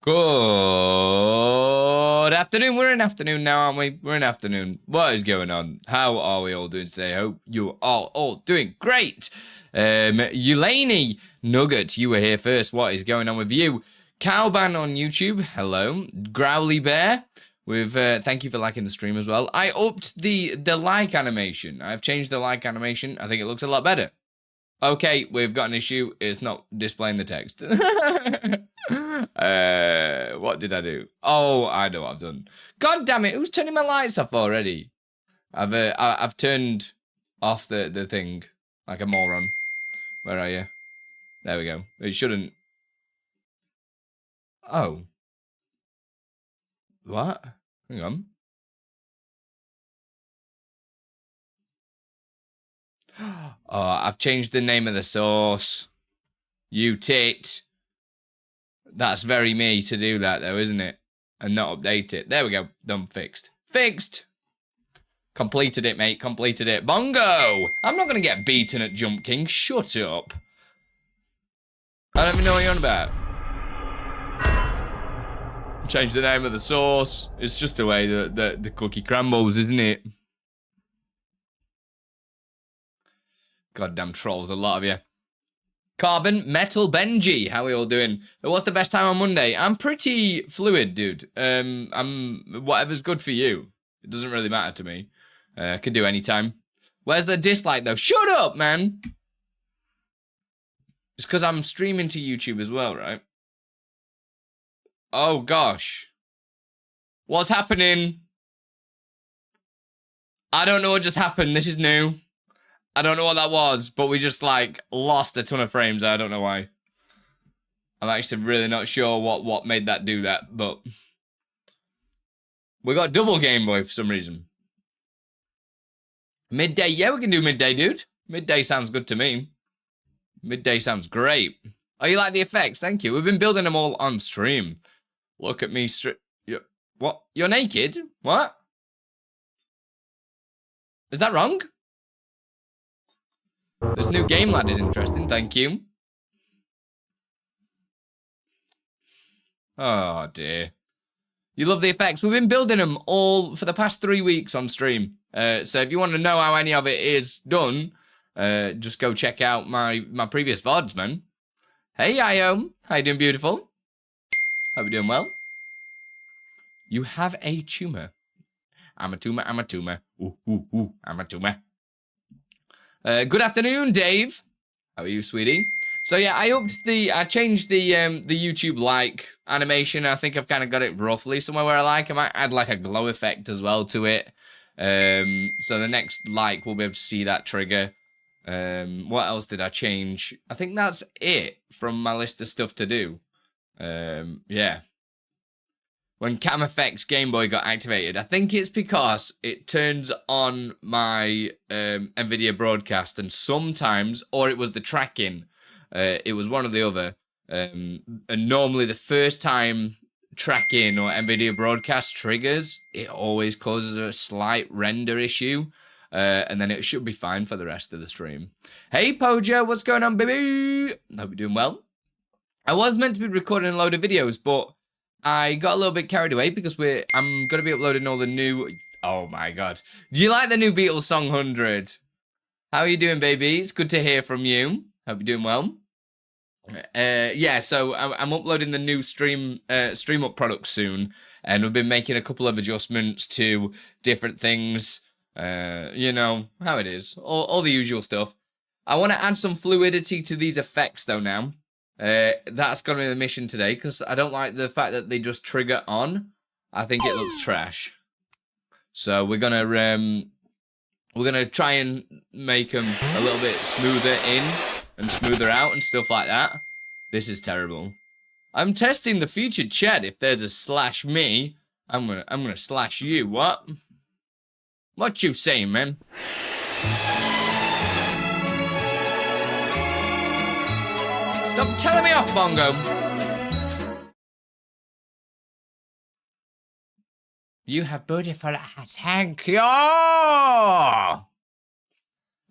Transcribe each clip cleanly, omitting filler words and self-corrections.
Good afternoon. We're in afternoon now, aren't we? We're in afternoon. What is going on? How are we all doing today? Hope you are all doing great. Eulani Nugget, you were here first. What is going on with you? Cowban on YouTube. Hello. Growly Bear. With thank you for liking the stream as well. I upped the like animation. I've changed the like animation. I think it looks a lot better. Okay, we've got an issue. It's not displaying the text. What did I do? Oh, I know what I've done. God damn it! Who's turning my lights off already? I've turned off the thing like a moron. Where are you? There we go. It shouldn't. Oh. What? Hang on. Oh, I've changed the name of the source. You tit. That's very me to do that, though, isn't it? And not update it. There we go. Done. Fixed. Fixed! Completed it, mate. Completed it. Bongo! I'm not going to get beaten at Jump King. Shut up. I don't even know what you're on about. Change the name of the source. It's just the way the cookie crumbles, isn't it? Goddamn trolls, a lot of you. Carbon Metal Benji, how are we all doing? What's the best time on Monday? I'm pretty fluid, dude. I'm whatever's good for you. It doesn't really matter to me. I could do any time. Where's the dislike though? Shut up, man. It's because I'm streaming to YouTube as well, right? Oh gosh. What's happening? I don't know what just happened. This is new. I don't know what that was, but we just, like, lost a ton of frames. I don't know why. I'm actually really not sure what made that do that, but... We got double Game Boy for some reason. Midday. Yeah, we can do midday, dude. Midday sounds good to me. Midday sounds great. Oh, you like the effects? Thank you. We've been building them all on stream. Look at me what? You're naked? What? Is that wrong? This new game lad is interesting, thank you. Oh dear. You love the effects. We've been building them all for the past 3 weeks on stream. So if you want to know how any of it is done, just go check out my previous VODs, man. Hey, Iom. How you doing, beautiful? Hope you're doing well. You have a tumor. I'm a tumor, I'm a tumor. Ooh, ooh, ooh, I'm a tumor. Good afternoon, Dave. How are you, sweetie? So yeah, I changed the YouTube like animation. I think I've kind of got it roughly somewhere where I like. I might add like a glow effect as well to it. So the next like we'll be able to see that trigger. What else did I change? I think that's it from my list of stuff to do. Yeah. When Cam Effects Game Boy got activated, I think it's because it turns on my NVIDIA broadcast, and sometimes, or it was the tracking, it was one or the other, and normally the first time tracking or NVIDIA broadcast triggers, it always causes a slight render issue, and then it should be fine for the rest of the stream. Hey Pojo, what's going on, baby? Hope you're doing well. I was meant to be recording a load of videos, but I got a little bit carried away because I'm going to be uploading all the new... Oh my god. Do you like the new Beatles song 100? How are you doing, baby? It's good to hear from you. Hope you're doing well. Yeah, so I'm uploading the new Stream Up product soon. And we've been making a couple of adjustments to different things. You know, how it is. All the usual stuff. I want to add some fluidity to these effects, though, now. That's going to be the mission today, because I don't like the fact that they just trigger on. I think it looks trash. So we're gonna try and make them a little bit smoother in and smoother out and stuff like that. This is terrible. I'm testing the featured chat. If there's a slash me, I'm gonna slash you. What? What you saying, man? Stop telling me off, Bongo. You have beautiful eyes. Thank you.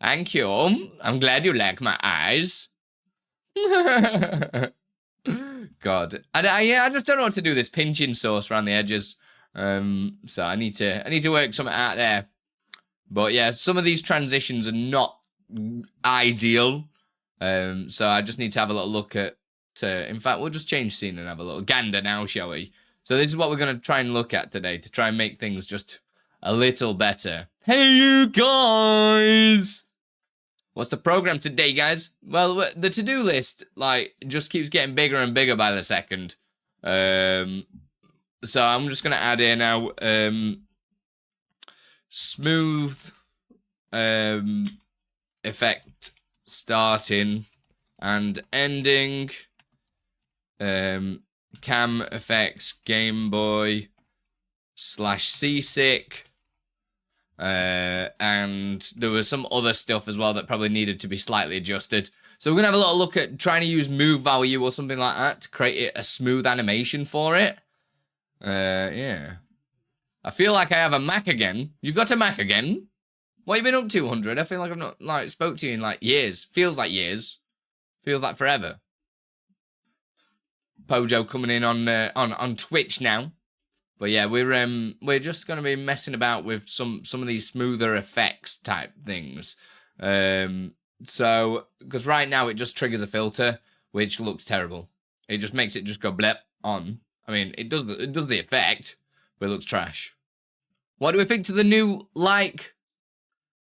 Thank you. I'm glad you like my eyes. God. Yeah, I just don't know what to do with this pinching source around the edges. So I need to work something out there. But yeah, some of these transitions are not ideal. So I just need to have a little look at. In fact, we'll just change scene and have a little gander now, shall we? So this is what we're going to try and look at today to try and make things just a little better. Hey, you guys! What's the program today, guys? Well, the to-do list, like, just keeps getting bigger and bigger by the second. So I'm just going to add in now, smooth, effect starting and ending, cam effects, Game Boy / Seasick, and there was some other stuff as well that probably needed to be slightly adjusted. So we're gonna have a little look at trying to use move value or something like that to create a smooth animation for it. Yeah. I feel like I have a Mac again. You've got a Mac again? What have you been up to, 100? I feel like I've not, like, spoke to you in, like, years. Feels like years. Feels like forever. Pojo coming in on Twitch now. But yeah, we're just gonna be messing about with some of these smoother effects type things. So, because right now it just triggers a filter, which looks terrible. It just makes it just go blep on. I mean, it does the effect, but it looks trash. What do we think to the new like?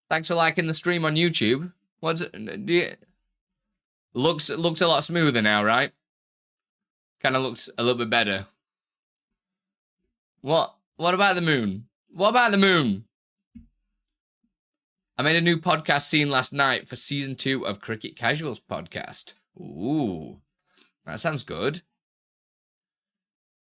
Thanks for liking the stream on YouTube. What's it? Looks a lot smoother now, right? Kind of looks a little bit better. What about the moon? What about the moon? I made a new podcast scene last night for season 2 of Cricket Casuals podcast. Ooh, that sounds good.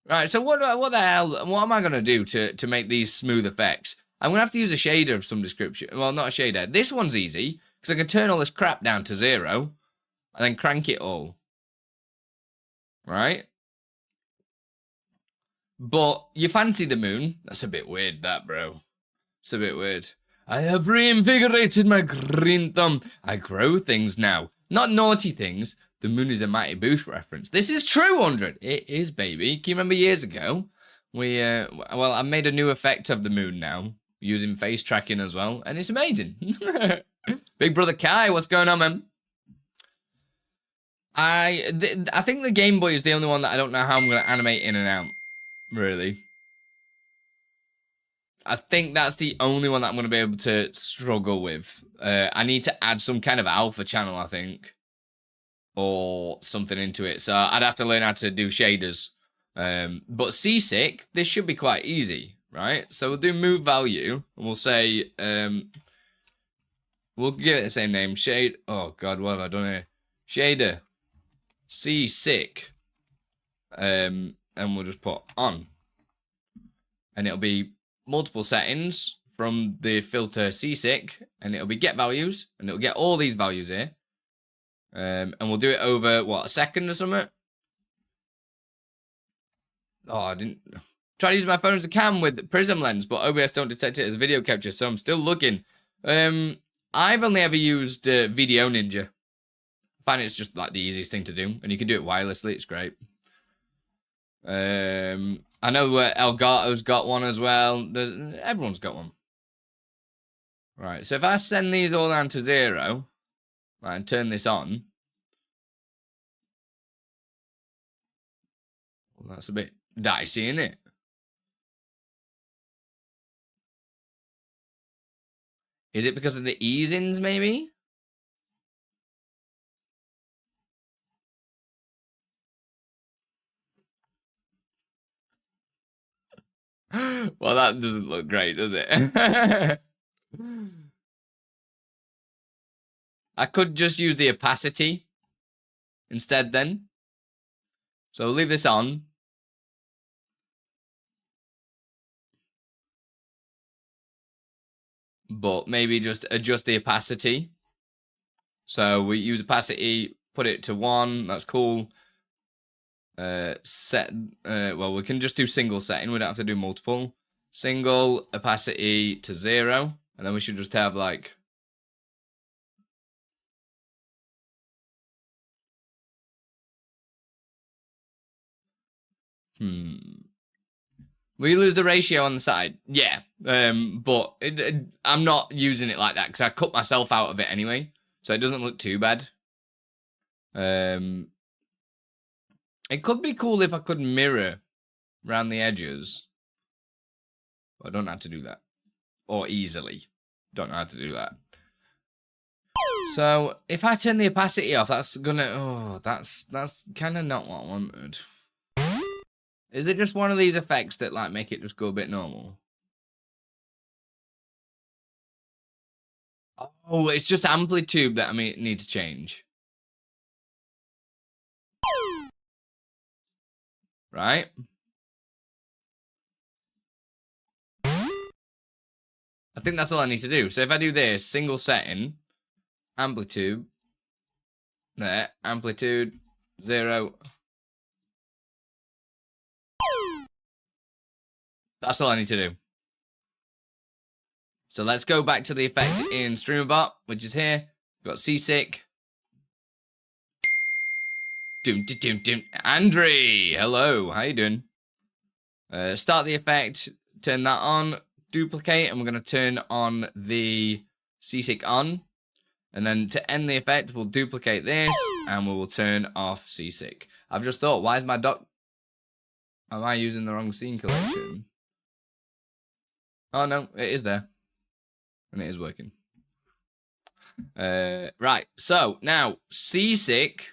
Right, so what the hell? What am I gonna do to make these smooth effects? I'm gonna have to use a shader of some description. Well, not a shader. This one's easy because I can turn all this crap down to 0 and then crank it all. Right? But you fancy the moon? That's a bit weird, that, bro. It's a bit weird. I have reinvigorated my green thumb. I grow things now. Not naughty things. The moon is a Mighty Boosh reference. This is true, 100. It is, baby. Can you remember years ago? Well, I made a new effect of the moon now, using face tracking as well, and it's amazing. Big brother Kai, what's going on, man? I think the Game Boy is the only one that I don't know how I'm going to animate in and out, really. I think that's the only one that I'm going to be able to struggle with. I need to add some kind of alpha channel, I think, or something into it. So I'd have to learn how to do shaders. But Seasick, this should be quite easy, right? So we'll do move value, and we'll say, we'll give it the same name, shade. Oh God, what have I done here? Shader, Seasick, and we'll just put on, and it'll be multiple settings from the filter Seasick, and it'll be get values, and it'll get all these values here. And we'll do it over, what, a second or something? Oh, I didn't try to use my phone as a cam with prism lens, but OBS don't detect it as a video capture, so I'm still looking. I've only ever used Video Ninja. I find it's just like the easiest thing to do, and you can do it wirelessly. It's great. I know Elgato's got one as well. Everyone's got one. Right, so if I send these all down to 0, right, and turn this on, well, that's a bit dicey, isn't it? Is it because of the ease-ins, maybe? Well, that doesn't look great, does it? I could just use the opacity instead then. So leave this on. But maybe just adjust the opacity. So we use opacity, put it to 1, that's cool. Well, we can just do single setting, we don't have to do multiple. Single, opacity to 0, and then we should just have like Will you lose the ratio on the side? Yeah, but I'm not using it like that because I cut myself out of it anyway, so it doesn't look too bad. It could be cool if I could mirror around the edges. I don't know how to do that. Or easily. Don't know how to do that. So, if I turn the opacity off, that's gonna... Oh, that's kind of not what I wanted. Is it just one of these effects that, like, make it just go a bit normal? Oh, it's just amplitude that I need to change. Right? I think that's all I need to do. So if I do this, single setting, amplitude, there, amplitude, 0. That's all I need to do. So let's go back to the effect in StreamerBot, which is here. We've got seasick. Doom, doom, doom, doom. Andri, hello, how you doing? Start the effect, turn that on, duplicate, and we're going to turn on the seasick on. And then to end the effect, we'll duplicate this, and we will turn off seasick. I've just thought, why is my doc... Am I using the wrong scene collection? Oh no, it is there. And it is working. Right, so now seasick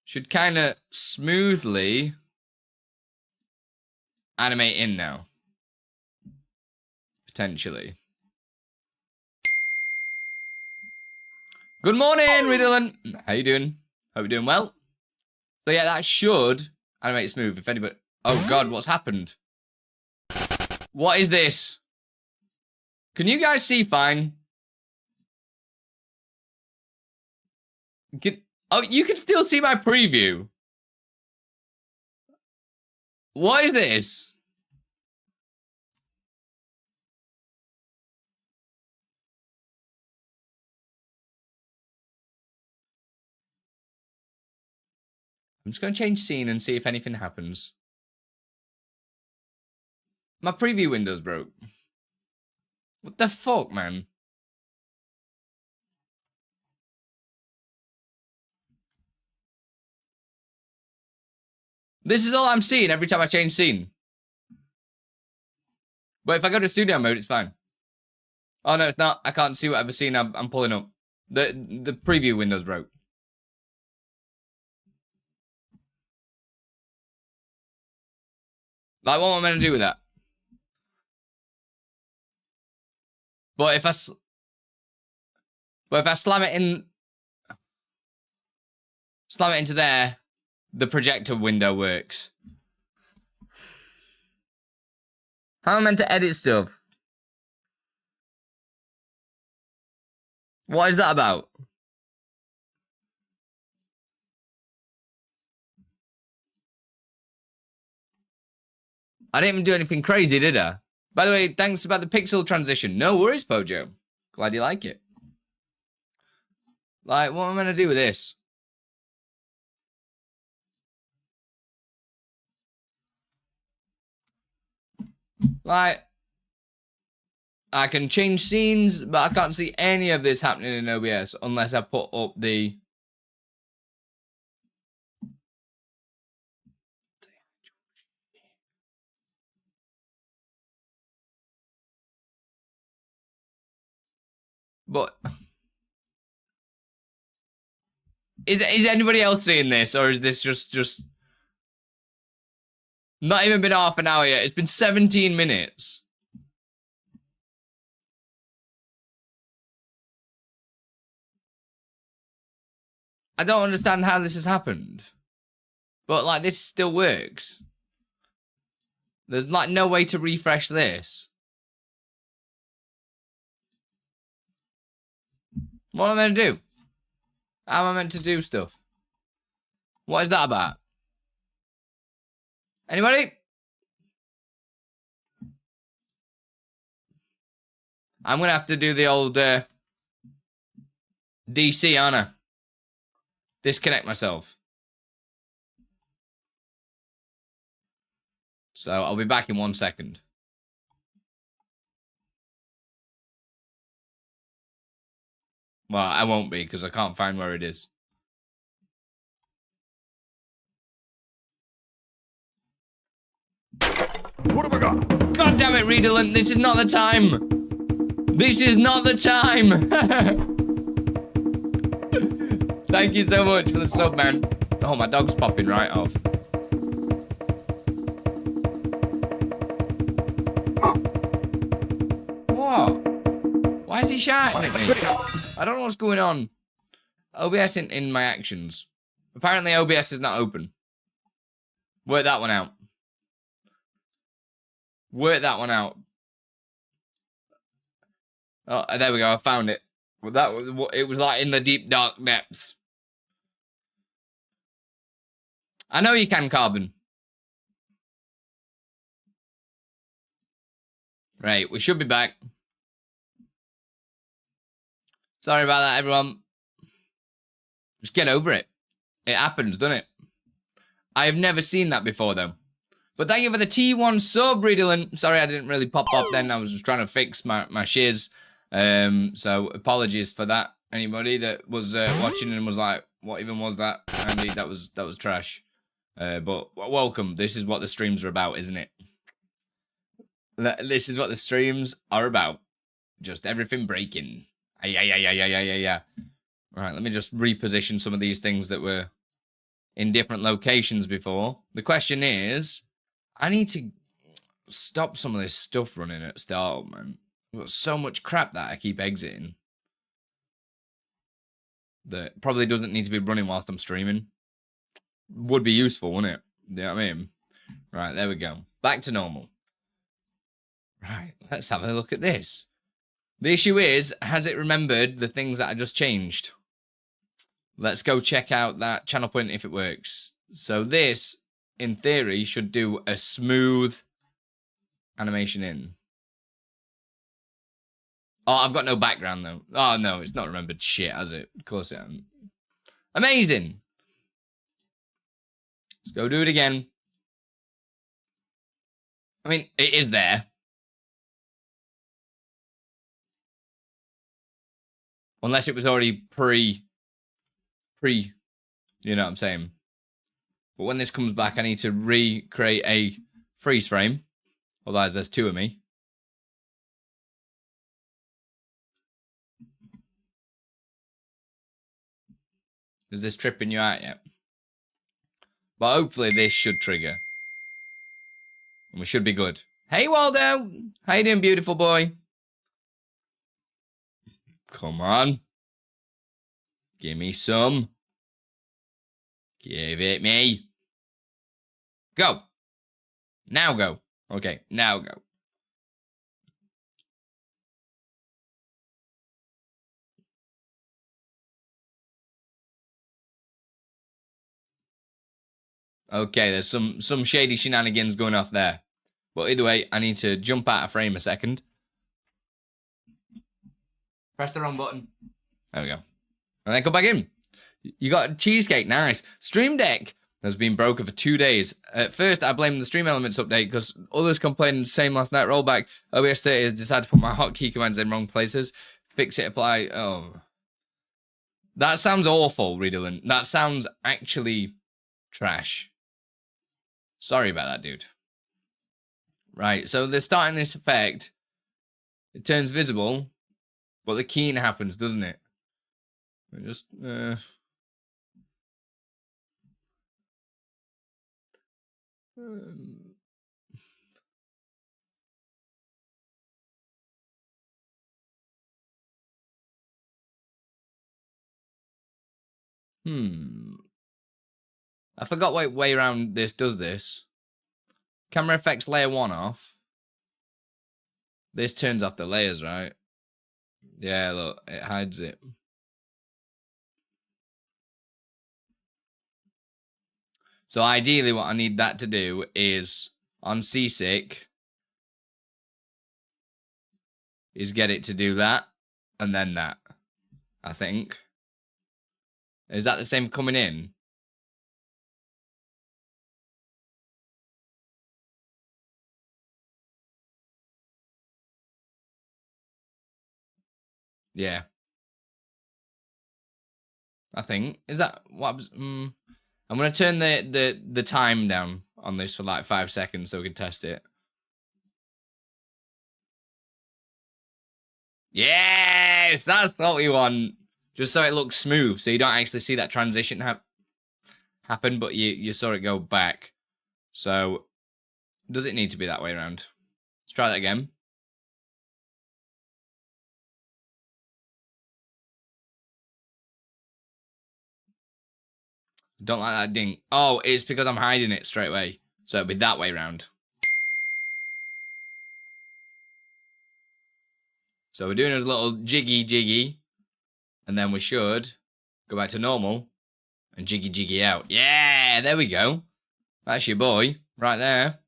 should kind of smoothly animate in now. Potentially. Good morning, Riddlin. How you doing? Hope you're doing well. So yeah, that should animate smooth if anybody... Oh god, what's happened? What is this? Can you guys see fine? Oh, you can still see my preview. What is this? I'm just going to change scene and see if anything happens. My preview window's broke. What the fuck, man? This is all I'm seeing every time I change scene. But if I go to studio mode, it's fine. Oh no, it's not. I can't see whatever scene I'm pulling up. The preview window's broke. Like, what am I meant to do with that? But if I slam it into there, the projector window works. How am I meant to edit stuff? What is that about? I didn't even do anything crazy, did I? By the way, thanks about the pixel transition. No worries, Pojo. Glad you like it. Like, what am I going to do with this? Like, I can change scenes, but I can't see any of this happening in OBS unless I put up the... But... Is anybody else seeing this, or is this just... Not even been half an hour yet. It's been 17 minutes. I don't understand how this has happened. But, like, this still works. There's, like, no way to refresh this. What am I meant to do? How am I meant to do stuff? What is that about? Anybody? I'm going to have to do the old DC, aren't I? Disconnect myself. So I'll be back in 1 second. Well, I won't be because I can't find where it is. What have I got? God damn it, Redolent, this is not the time. This is not the time. Thank you so much for the sub, man. Oh, my dog's popping right off. What? Why is he shouting at me? I don't know what's going on. OBS in my actions. Apparently OBS is not open. Work that one out. Work that one out. Oh, there we go. I found it. Well, that was it. Was like in the deep dark depths. I know you can, Carbon. Right, we should be back. Sorry about that, everyone. Just get over it. It happens, doesn't it? I have never seen that before, though. But thank you for the T1 sub, Riddlin. Sorry, I didn't really pop up then. I was just trying to fix my shiz. So apologies for that. Anybody that was watching and was like, "What even was that, Andy? That was trash." But welcome. This is what the streams are about, isn't it? This is what the streams are about. Just everything breaking. Yeah. Right, let me just reposition some of these things that were in different locations before. The question is, I need to stop some of this stuff running at start, man. I've got so much crap that I keep exiting that probably doesn't need to be running whilst I'm streaming. Would be useful, wouldn't it? You know what I mean? Right, there we go. Back to normal. Right, let's have a look at this. The issue is, has it remembered the things that I just changed? Let's go check out that channel point if it works. So this, in theory, should do a smooth animation in. Oh, I've got no background, though. Oh, no, it's not remembered shit, has it? Of course it hasn't. Amazing. Let's go do it again. I mean, it is there. Unless it was already pre, you know what I'm saying. But when this comes back, I need to recreate a freeze frame. Otherwise, there's two of me. Is this tripping you out yet? But hopefully this should trigger. And we should be good. Hey, Waldo! How you doing, beautiful boy? Come on. Give me some. Give it me. Go. Now go. Okay, now go. Okay, there's some shady shenanigans going off there. But either way, I need to jump out of frame a second. Press the wrong button. There we go. And then come back in. You got a cheesecake, nice. Stream Deck has been broken for 2 days. At first, I blamed the Stream Elements update because others complained the same last night. Rollback. OBS 30 has decided to put my hotkey commands in wrong places. Fix it, apply. Oh. That sounds awful, Riddlin. That sounds actually trash. Sorry about that, dude. Right, so they're starting this effect. It turns visible, but the keying happens, doesn't it? Just, I forgot what way around this does this. Camera effects layer 1 off. This turns off the layers, right? Yeah, look, it hides it. So ideally what I need that to do is, on Seasick, is get it to do that, and then that, I think. Is that the same coming in? Yeah. I think. Is that what was... I'm going to turn the time down on this for like 5 seconds so we can test it. Yes! That's what we want. Just so it looks smooth, so you don't actually see that transition happen, but you saw it go back. So, does it need to be that way around? Let's try that again. Don't like that ding. Oh, it's because I'm hiding it straight away. So it'll be that way round. So we're doing a little jiggy. And then we should go back to normal and jiggy out. Yeah, there we go. That's your boy right there.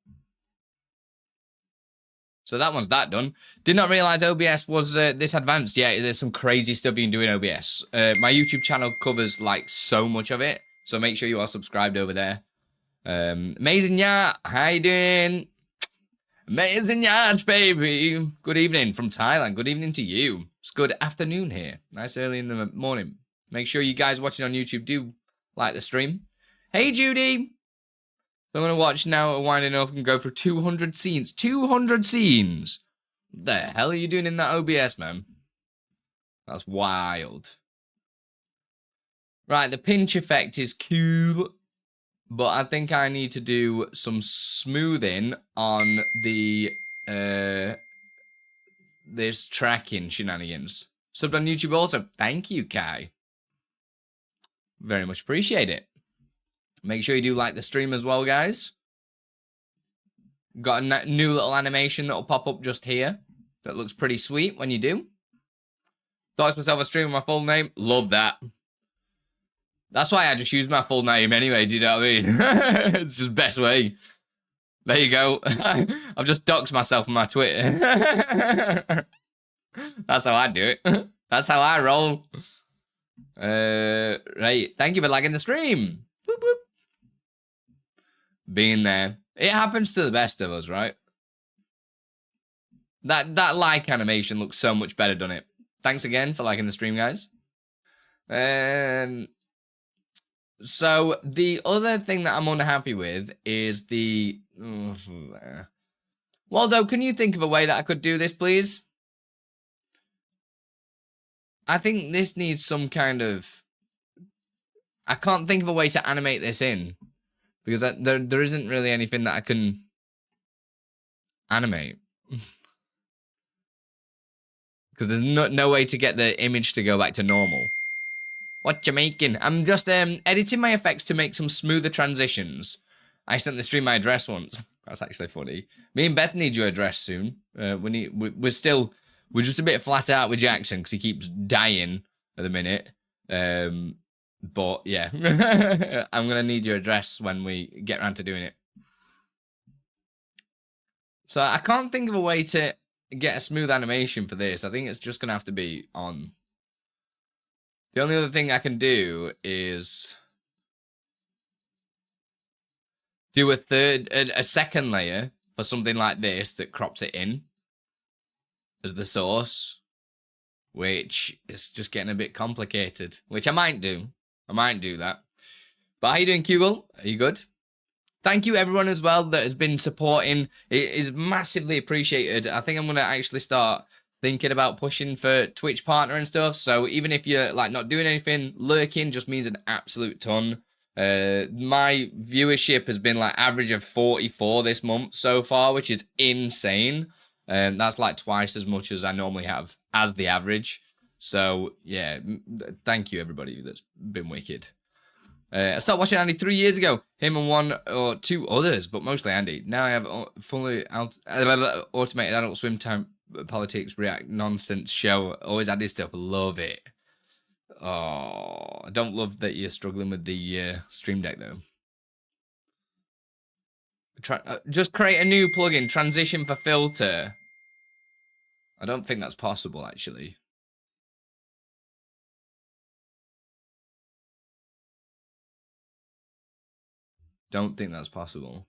So that one's that done. Did not realize OBS was this advanced. Yeah, there's some crazy stuff you can do in OBS. My YouTube channel covers like so much of it. So make sure you are subscribed over there. Amazing yacht. How you doing? Amazing yacht, baby. Good evening from Thailand. Good evening to you. It's good afternoon here. Nice early in the morning. Make sure you guys watching on YouTube do like the stream. Hey, Judy. I'm going to watch now, winding up and go for 200 scenes. 200 scenes! What the hell are you doing in that OBS, man? That's wild. Right, the pinch effect is cool. But I think I need to do some smoothing on the, this tracking shenanigans. Subbed on YouTube also. Thank you, Kai. Very much appreciate it. Make sure you do like the stream as well, guys. Got a new little animation that'll pop up just here. That looks pretty sweet when you do. Thought it's myself a stream with my full name. Love that. That's why I just use my full name anyway, do you know what I mean? It's just the best way. There you go. I've just doxed myself on my Twitter. That's how I do it. That's how I roll. Right. Thank you for liking the stream. Boop, boop. Being there. It happens to the best of us, right? That like animation looks so much better, doesn't it? Thanks again for liking the stream, guys. So the other thing that I'm unhappy with is the... Waldo, can you think of a way that I could do this, please? I think this needs some kind of... I can't think of a way to animate this in. Because there isn't really anything that I can animate. Because there's no way to get the image to go back to normal. What you making? I'm just editing my effects to make some smoother transitions. I sent the stream my address once. That's actually funny. Me and Beth need your address soon. We're just a bit flat out with Jackson because he keeps dying at the minute. But yeah, I'm gonna need your address when we get around to doing it. So I can't think of a way to get a smooth animation for this. I think it's just gonna have to be on. The only other thing I can do is do a second layer for something like this that crops it in as the source, which is just getting a bit complicated, which I might do. I might do that. But how you doing, Kugel? Are you good? Thank you, everyone, as well, that has been supporting. It is massively appreciated. I think I'm going to actually start thinking about pushing for Twitch partner and stuff. So even if you're like not doing anything, lurking just means an absolute ton. My viewership has been like average of 44 this month so far, which is insane. That's like twice as much as I normally have as the average. So yeah, thank you everybody that's been wicked. I started watching Andi 3 years ago. Him and one or two others, but mostly Andi. Now I have fully automated Adult Swim time politics react nonsense show. Always Andi stuff. Love it. Oh, I don't love that you're struggling with the Stream Deck though. Just create a new plugin. Transition for filter. I don't think that's possible actually. Don't think that's possible.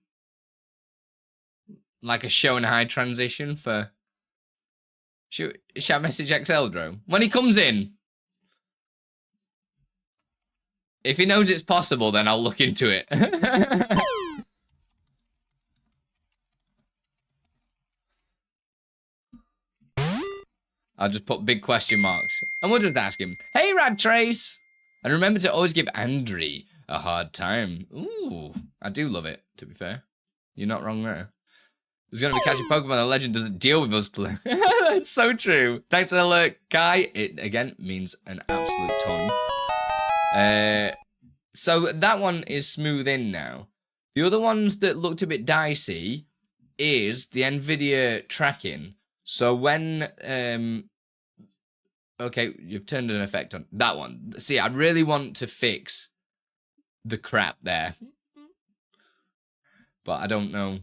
Like a show and hide transition for Should I message Exeldro? When he comes in, if he knows it's possible, then I'll look into it. I'll just put big question marks. And we'll just ask him, hey, Rad Trace! And remember to always give Andi a hard time. Ooh, I do love it, to be fair. You're not wrong there. There's going to be catching Pokemon, the legend doesn't deal with us play. That's so true. Thanks for the alert, Kai. It, again, means an absolute ton. So that one is smooth in now. The other ones that looked a bit dicey is the NVIDIA tracking. So when, okay, you've turned an effect on that one. See, I really want to fix the crap there, but I don't know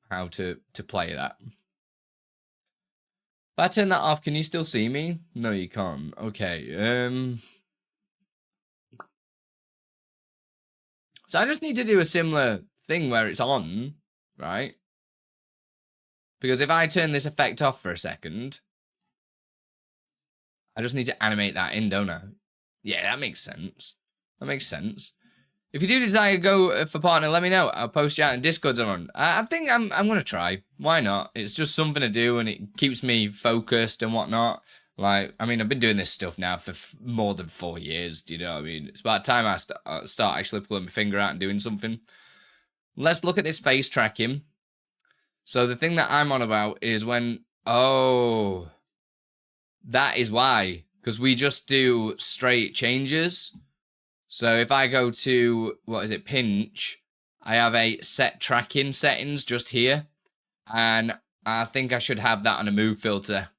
how to play that. If I turn that off, can you still see me? No, you can't. Okay, so I just need to do a similar thing where it's on, right? Because if I turn this effect off for a second, I just need to animate that in, don't I? Yeah, that makes sense. That makes sense. If you do desire to go for partner, let me know. I'll post you out in Discord someone. I think I'm gonna try. Why not? It's just something to do, and it keeps me focused and whatnot. Like, I mean, I've been doing this stuff now for more than 4 years. Do you know what I mean? It's about time I start actually pulling my finger out and doing something. Let's look at this face tracking. So the thing that I'm on about is when, oh, that is why, because we just do straight changes. So if I go to, what is it, pinch, I have a set tracking settings just here. And I think I should have that on a move filter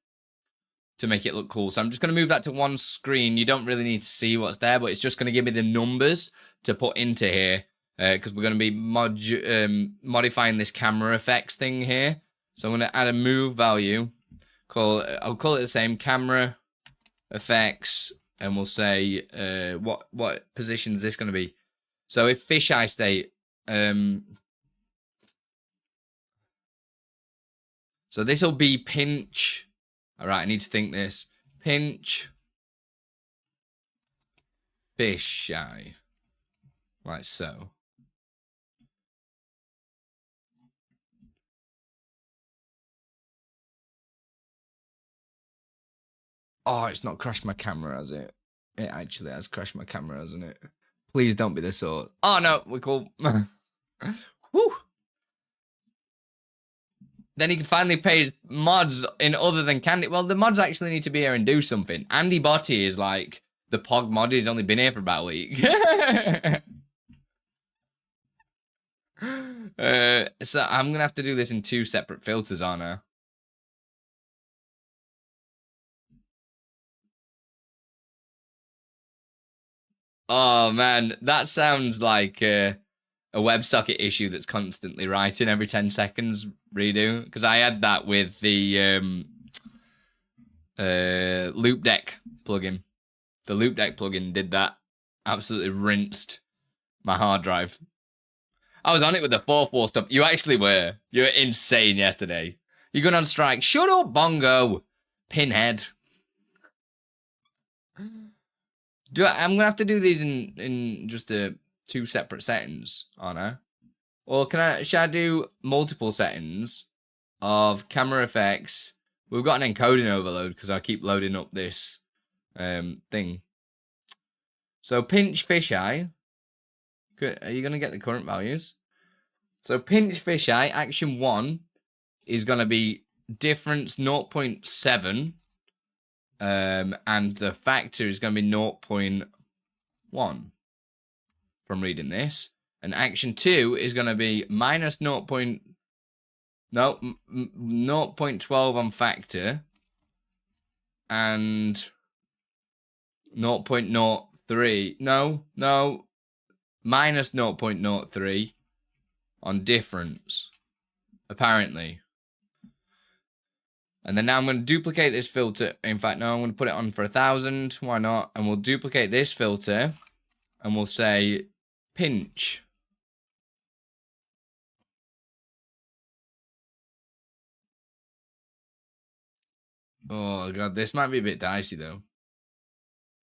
to make it look cool. So I'm just going to move that to one screen. You don't really need to see what's there, but it's just going to give me the numbers to put into here. Because we're going to be modifying this camera effects thing here. So I'm going to add a move value. I'll call it the same, camera effects. And we'll say, what position is this going to be? So if fisheye state, so this will be pinch. All right, I need to think this. Pinch, fisheye, like so. Oh, it's not crashed my camera, has it? It actually has crashed my camera, hasn't it? Please don't be the sort. Oh, no, we're cool. Woo! Then he can finally pay his mods in other than Candy. Well, the mods actually need to be here and do something. Andi Botti is like the Pog mod. He's only been here for about a week. So I'm going to have to do this in 2 separate filters, aren't I? Oh, man, that sounds like a WebSocket issue that's constantly writing every 10 seconds redo. Because I had that with the Loop Deck plugin. The Loop Deck plugin did that. Absolutely rinsed my hard drive. I was on it with the 4.4 stuff. You actually were. You were insane yesterday. You're going on strike. Shut up, Bongo. Pinhead. I'm gonna have to do these in just 2 separate settings, aren't I? Or should I do multiple settings of camera effects? We've got an encoding overload because I keep loading up this thing. So pinch fisheye. Are you gonna get the current values? So pinch fisheye, action 1 is gonna be difference 0.7. And the factor is going to be 0.1 from reading this. And action 2 is going to be minus 0.12 on factor. And 0.03. No. Minus 0.03 on difference. Apparently. And then now I'm going to duplicate this filter. In fact, no, I'm going to put it on for 1,000. Why not? And we'll duplicate this filter. And we'll say pinch. Oh, God, this might be a bit dicey, though.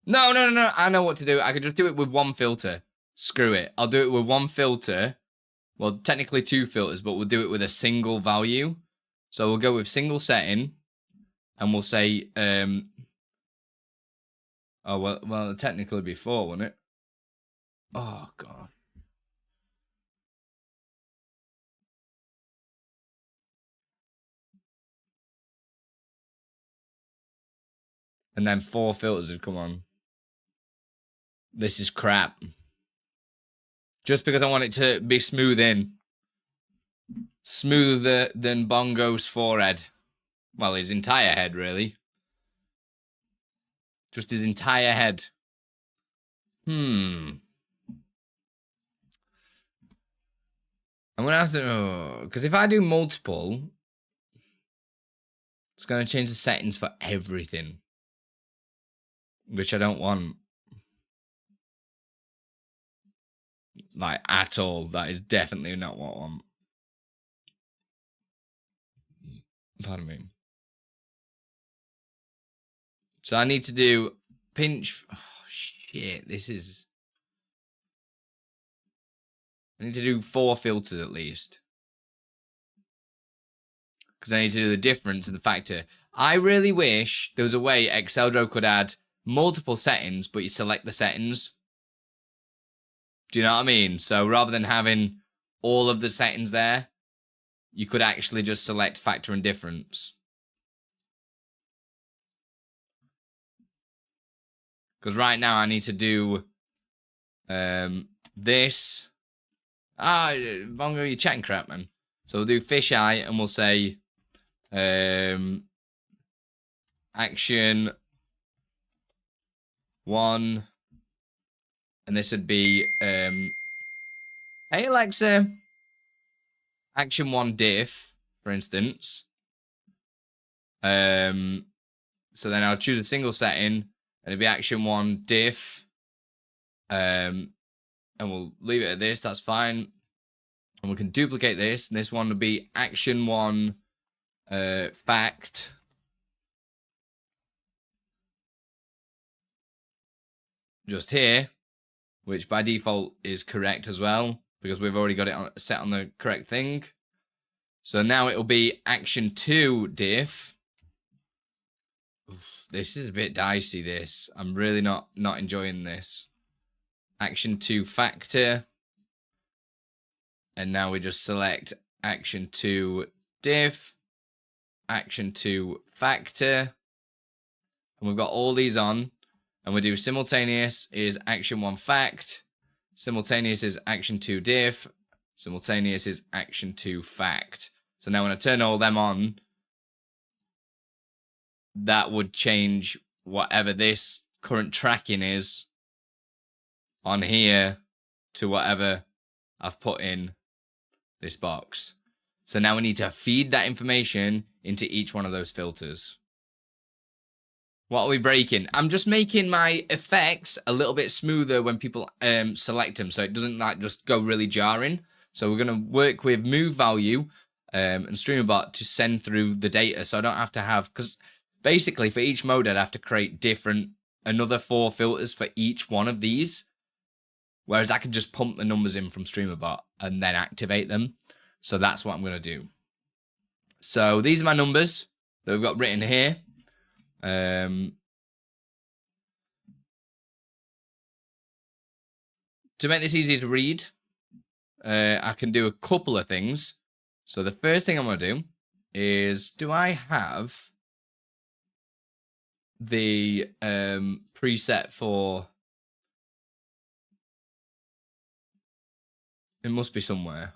No. I know what to do. I could just do it with one filter. Screw it. I'll do it with one filter. Well, technically 2 filters, but we'll do it with a single value. So we'll go with single setting. And we'll say, oh, well, technically before, wouldn't it? Oh, God. And then 4 filters would come on. This is crap. Just because I want it to be smooth in. Smoother than Bongo's forehead. Well, his entire head, really. Just his entire head. I'm going to have to... Because if I do multiple... It's going to change the settings for everything. Which I don't want. Like, at all. That is definitely not what I want. Pardon me. So I need to do pinch. Oh, shit. This is... I need to do 4 filters at least. Because I need to do the difference in the factor. I really wish there was a way Exceldro could add multiple settings, but you select the settings. Do you know what I mean? So rather than having all of the settings there, you could actually just select factor and difference. Because right now I need to do this. Bongo, you're chatting crap, man. So we'll do fisheye and we'll say action 1. And this would be hey Alexa, action 1 diff, for instance. So then I'll choose a single setting, and it'll be action 1 diff. And we'll leave it at this, that's fine. And we can duplicate this, and this one would be action 1 fact. Just here, which by default is correct as well, because we've already got it set on the correct thing. So now it'll be action 2 diff. Oof, this is a bit dicey, this. I'm really not enjoying this. Action 2 factor. And now we just select action 2 diff, action 2 factor. And we've got all these on. And we do simultaneous is action 1 fact. Simultaneous is action 2 diff. Simultaneous is action 2 fact. So now when I turn all them on, that would change whatever this current tracking is on here to whatever I've put in this box. So now we need to feed that information into each one of those filters. What are we breaking? I'm just making my effects a little bit smoother when people select them, so it doesn't like just go really jarring. So we're going to work with move value and StreamerBot to send through the data, so I don't have to have, because basically for each mode I'd have to create another 4 filters for each one of these, whereas I can just pump the numbers in from StreamerBot and then activate them. So that's what I'm going to do. So these are my numbers that we've got written here. To make this easier to read, I can do a couple of things. So the first thing I'm going to do is, do I have the preset for... It must be somewhere.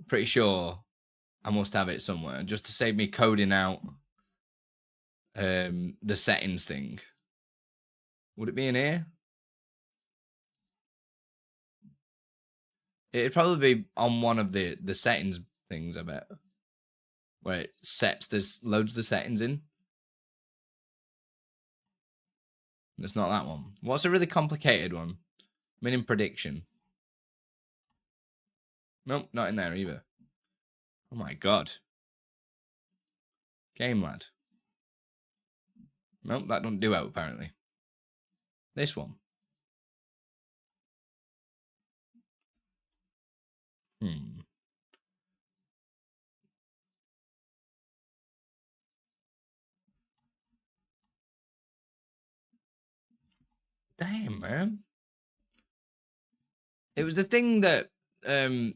Pretty sure I must have it somewhere, just to save me coding out the settings thing. Would it be in here? It'd probably be on one of the settings things, I bet, where it loads the settings in. It's not that one. What's a really complicated one? Minim prediction. Nope, not in there either. Oh my god. Game lad. Nope, that doesn't do it apparently. This one. Damn, man. It was the thing that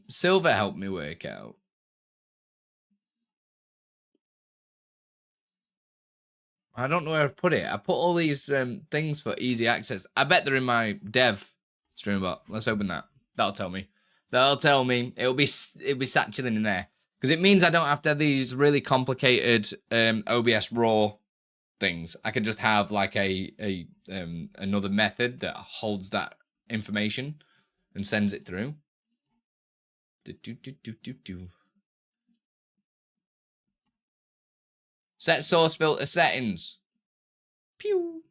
Silver helped me work out. I don't know where I put it. I put all these things for easy access. I bet they're in my dev StreamerBot. Let's open that. That'll tell me. That'll tell me. It'll be sat chilling in there. Because it means I don't have to have these really complicated OBS raw things. I can just have like another method that holds that information and sends it through. Set source filter settings. Pew.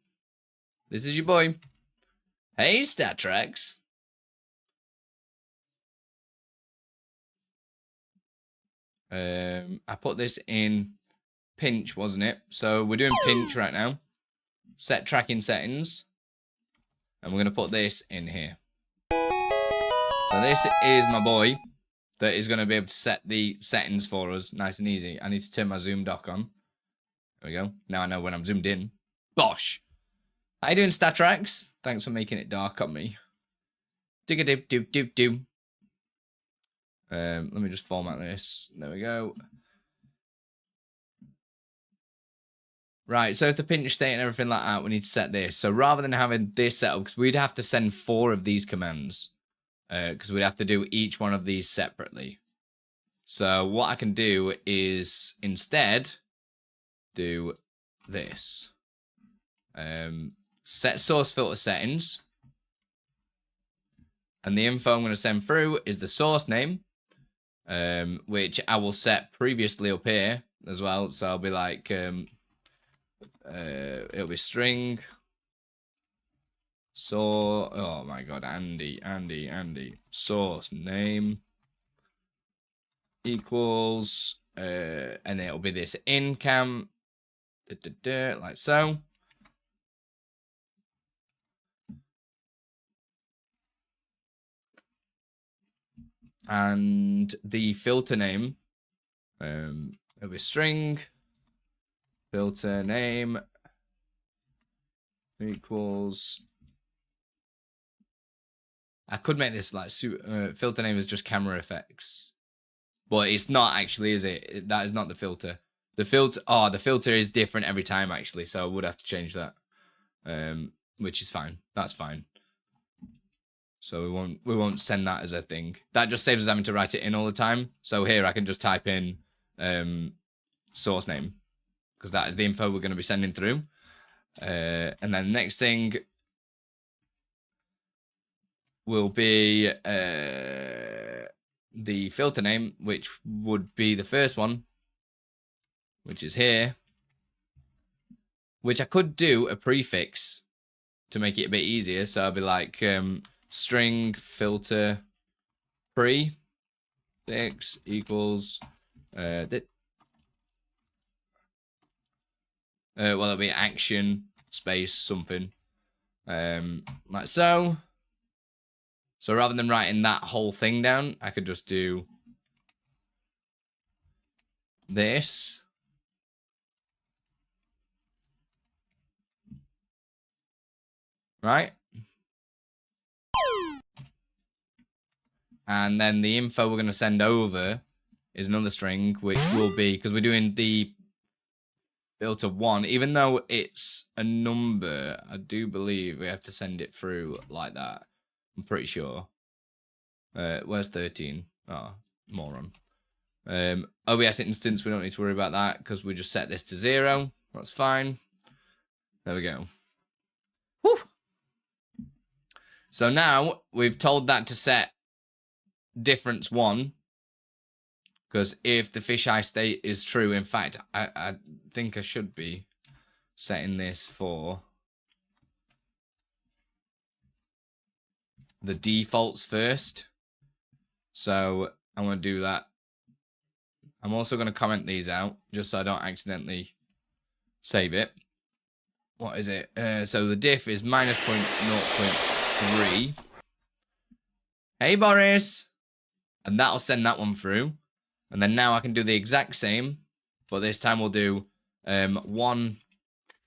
This is your boy. Hey, StatTrax. I put this in pinch, wasn't it? So we're doing pinch right now. Set tracking settings. And we're going to put this in here. So this is my boy that is going to be able to set the settings for us nice and easy. I need to turn my zoom dock on. There we go. Now I know when I'm zoomed in. Bosh. How you doing, StatTrax? Thanks for making it dark on me. Dig-a-dib-dib-dib-dib. Let me just format this. There we go. Right, so if the pinch state and everything like that, we need to set this. So rather than having this set up, because we'd have to send 4 of these commands. Because we'd have to do each one of these separately. So what I can do is instead do this. Set source filter settings. And the info I'm going to send through is the source name. Which I will set previously up here as well. So I'll be like, it'll be string. So, oh my god, Andi. Source name equals, and it'll be this incam, like so. And the filter name, it'll be string, filter name equals, I could make this like filter name is just camera effects, but it's not actually, is it? That is not the filter. The filter is different every time actually, so I would have to change that, which is fine. That's fine. So we won't send that as a thing. That just saves us having to write it in all the time. So here I can just type in source name, because that is the info we're going to be sending through. And then the next thing will be the filter name, which would be the first one, which is here, which I could do a prefix to make it a bit easier. So I'll be like string filter prefix equals well, it'll be action space something, like so. So rather than writing that whole thing down, I could just do this. Right? And then the info we're going to send over is another string, which will be, because we're doing the filter 1, even though it's a number, I do believe we have to send it through like that. I'm pretty sure. Where's 13? Oh, moron. OBS instance, we don't need to worry about that because we just set this to 0. That's fine. There we go. Whew. So now we've told that to set difference 1. Because if the fisheye state is true, in fact, I think I should be setting this for the defaults first. So I'm going to do that. I'm also going to comment these out just so I don't accidentally save it. what is it? So the diff is minus 0.3. Hey, Boris. And that'll send that one through. And then now I can do the exact same. But this time we'll do one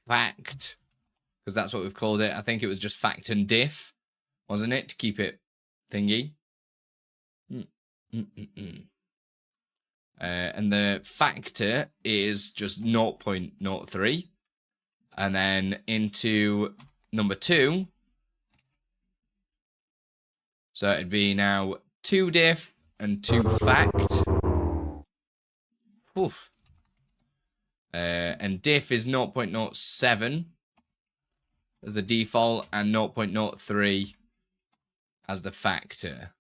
fact. Because that's what we've called it. I think it was just fact and diff. Wasn't it? To keep it thingy. And the factor is just 0.03. And then into number 2. So it'd be now 2 diff and 2 fact. Oof. And diff is 0.07 as the default and 0.03 as the factor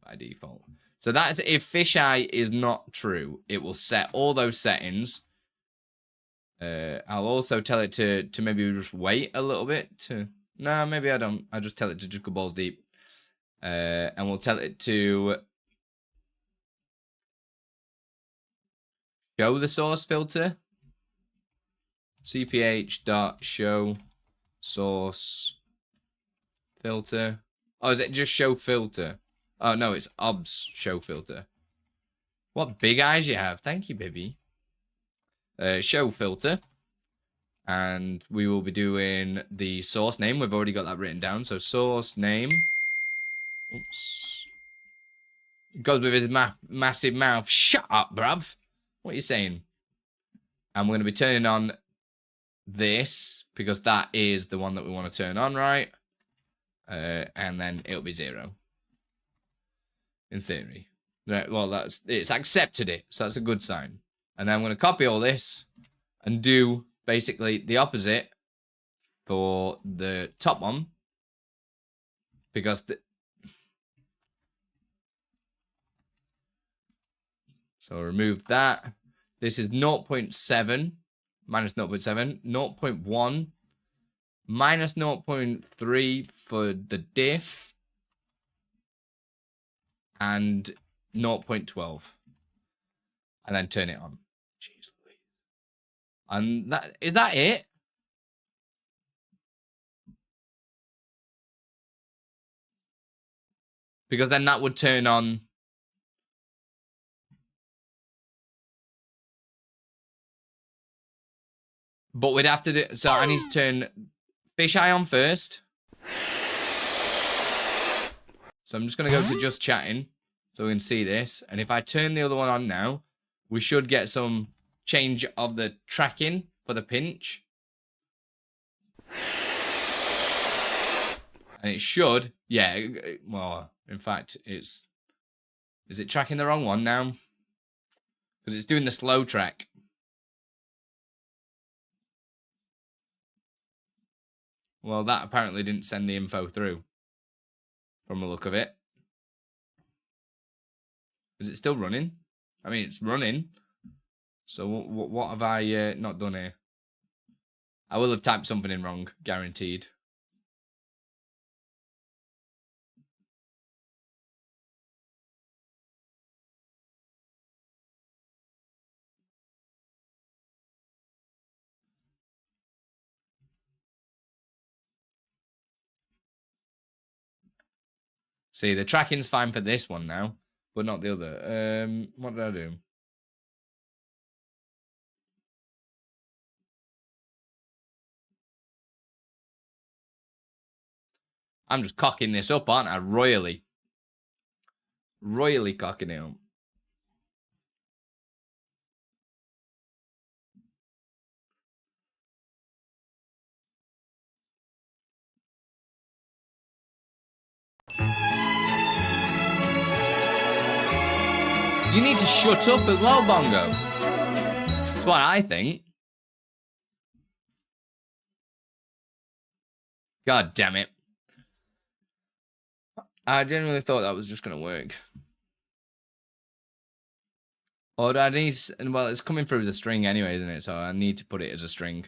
by default. So that's if fisheye is not true, it will set all those settings. I'll also tell it to maybe just wait a little bit to... No, maybe I don't. I'll just tell it to just go balls deep. And we'll tell it to show the source filter. cph.show source filter. Oh, is it just show filter? Oh, no, it's obs show filter. What big eyes you have. Thank you, baby. Show filter. And we will be doing the source name. We've already got that written down. So source name. Oops. It goes with his massive mouth. Shut up, bruv. What are you saying? And we're going to be turning on this because that is the one that we want to turn on, right? And then it'll be 0. In theory. Right, well, it's accepted it, so that's a good sign. And then I'm going to copy all this and do basically the opposite for the top one. Because so remove that. This is 0.7 minus 0.7, 0.1 minus 0.3 for the diff, and 0.12. And then turn it on. Jeez Louise. And is that it? Because then that would turn on. But we'd have to do... So I need to turn fisheye on first. So I'm just going to go to just chatting. So we can see this. And if I turn the other one on now, we should get some change of the tracking for the pinch. And it should... Yeah, well, in fact, it's... Is it tracking the wrong one now? Because it's doing the slow track. Well, that apparently didn't send the info through. From the look of it. Is it still running? I mean, it's running. So what have I not done here? I will have typed something in wrong, guaranteed. See, the tracking's fine for this one now, but not the other. What did I do? I'm just cocking this up, aren't I? Royally. Royally cocking it up. You need to shut up as well, Bongo. That's what I think. God damn it. I genuinely thought that was just going to work. Or do I need... Well, it's coming through as a string anyway, isn't it? So I need to put it as a string.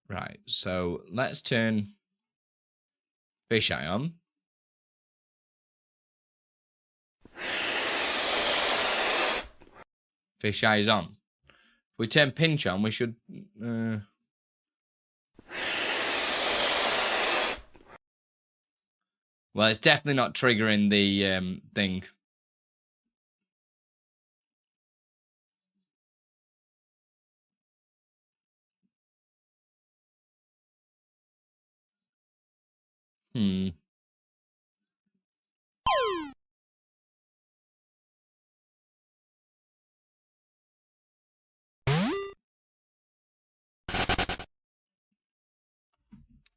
Right, so let's turn fisheye on. Fisheye is on. If we turn pinch on, we should... Well, it's definitely not triggering the thing.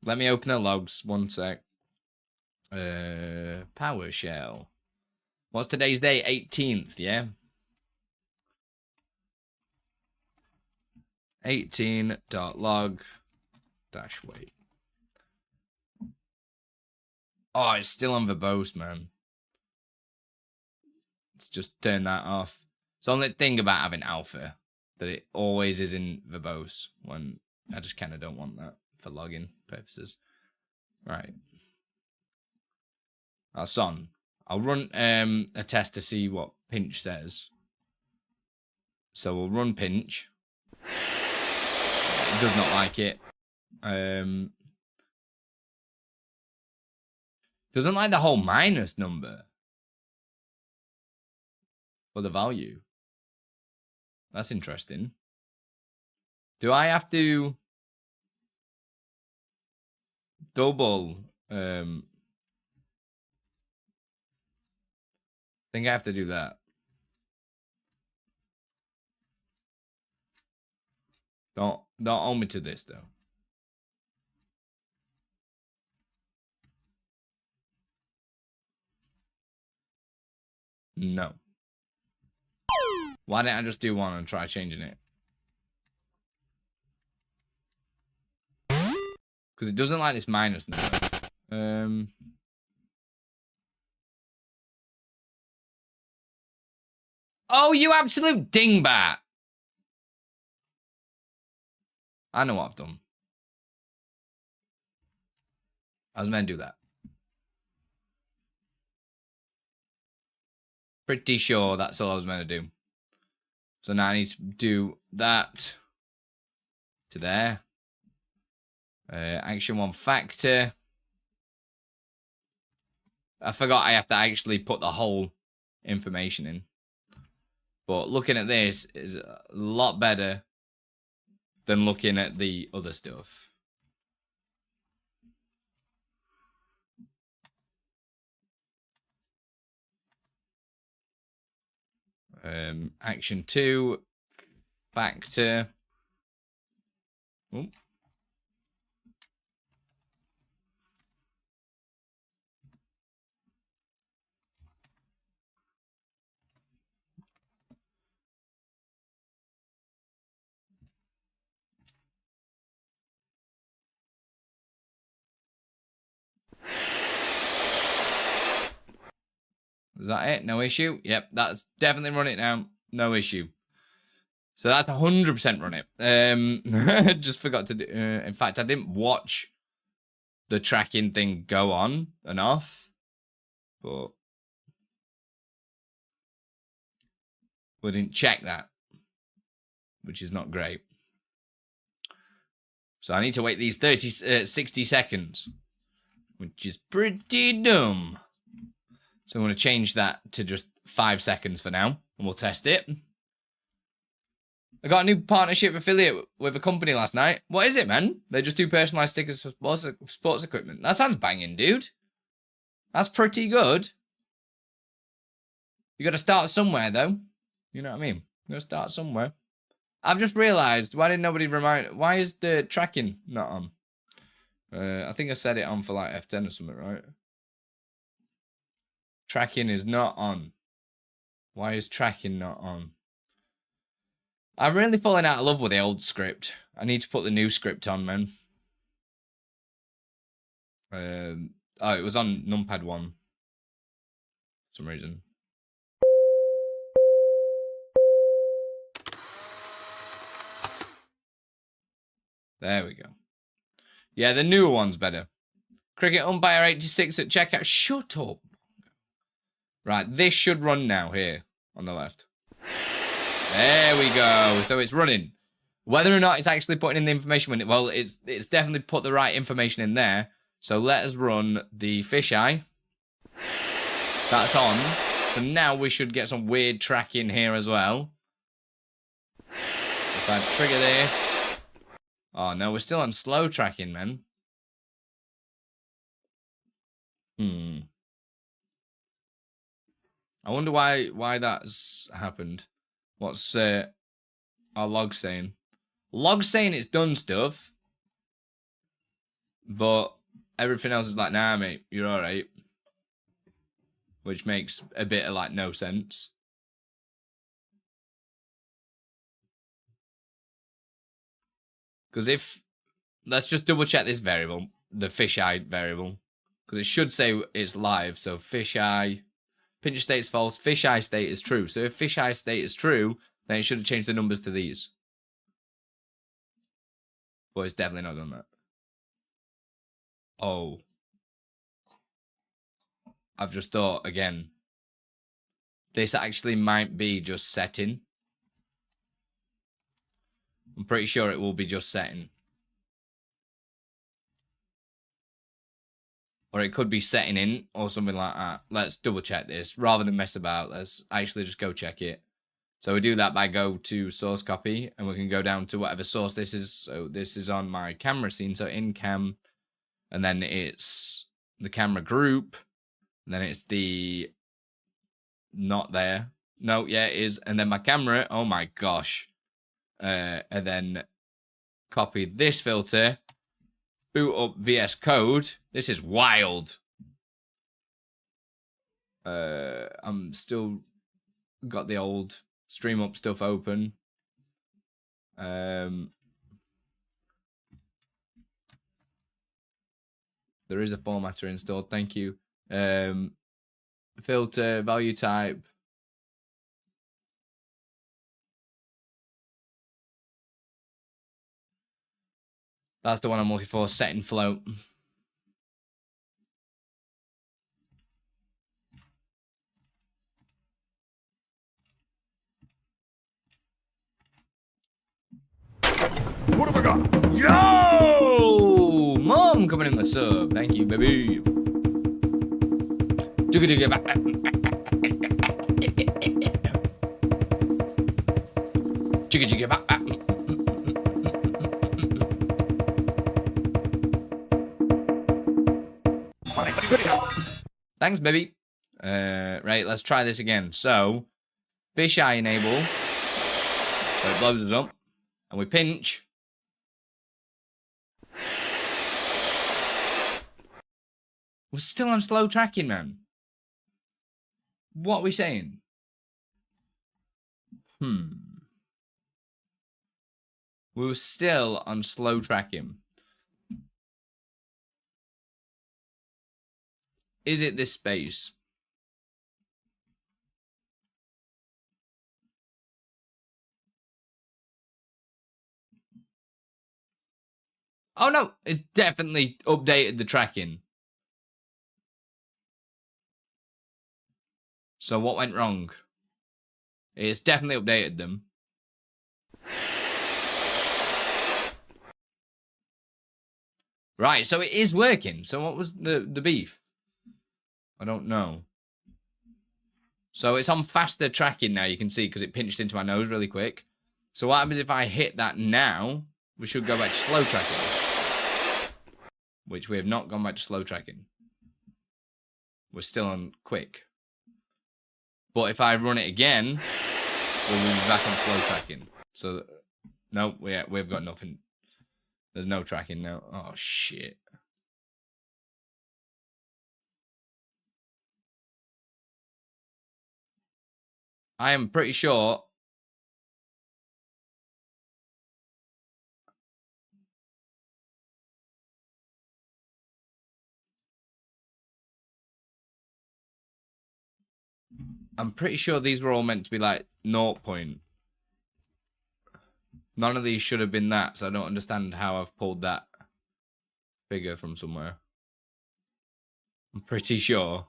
Let me open the logs. 1 sec. PowerShell. What's today's day? 18th, yeah? 18.log-wait. Oh, it's still on verbose, man. Let's just turn that off. It's the only thing about having alpha, that it always is in verbose, when I just kind of don't want that for login purposes. Right. That's on. I'll run a test to see what pinch says. So we'll run pinch. It does not like it. Doesn't like the whole minus number for the value. That's interesting. Do I have to double? I think I have to do that. Don't hold me to this though. No. Why didn't I just do one and try changing it? Because it doesn't like this minus number. Oh, you absolute dingbat! I know what I've done. I was meant to do that. Pretty sure that's all I was meant to do. So now I need to do that to there. Action 1 factor. I forgot I have to actually put the whole information in. But looking at this is a lot better than looking at the other stuff. Action 2 factor. Ooh. Is that it? No issue? Yep, that's definitely run it now. No issue. So that's 100% run it. Just forgot to do... in fact, I didn't watch the tracking thing go on and off. But we didn't check that, which is not great. So I need to wait these 60 seconds, which is pretty dumb. So I'm going to change that to just 5 seconds for now, and we'll test it. I got a new partnership affiliate with a company last night. What is it, man? They just do personalized stickers for sports equipment. That sounds banging, dude. That's pretty good. You got to start somewhere, though. You know what I mean? You got to start somewhere. I've just realised, why didn't nobody remind... Why is the tracking not on? I think I set it on for like F10 or something, right? Tracking is not on. Why is tracking not on? I'm really falling out of love with the old script. I need to put the new script on, man. Oh, it was on numpad 1. For some reason. There we go. Yeah, the newer one's better. Cricket umpire 86 at checkout. Shut up. Right, this should run now here on the left. There we go. So it's running. Whether or not it's actually putting in the information when it, well, it's definitely put the right information in there. So let us run the fisheye. That's on. So now we should get some weird tracking here as well. If I trigger this. Oh no, we're still on slow tracking, man. I wonder why that's happened. What's our log saying? Log saying it's done stuff, but everything else is like, nah, mate, you're all right. Which makes a bit of like no sense. Because if let's just double check this variable, the fisheye variable, because it should say it's live. So fisheye. Pinch state is false, fisheye state is true. So if fisheye state is true, then it should have changed the numbers to these. But it's definitely not done that. Oh. I've just thought, again, this actually might be just setting. I'm pretty sure it will be just setting. Or it could be setting in or something like that. Let's double check this. Rather than mess about, let's actually just go check it. So we do that by go to source copy. And we can go down to whatever source this is. So this is on my camera scene. So in cam. And then it's the camera group. And then it's the... Not there. No, yeah, it is. And then my camera. Oh my gosh. And then copy this filter. Boot up VS Code. This is wild. I'm still got the old stream up stuff open. There is a formatter installed. Thank you. Filter, value type. That's the one I'm looking for. Setting float. What have I got? Yo! Mom coming in the sub. Thank you, baby. Thanks, baby. Right, let's try this again. So, fisheye enable. So it blows it up. And we pinch. We're still on slow tracking, man. What are we saying? We were still on slow tracking. Is it this space? Oh no, it's definitely updated the tracking. So what went wrong? It's definitely updated them. Right, so it is working. So what was the beef? I don't know. So it's on faster tracking now, you can see, because it pinched into my nose really quick. So what happens if I hit that now? We should go back to slow tracking. Which we have not gone back to slow tracking. We're still on quick. But if I run it again, we'll be back on slow tracking. So, no, we've got nothing. There's no tracking now. Oh, shit. I am pretty sure... I'm pretty sure these were all meant to be like 0 point. None of these should have been that, so I don't understand how I've pulled that. figure from somewhere. I'm pretty sure.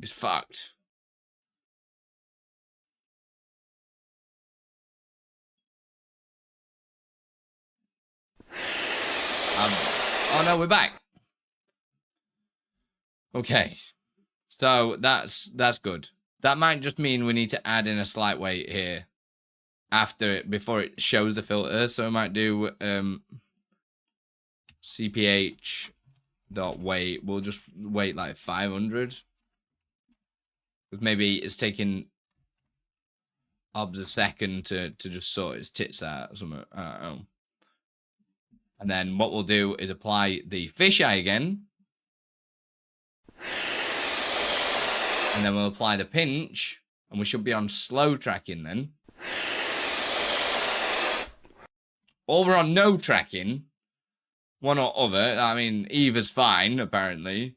It's fucked. Oh no, we're back. Okay. So that's good. That might just mean we need to add in a slight weight here after it, before it shows the filter. So I might do cph dot weight. We'll just weight like 500. Because maybe it's taking obs a second to just sort its tits out or something. I don't know. And then what we'll do is apply the fisheye again. And then we'll apply the pinch. And we should be on slow tracking then. Or we're on no tracking. One or other. I mean, either's fine, apparently.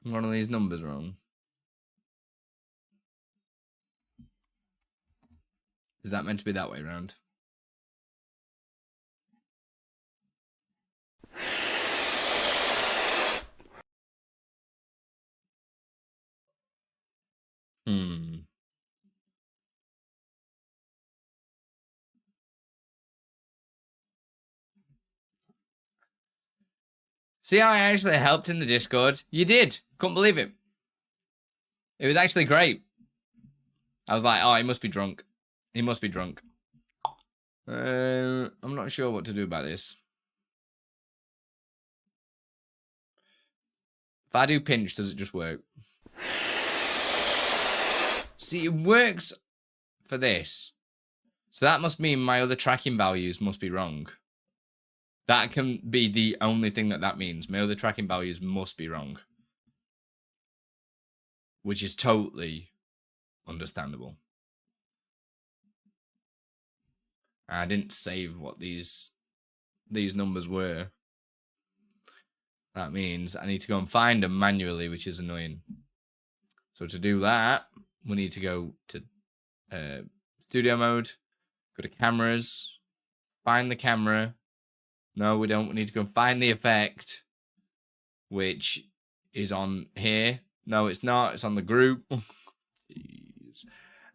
One of these numbers wrong. Is that meant to be that way round? See how I actually helped in the Discord? You did. Couldn't believe it. It was actually great. I was like, oh, he must be drunk. He must be drunk. I'm not sure what to do about this. If I do pinch, does it just work? See, it works for this. So that must mean my other tracking values must be wrong. That can be the only thing that means. My other tracking values must be wrong. Which is totally understandable. I didn't save what these numbers were. That means I need to go and find them manually, which is annoying. So to do that, we need to go to studio mode, go to cameras, find the camera. No, we don't. We need to go and find the effect, which is on here. No, it's not. It's on the group. Jeez.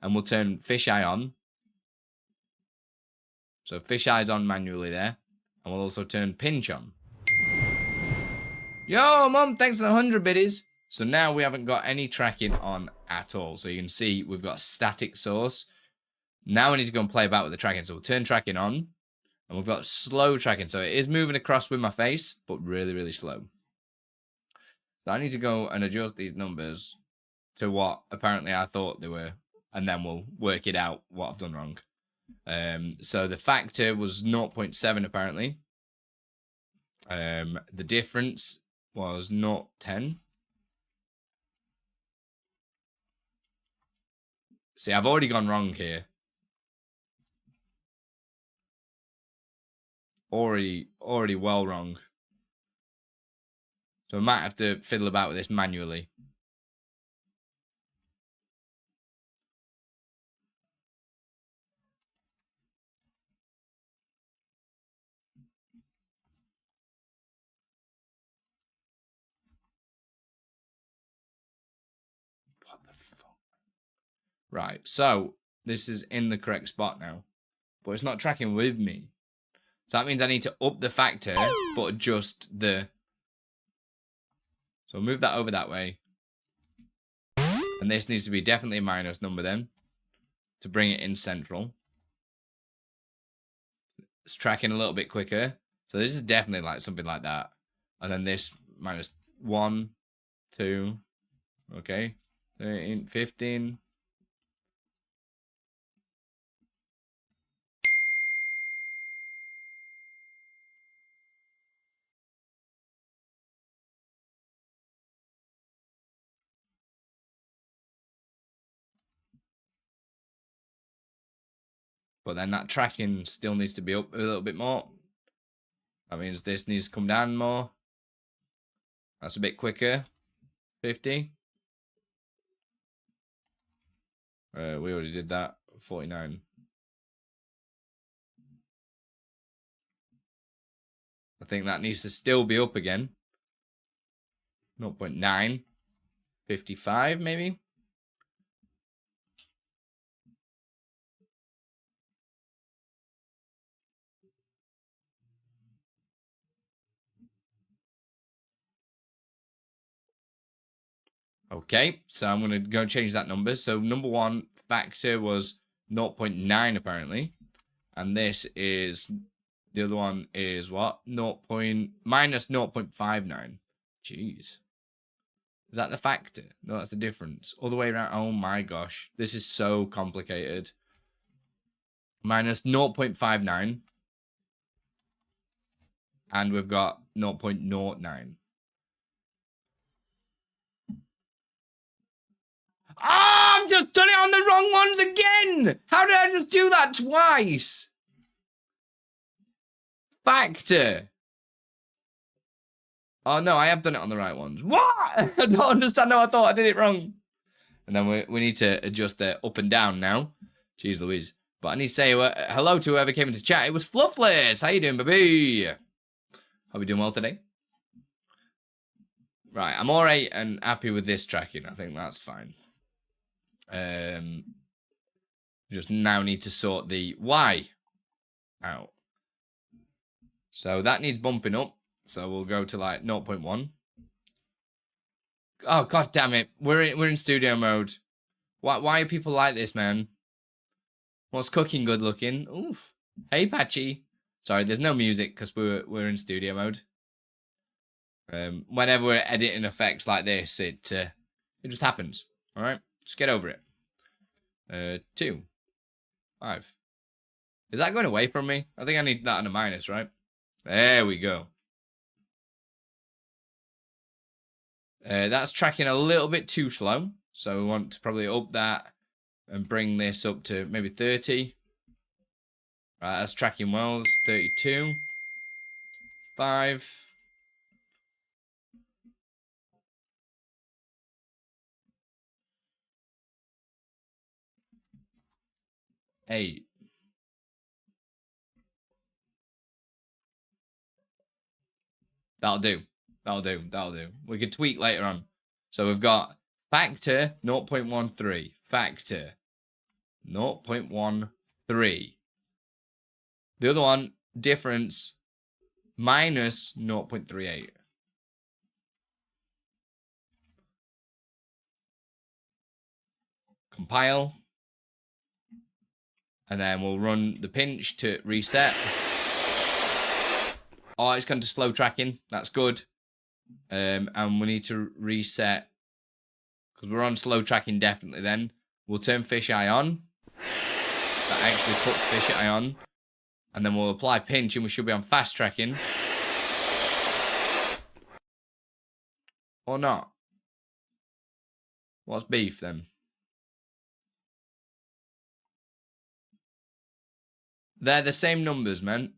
And we'll turn fisheye on. So fisheye's on manually there. And we'll also turn pinch on. Yo, Mum, thanks for the 100 biddies. So now we haven't got any tracking on at all. So you can see we've got a static source. Now we need to go and play about with the tracking. So we'll turn tracking on. And we've got slow tracking. So it is moving across with my face, but really, really slow. So I need to go and adjust these numbers to what apparently I thought they were. And then we'll work it out what I've done wrong. So the factor was 0.7 apparently. The difference was 0.10. See, I've already gone wrong here. Already well wrong. So I might have to fiddle about with this manually. What the fuck? Right, so this is in the correct spot now. But it's not tracking with me. So that means I need to up the factor, but adjust the... So move that over that way. And this needs to be definitely a minus number then. To bring it in central. It's tracking a little bit quicker. So this is definitely like something like that. And then this minus 1, 2, okay. 13, 15. But then that tracking still needs to be up a little bit more. That means this needs to come down more. That's a bit quicker. 50. We already did that. 49. I think that needs to still be up again. 0.9. 55 maybe. Okay, so I'm going to go change that number. So number one factor was 0.9 apparently. And this is, the other one is what? Minus 0.59. Jeez. Is that the factor? No, that's the difference. All the way around. Oh my gosh. This is so complicated. Minus 0.59. And we've got 0.09. Oh, I've just done it on the wrong ones again! How did I just do that twice? Factor. Oh, no, I have done it on the right ones. What? I don't understand how I thought I did it wrong. And then we need to adjust the up and down now. Jeez Louise. But I need to say hello to whoever came into chat. It was Fluffless. How you doing, baby? Hope you're doing well today. Right, I'm alright and happy with this tracking. I think that's fine. Just now need to sort the Y out. So that needs bumping up. So we'll go to like 0.1. Oh god damn it! We're in studio mode. Why are people like this, man? What's cooking good looking? Oof. Hey Patchy. Sorry, there's no music because we're in studio mode. Whenever we're editing effects like this, it just happens. All right, just get over it. 2, 5. Is that going away from me? I think I need that on a minus, right? There we go. That's tracking a little bit too slow, so we want to probably up that and bring this up to maybe 30. Right, that's tracking well. 32. 5. Eight. That'll do. That'll do. That'll do. We could tweak later on. So we've got factor 0.13. Factor 0.13. The other one, difference minus 0.38. Compile. And then we'll run the pinch to reset. Oh, it's gone to slow tracking. That's good. And we need to reset because we're on slow tracking definitely then. We'll turn fisheye on. That actually puts fisheye on. And then we'll apply pinch and we should be on fast tracking. Or not. What's beef then? They're the same numbers, man.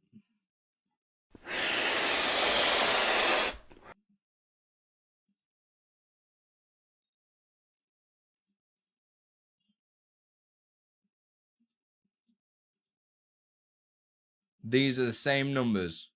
These are the same numbers.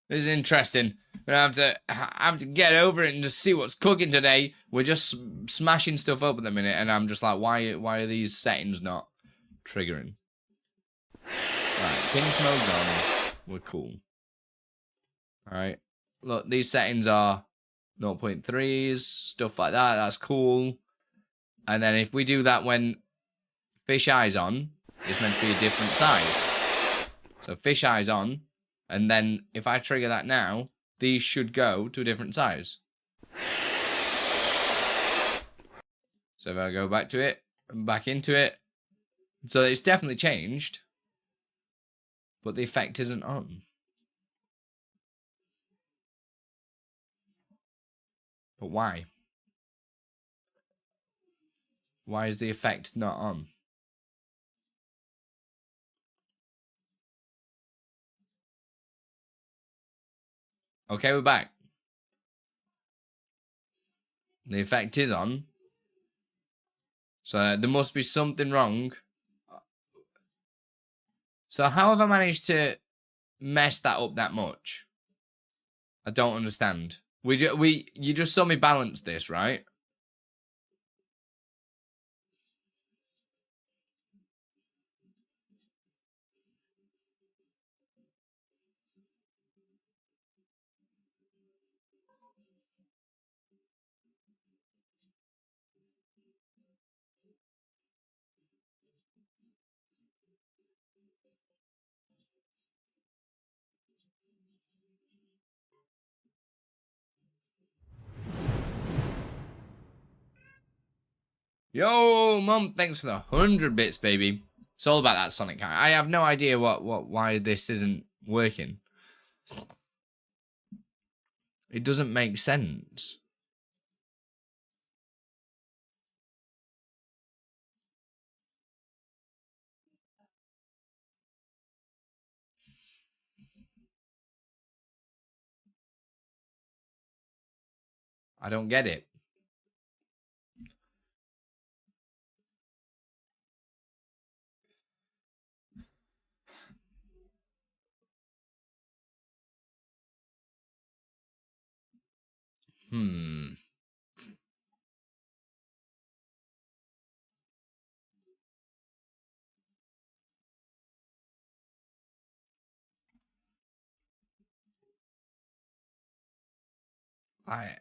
This is interesting. I have to get over it and just see what's cooking today. We're just smashing stuff up at the minute, and I'm just like, why are these settings not triggering? Right, pinch mode's on. We're cool. All right, look, these settings are 0.3s, stuff like that. That's cool. And then if we do that when fish eyes on, it's meant to be a different size. So fish eyes on, and then if I trigger that now, these should go to a different size. So if I go back to it, and back into it, so it's definitely changed, but the effect isn't on. But why? Why is the effect not on? Okay, we're back. The effect is on. So there must be something wrong. So how have I managed to mess that up that much? I don't understand. You just saw me balance this, right? Yo, Mum, thanks for the 100 bits, baby. It's all about that Sonic guy. I have no idea why this isn't working. It doesn't make sense. I don't get it.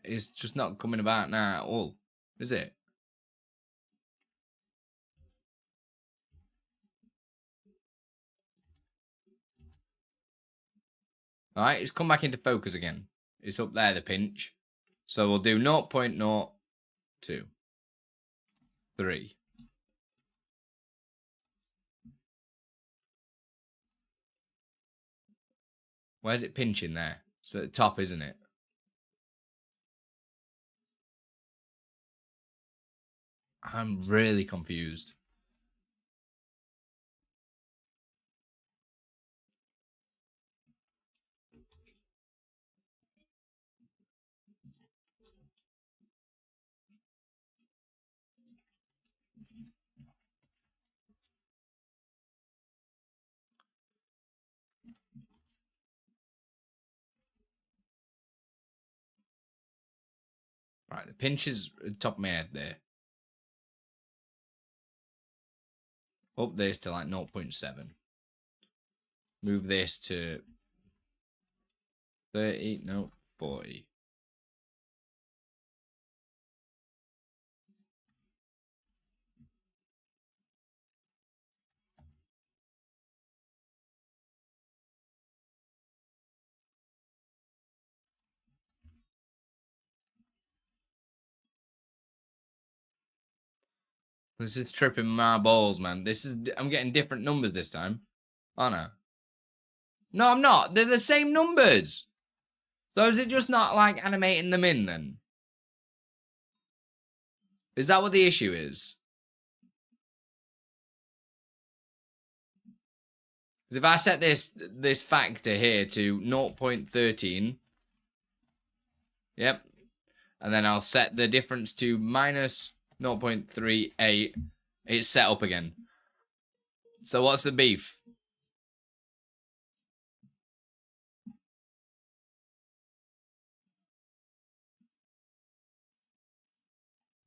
It's just not coming about now at all, is it? Alright, it's come back into focus again. It's up there, the pinch. So we'll do 0.02. 3. Where's it pinching there? It's at the top, isn't it? I'm really confused. Right, the pinch is at the top of my head there. Up this to like 0.7. Move this to 30, no, 40. This is tripping my balls, man. I'm getting different numbers this time. Oh no. No, I'm not. They're the same numbers. So is it just not like animating them in then? Is that what the issue is? Because if I set this factor here to 0.13, yep, and then I'll set the difference to minus 0.38, it's set up again. So what's the beef?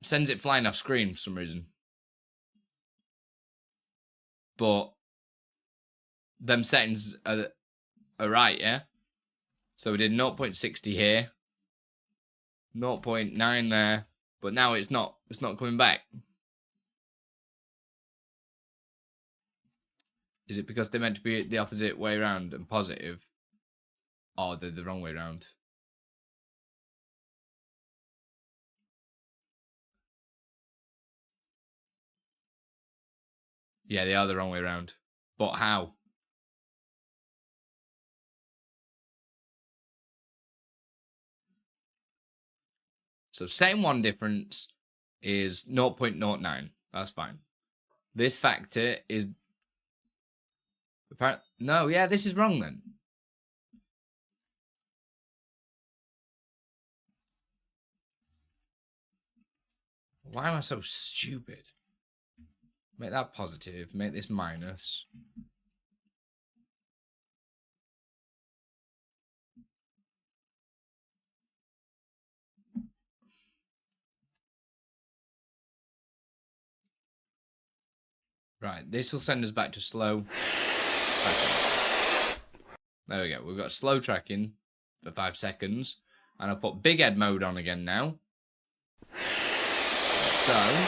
Sends it flying off screen for some reason. But them settings are right, yeah? So we did 0.60 here, 0.9 there, but now it's not coming back. Is it because they're meant to be the opposite way around and positive? Or they're the wrong way around? Yeah, they are the wrong way around. But how? So setting one difference is 0.09. That's fine. This factor is... No, yeah, this is wrong then. Why am I so stupid? Make that positive. Make this minus. Right, this will send us back to slow tracking. There we go. We've got slow tracking for 5 seconds. And I'll put big head mode on again now. So,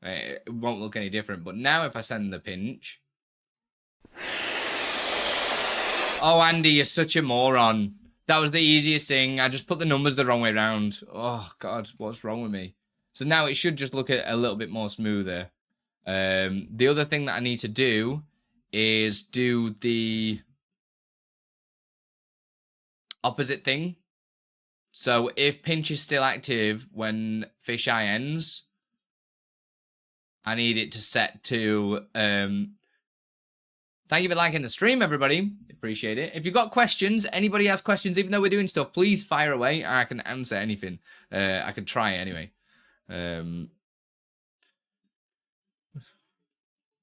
it won't look any different. But now if I send the pinch... Oh, Andy, you're such a moron. That was the easiest thing. I just put the numbers the wrong way around. Oh, God, what's wrong with me? So now it should just look a little bit more smoother. The other thing that I need to do is do the opposite thing. So if pinch is still active when fisheye ends, I need it to set to... Thank you for liking the stream, everybody. Appreciate it. If you've got questions, anybody has questions, even though we're doing stuff, please fire away. I can answer anything. I can try anyway.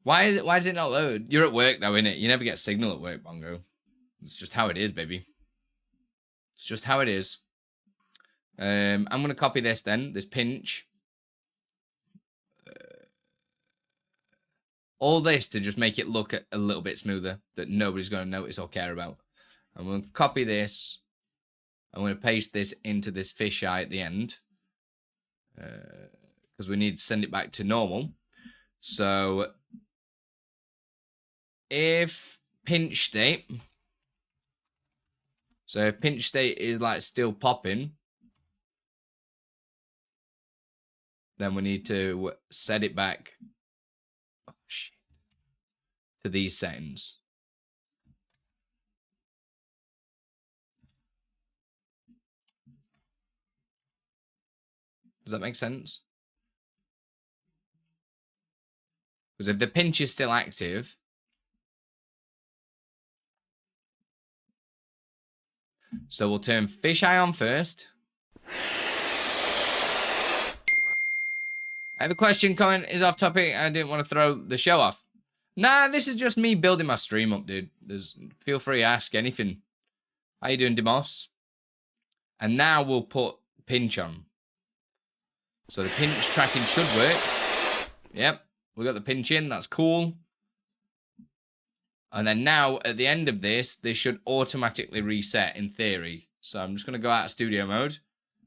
Why does it not load? You're at work though, innit? You never get signal at work, Bongo. It's just how it is, baby. It's just how it is. I'm going to copy this then, this pinch. All this to just make it look a little bit smoother, that nobody's going to notice or care about. I'm going to copy this. I'm going to paste this into this fisheye at the end. Because we need to send it back to normal. So... if pinch state, so if pinch state is like still popping, then we need to set it back to these settings. Does that make sense? Because if the pinch is still active, so we'll turn fisheye on first. I have a question. Comment is off topic. I didn't want to throw the show off. Nah, this is just me building my stream up, dude. Feel free to ask anything. How you doing, Demos? And now we'll put pinch on. So the pinch tracking should work. Yep, we got the pinch in. That's cool. And then now, at the end of this should automatically reset in theory. So I'm just going to go out of studio mode.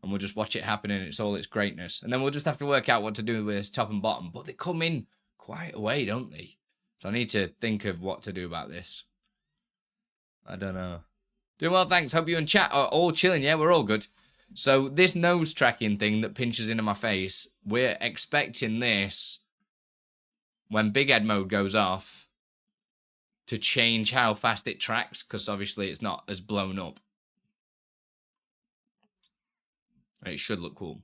And we'll just watch it happen in all its greatness. And then we'll just have to work out what to do with this top and bottom. But they come in quite a way, don't they? So I need to think of what to do about this. I don't know. Doing well, thanks. Hope you and chat are all chilling. Yeah, we're all good. So this nose tracking thing that pinches into my face, we're expecting this, when big head mode goes off, to change how fast it tracks, because obviously it's not as blown up. It should look cool.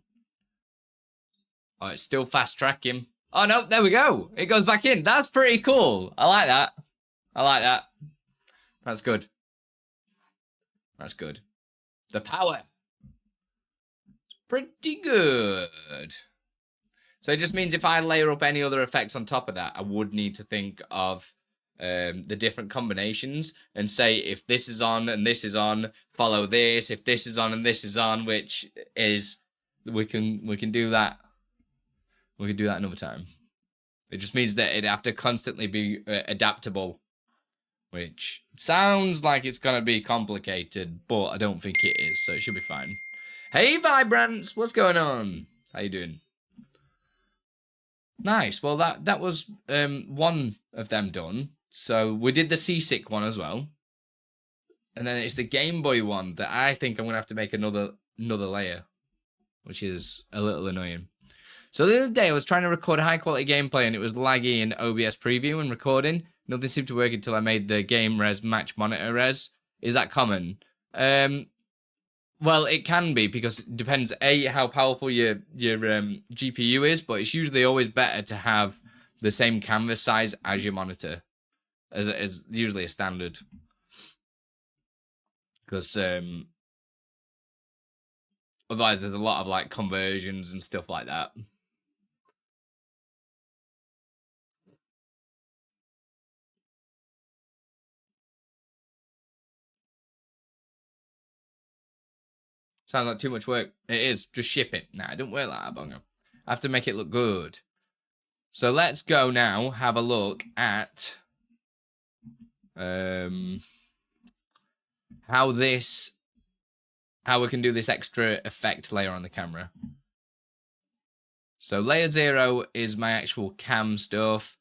Oh, it's still fast tracking. Oh no, there we go. It goes back in. That's pretty cool. I like that. I like that. That's good. That's good. The power. Pretty good. So it just means if I layer up any other effects on top of that, I would need to think of the different combinations and say if this is on and this is on, follow this. If this is on and this is on, which is we can do that. We can do that another time. It just means that it'd have to constantly be adaptable, which sounds like it's gonna be complicated, but I don't think it is, so it should be fine. Hey, Vibrants, what's going on? How you doing? Nice. Well, that was one of them done. So we did the seasick one as well. And then it's the Game Boy one that I think I'm going to have to make another layer, which is a little annoying. So the other day I was trying to record high quality gameplay and it was laggy in OBS preview and recording. Nothing seemed to work until I made the game res match monitor res. Is that common? Well, it can be because it depends how powerful your GPU is, but it's usually always better to have the same canvas size as your monitor, as usually a standard. Because otherwise there's a lot of like conversions and stuff like that. Sounds like too much work. It is. Just ship it. Nah, it don't work like that, Bongo. I have to make it look good. So let's go now have a look at how we can do this extra effect layer on the camera. So layer 0 is my actual cam stuff.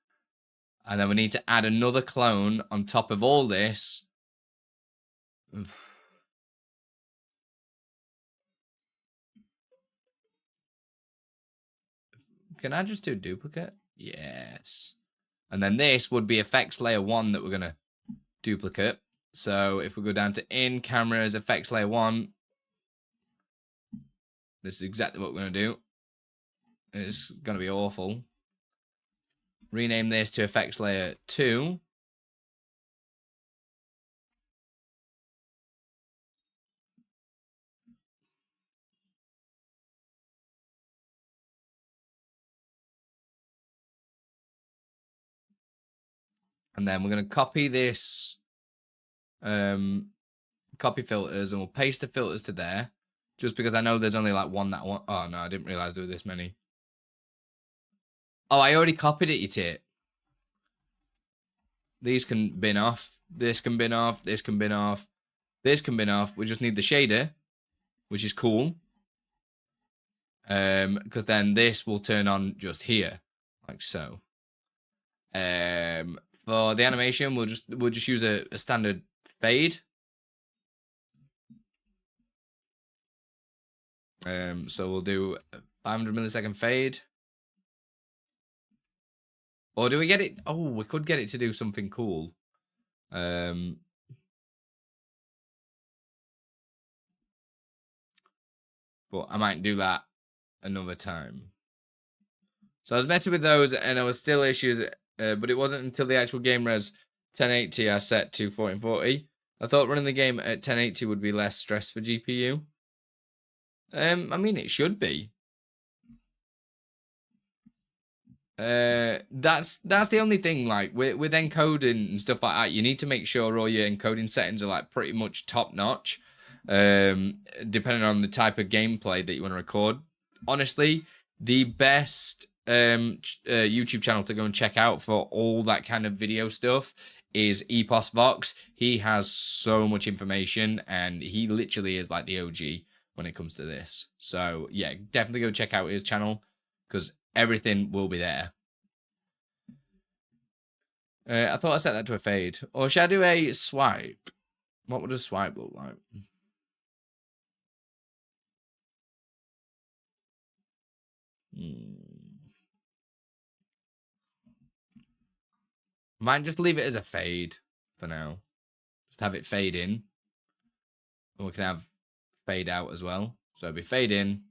And then we need to add another clone on top of all this. Can I just do duplicate? Yes. And then this would be effects layer 1 that we're going to duplicate. So if we go down to in cameras, effects layer 1, this is exactly what we're going to do. It's going to be awful. Rename this to effects layer 2. And then we're going to copy this, copy filters, and we'll paste the filters to there. Just because I know there's only like one that one. Oh, no, I didn't realize there were this many. Oh, I already copied it, you tit. These can bin off. This can bin off. This can bin off. This can bin off. We just need the shader, which is cool. Because then this will turn on just here, like so. For the animation, we'll just use a standard fade. So we'll do a 500 millisecond fade. Or do we get it? Oh, we could get it to do something cool. But I might do that another time. So I was messing with those and there was still issues, but it wasn't until the actual game res 1080 I set to 1440. I thought running the game at 1080 would be less stress for GPU. I mean, it should be. That's the only thing, like with encoding and stuff like that, you need to make sure all your encoding settings are like pretty much top notch, depending on the type of gameplay that you want to record. Honestly, the best YouTube channel to go and check out for all that kind of video stuff is Epos Vox. He has so much information and he literally is like the OG when it comes to this. So yeah, definitely go check out his channel because everything will be there. I thought I set that to a fade. Or should I do a swipe? What would a swipe look like? Might just leave it as a fade for now. Just have it fade in. And we can have fade out as well. So it'll be fade in,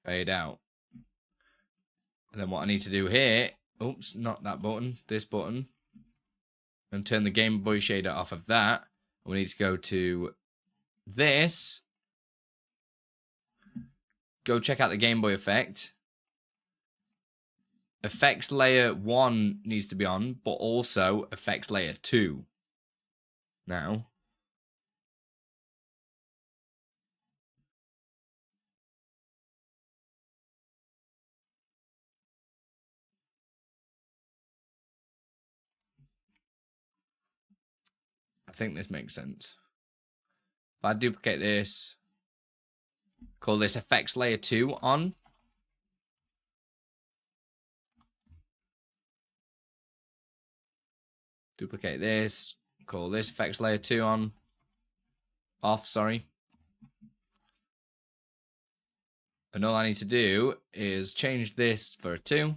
fade out. And then what I need to do here, oops, not that button, this button, and turn the Game Boy shader off of that. We need to go to this, go check out the Game Boy effect. Effects layer 1 needs to be on, but also effects layer 2. Now. I think this makes sense. If I duplicate this, call this effects layer 2 on. Duplicate this, call this effects layer 2 on. Off, sorry. And all I need to do is change this for a 2.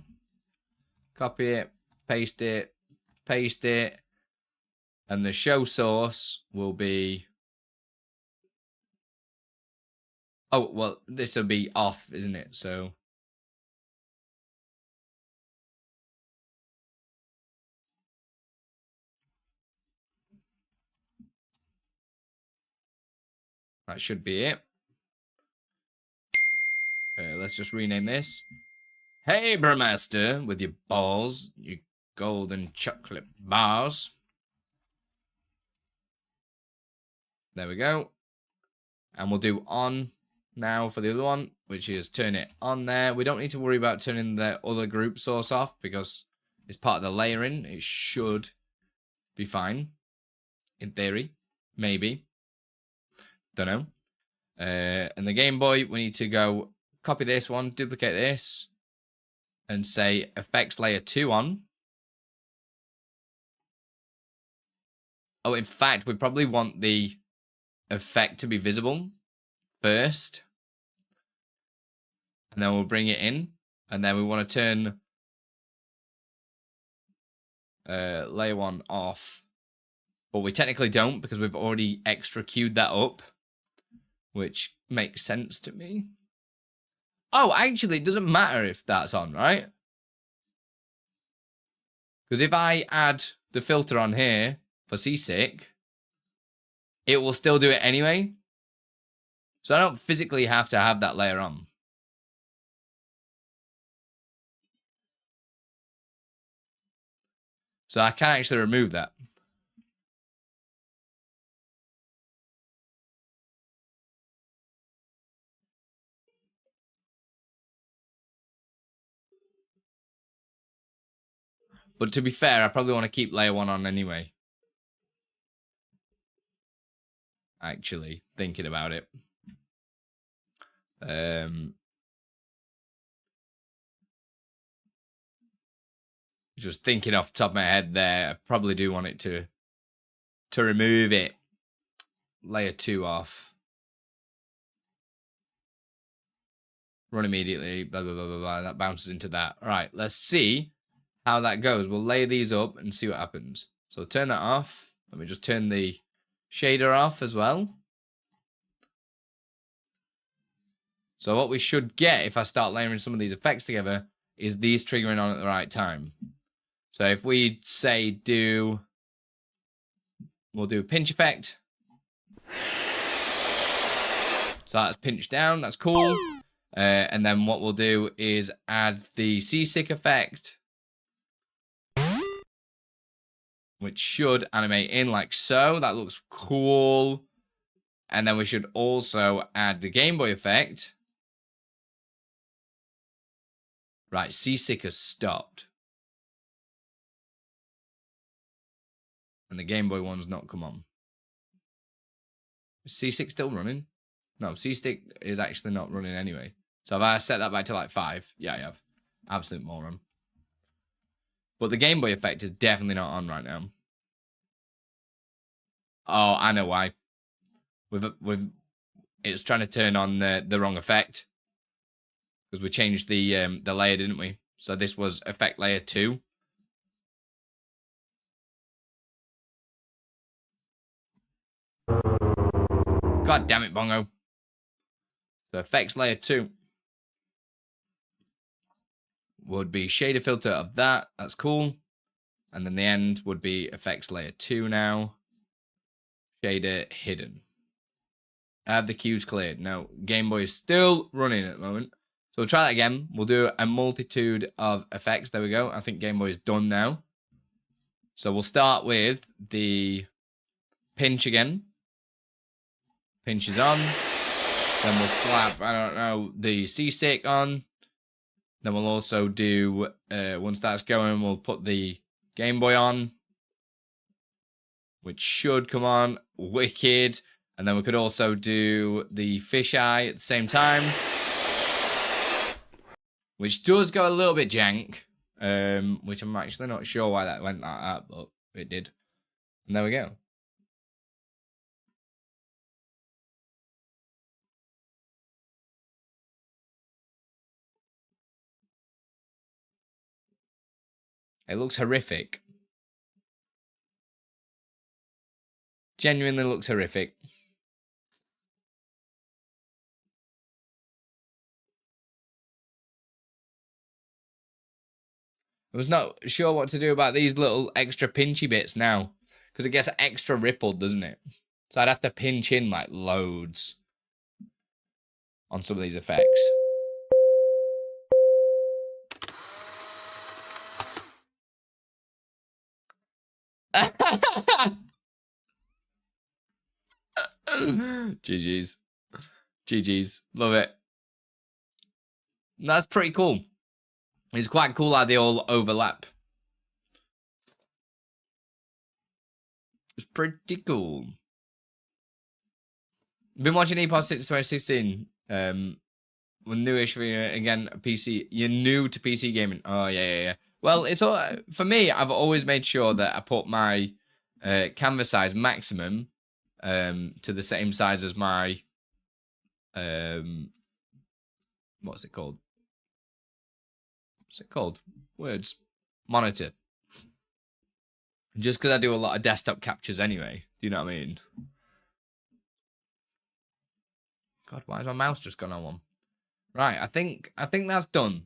Copy it, paste it, paste it. And the show source will be... Oh, well, this will be off, isn't it? So... that should be it. Let's just rename this. Hey, Brewmaster, with your balls, your golden chocolate bars. There we go. And we'll do on now for the other one, which is turn it on there. We don't need to worry about turning the other group source off because it's part of the layering. It should be fine. In theory. Maybe. Don't know. And the Game Boy, we need to go copy this one, duplicate this, and say effects layer 2 on. Oh, in fact, we probably want the effect to be visible first. And then we'll bring it in. And then we want to turn layer 1 off. But we technically don't because we've already extra queued that up. Which makes sense to me. Oh, actually, it doesn't matter if that's on, right? Because if I add the filter on here for seasick, it will still do it anyway. So I don't physically have to have that layer on. So I can actually remove that. But to be fair, I probably want to keep layer 1 on anyway. Actually, thinking about it. Just thinking off the top of my head there, I probably do want it to remove it. Layer 2 off. Run immediately, blah, blah, blah, blah, blah. That bounces into that. All right, let's see how that goes. We'll lay these up and see what happens. So turn that off. Let me just turn the shader off as well. So what we should get if I start layering some of these effects together is these triggering on at the right time. So if we say we'll do a pinch effect. So that's pinched down, that's cool. And then what we'll do is add the seasick effect, which should animate in like so. That looks cool. And then we should also add the Game Boy effect. Right, seasick has stopped. And the Game Boy one's not come on. Is seasick still running? No, seasick is actually not running anyway. So have I set that back to like 5? Yeah, I have. Absolute moron. But the Game Boy effect is definitely not on right now. Oh, I know why. It's trying to turn on the wrong effect. Because we changed the layer, didn't we? So this was effect layer 2. God damn it, Bongo. So effects layer 2 would be shader filter of that. That's cool. And then the end would be effects layer 2 now. Shader hidden. Have the queues cleared. Now, Game Boy is still running at the moment. So we'll try that again. We'll do a multitude of effects. There we go. I think Game Boy is done now. So we'll start with the pinch again. Pinch is on. Then we'll slap, I don't know, the seasick on. Then we'll also do, once that's going, we'll put the Game Boy on. Which should come on. Wicked. And then we could also do the fisheye at the same time, which does go a little bit jank, which I'm actually not sure why that went like that, but it did. And there we go. It looks horrific. Genuinely looks horrific. I was not sure what to do about these little extra pinchy bits now, because it gets extra rippled, doesn't it? So I'd have to pinch in like loads on some of these effects. GG's. GG's. Love it. That's pretty cool. It's quite cool how they all overlap. It's pretty cool. Been watching EPOS since 2016. Newish for you again. PC. You're new to PC gaming. Oh yeah. Well, it's all for me. I've always made sure that I put my canvas size maximum to the same size as my what's it called? What's it called? Words. Monitor. Just because I do a lot of desktop captures anyway. Do you know what I mean? God, why has my mouse just gone on one? Right, I think that's done.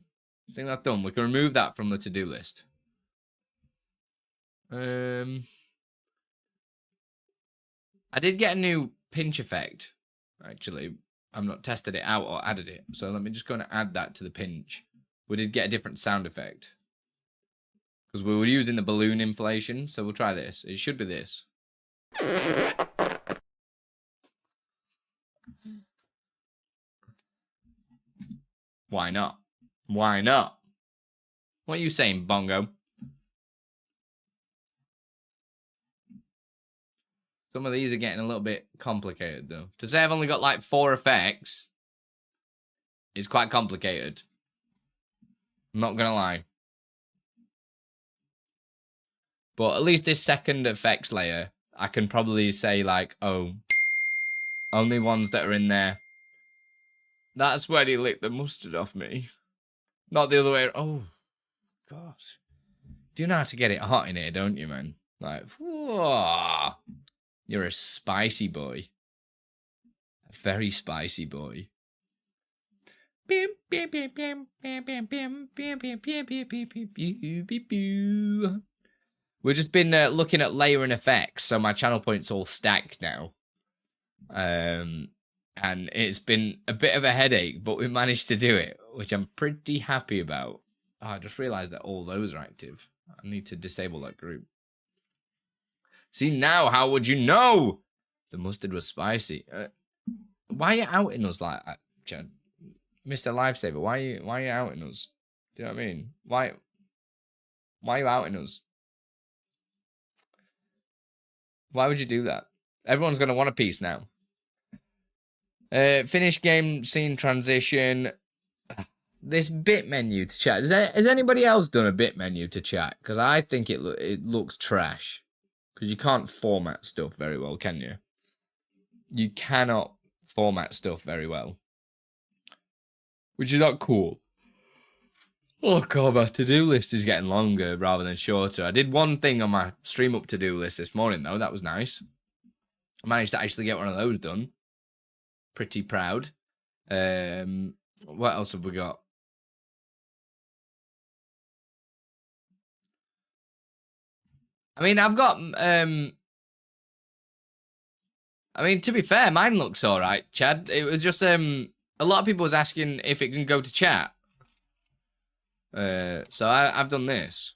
I think that's done. We can remove that from the to-do list. I did get a new pinch effect. Actually, I've not tested it out or added it. So let me just go and add that to the pinch. We did get a different sound effect. Because we were using the balloon inflation, so we'll try this. It should be this. Why not? Why not? What are you saying, Bongo? Some of these are getting a little bit complicated, though. To say I've only got like 4 effects is quite complicated. I'm not gonna lie. But at least this second effects layer, I can probably say like, oh, only ones that are in there. That's where he licked the mustard off me. Not the other way. Oh, God. Do you know how to get it hot in here, don't you, man? Like, whoa. You're a spicy boy. A very spicy boy. We've just been looking at layering effects, so my channel point's all stacked now. And it's been a bit of a headache, but we managed to do it, which I'm pretty happy about. Oh, I just realized that all those are active. I need to disable that group. See, now, how would you know? The mustard was spicy. Why are you outing us like that, Chad? Mr. Lifesaver, why are you outing us? Do you know what I mean? Why are you outing us? Why would you do that? Everyone's going to want a piece now. Finish game scene transition. This bit menu to chat. Has anybody else done a bit menu to chat? Because I think it looks trash. Because you can't format stuff very well, can you? You cannot format stuff very well. Which is not cool. Oh God, my to-do list is getting longer rather than shorter. I did one thing on my stream up to-do list this morning, though. That was nice. I managed to actually get one of those done. Pretty proud. What else have we got? I mean, I've got... I mean, to be fair, mine looks alright, Chad. It was just... a lot of people was asking if it can go to chat. So I've done this.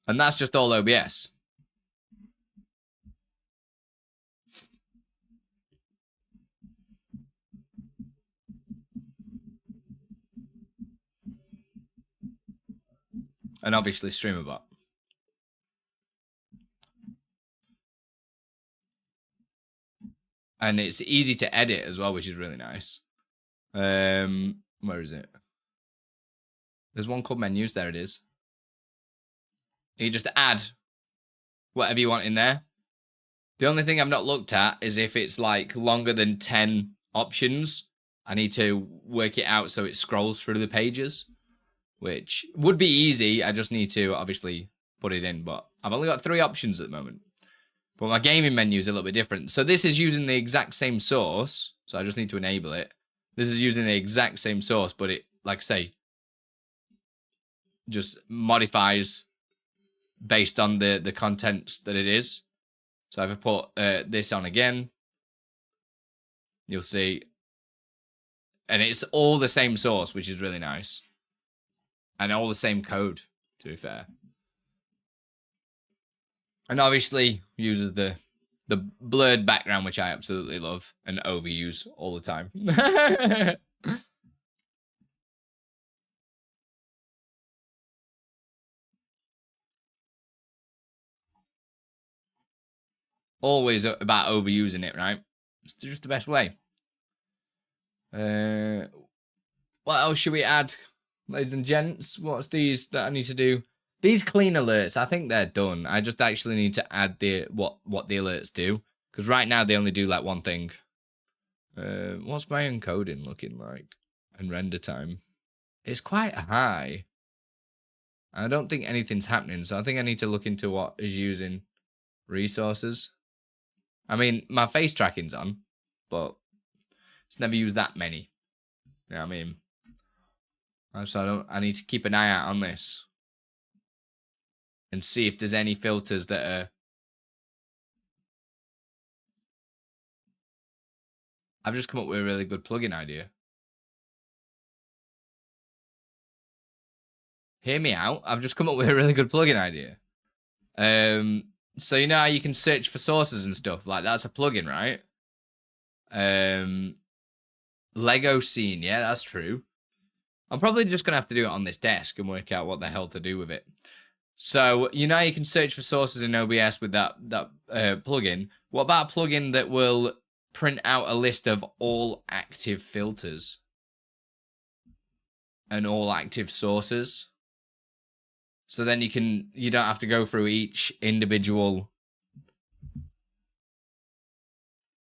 And that's just all OBS. And obviously StreamerBot. And it's easy to edit as well, which is really nice. Where is it? There's one called menus. There it is. You just add whatever you want in there. The only thing I've not looked at is if it's like longer than 10 options. I need to work it out so it scrolls through the pages, which would be easy. I just need to obviously put it in, but I've only got 3 options at the moment. But my gaming menu is a little bit different. So this is using the exact same source. So I just need to enable it. This is using the exact same source, but it, like I say, just modifies based on the contents that it is. So if I put this on again, you'll see. And it's all the same source, which is really nice. And all the same code, to be fair. And obviously uses the blurred background, which I absolutely love and overuse all the time. Always about overusing it, right? It's just the best way. What else should we add, ladies and gents? What's these that I need to do? These clean alerts, I think they're done. I just actually need to add the what the alerts do, because right now they only do like one thing. What's my encoding looking like? And render time. It's quite high. I don't think anything's happening, so I think I need to look into what is using resources. I mean, my face tracking's on, but it's never used that many. You know what I mean? So I need to keep an eye out on this and see if there's any filters that are... I've just come up with a really good plugin idea. Hear me out. I've just come up with a really good plugin idea. So you know how you can search for sources and stuff? Like, that's a plugin, right? Lego scene. Yeah, that's true. I'm probably just going to have to do it on this desk and work out what the hell to do with it. So, you know, you can search for sources in OBS with that plugin. What about a plugin that will print out a list of all active filters and all active sources? So then you don't have to go through each individual.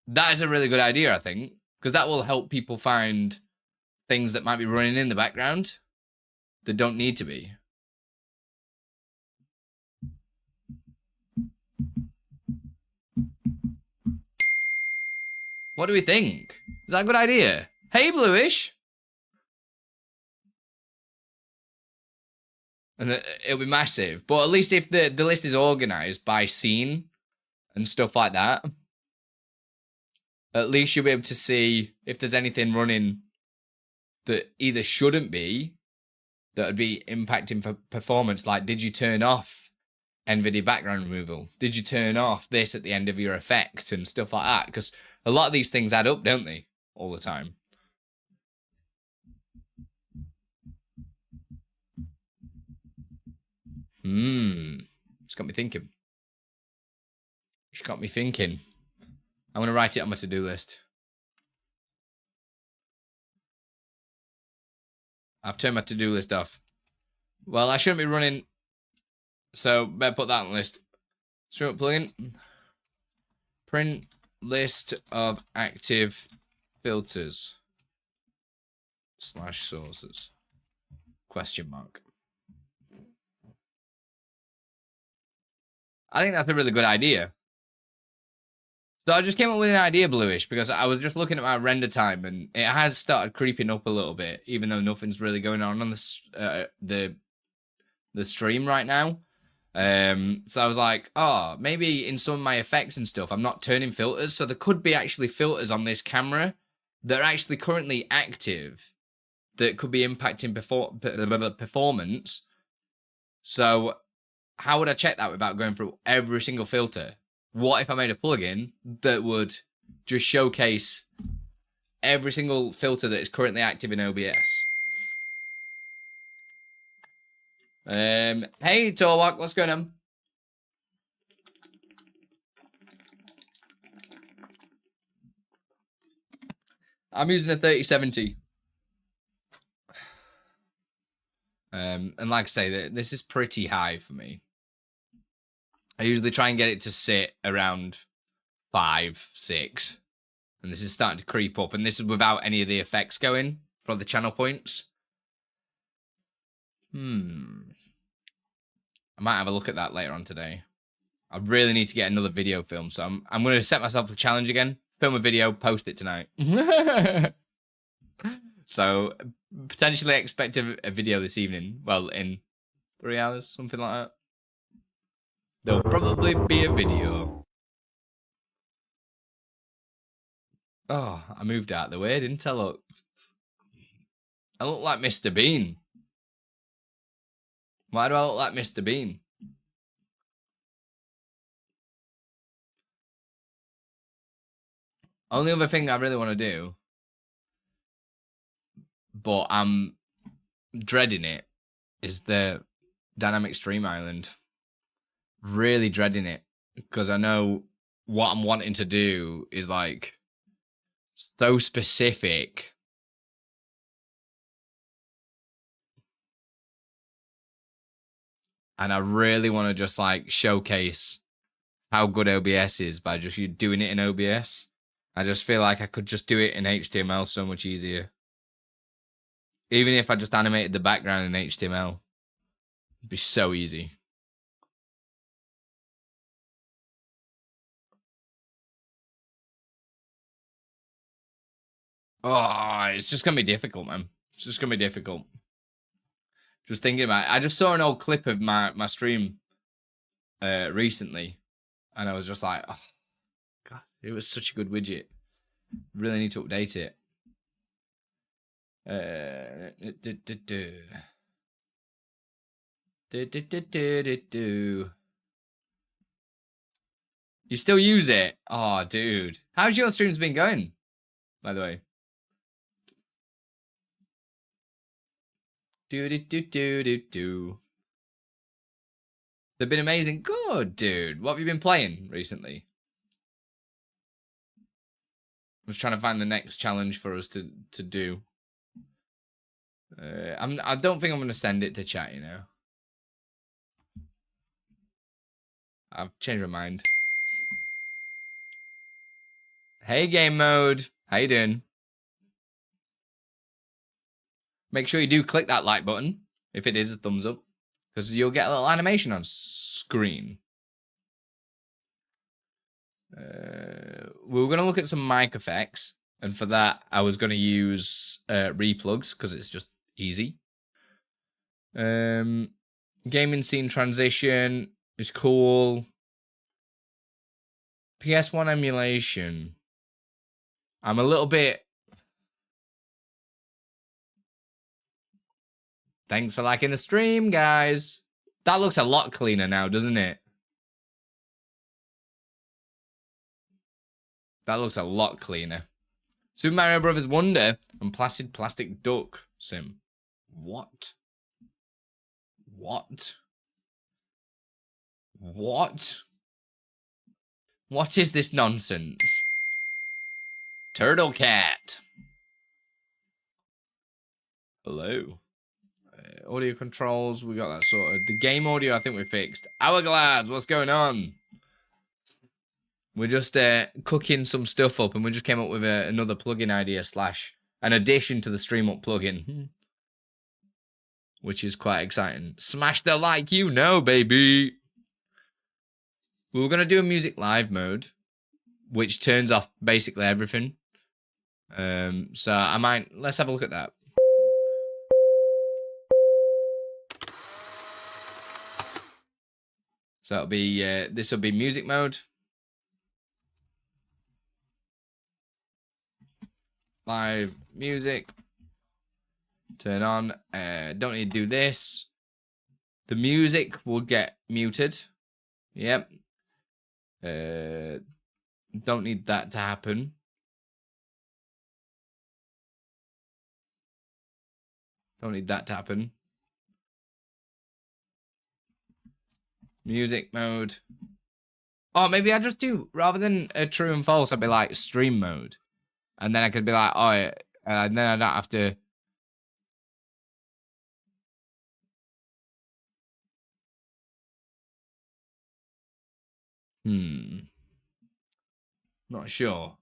That is a really good idea, I think, because that will help people find things that might be running in the background that don't need to be. What do we think? Is that a good idea? Hey, Bluish! And it'll be massive. But at least if the list is organized by scene and stuff like that, at least you'll be able to see if there's anything running that either shouldn't be, that would be impacting performance. Like, did you turn off NVIDIA background removal? Did you turn off this at the end of your effect and stuff like that? Because a lot of these things add up, don't they? All the time. It's got me thinking. It's got me thinking. I'm going to write it on my to-do list. I've turned my to-do list off. Well, I shouldn't be running, so better put that on the list. StreamerBot plugin. Print list of active filters / sources. Question mark. I think that's a really good idea. So I just came up with an idea, Bluish, because I was just looking at my render time and it has started creeping up a little bit, even though nothing's really going on the stream right now. So I was like, oh, maybe in some of my effects and stuff, I'm not turning filters. So there could be actually filters on this camera that are actually currently active that could be impacting performance. So how would I check that without going through every single filter? What if I made a plugin that would just showcase every single filter that is currently active in OBS? Hey, Torwalk, what's going on? I'm using a 3070. And like I say, this is pretty high for me. I usually try and get it to sit around 5, 6. And this is starting to creep up. And this is without any of the effects going for the channel points. I might have a look at that later on today. I really need to get another video film. So I'm going to set myself a challenge again. Film a video, post it tonight. So potentially expect a video this evening. Well, in 3 hours, something like that. There'll probably be a video. Oh, I moved out of the way, didn't I? Look. I look like Mr. Bean. Why do I look like Mr. Bean? Only other thing I really want to do, but I'm dreading it, is the dynamic stream island. Really dreading it, because I know what I'm wanting to do is like so specific. And I really want to just like showcase how good OBS is by just you doing it in OBS. I just feel like I could just do it in HTML so much easier. Even if I just animated the background in HTML, it'd be so easy. Oh, it's just going to be difficult, man. It's just going to be difficult. Just thinking about it. I just saw an old clip of my stream recently. And I was just like, oh, God, it was such a good widget. Really need to update it. You still use it? Oh, dude. How's your streams been going, by the way? They've been amazing. Good, dude. What have you been playing recently? I was trying to find the next challenge for us to do. I don't think I'm going to send it to chat, you know. I've changed my mind. Hey, game mode. How you doing? Make sure you do click that like button if it is a thumbs up, because you'll get a little animation on screen. We were going to look at some mic effects, and for that I was going to use replugs because it's just easy. Gaming scene transition is cool. PS1 emulation. I'm a little bit... Thanks for liking the stream, guys. That looks a lot cleaner now, doesn't it? That looks a lot cleaner. Super Mario Brothers Wonder and Placid Plastic Duck Sim. What? What? What? What is this nonsense? Turtle Cat. Hello. Audio controls, we got that sorted. The game audio, I think we fixed. Hourglass, what's going on? We're just cooking some stuff up, and we just came up with another plugin idea / an addition to the StreamUp plugin, which is quite exciting. Smash the like, you know, baby. We were gonna do a music live mode, which turns off basically everything. So I might let's have a look at that. So it'll be this will be music mode. Live music. Turn on. Don't need to do this. The music will get muted. Yep. Don't need that to happen. Don't need that to happen. Music mode. Oh, maybe I just do, rather than a true and false, I'd be like stream mode. And then I could be like, oh, and then I don't have to. Not sure.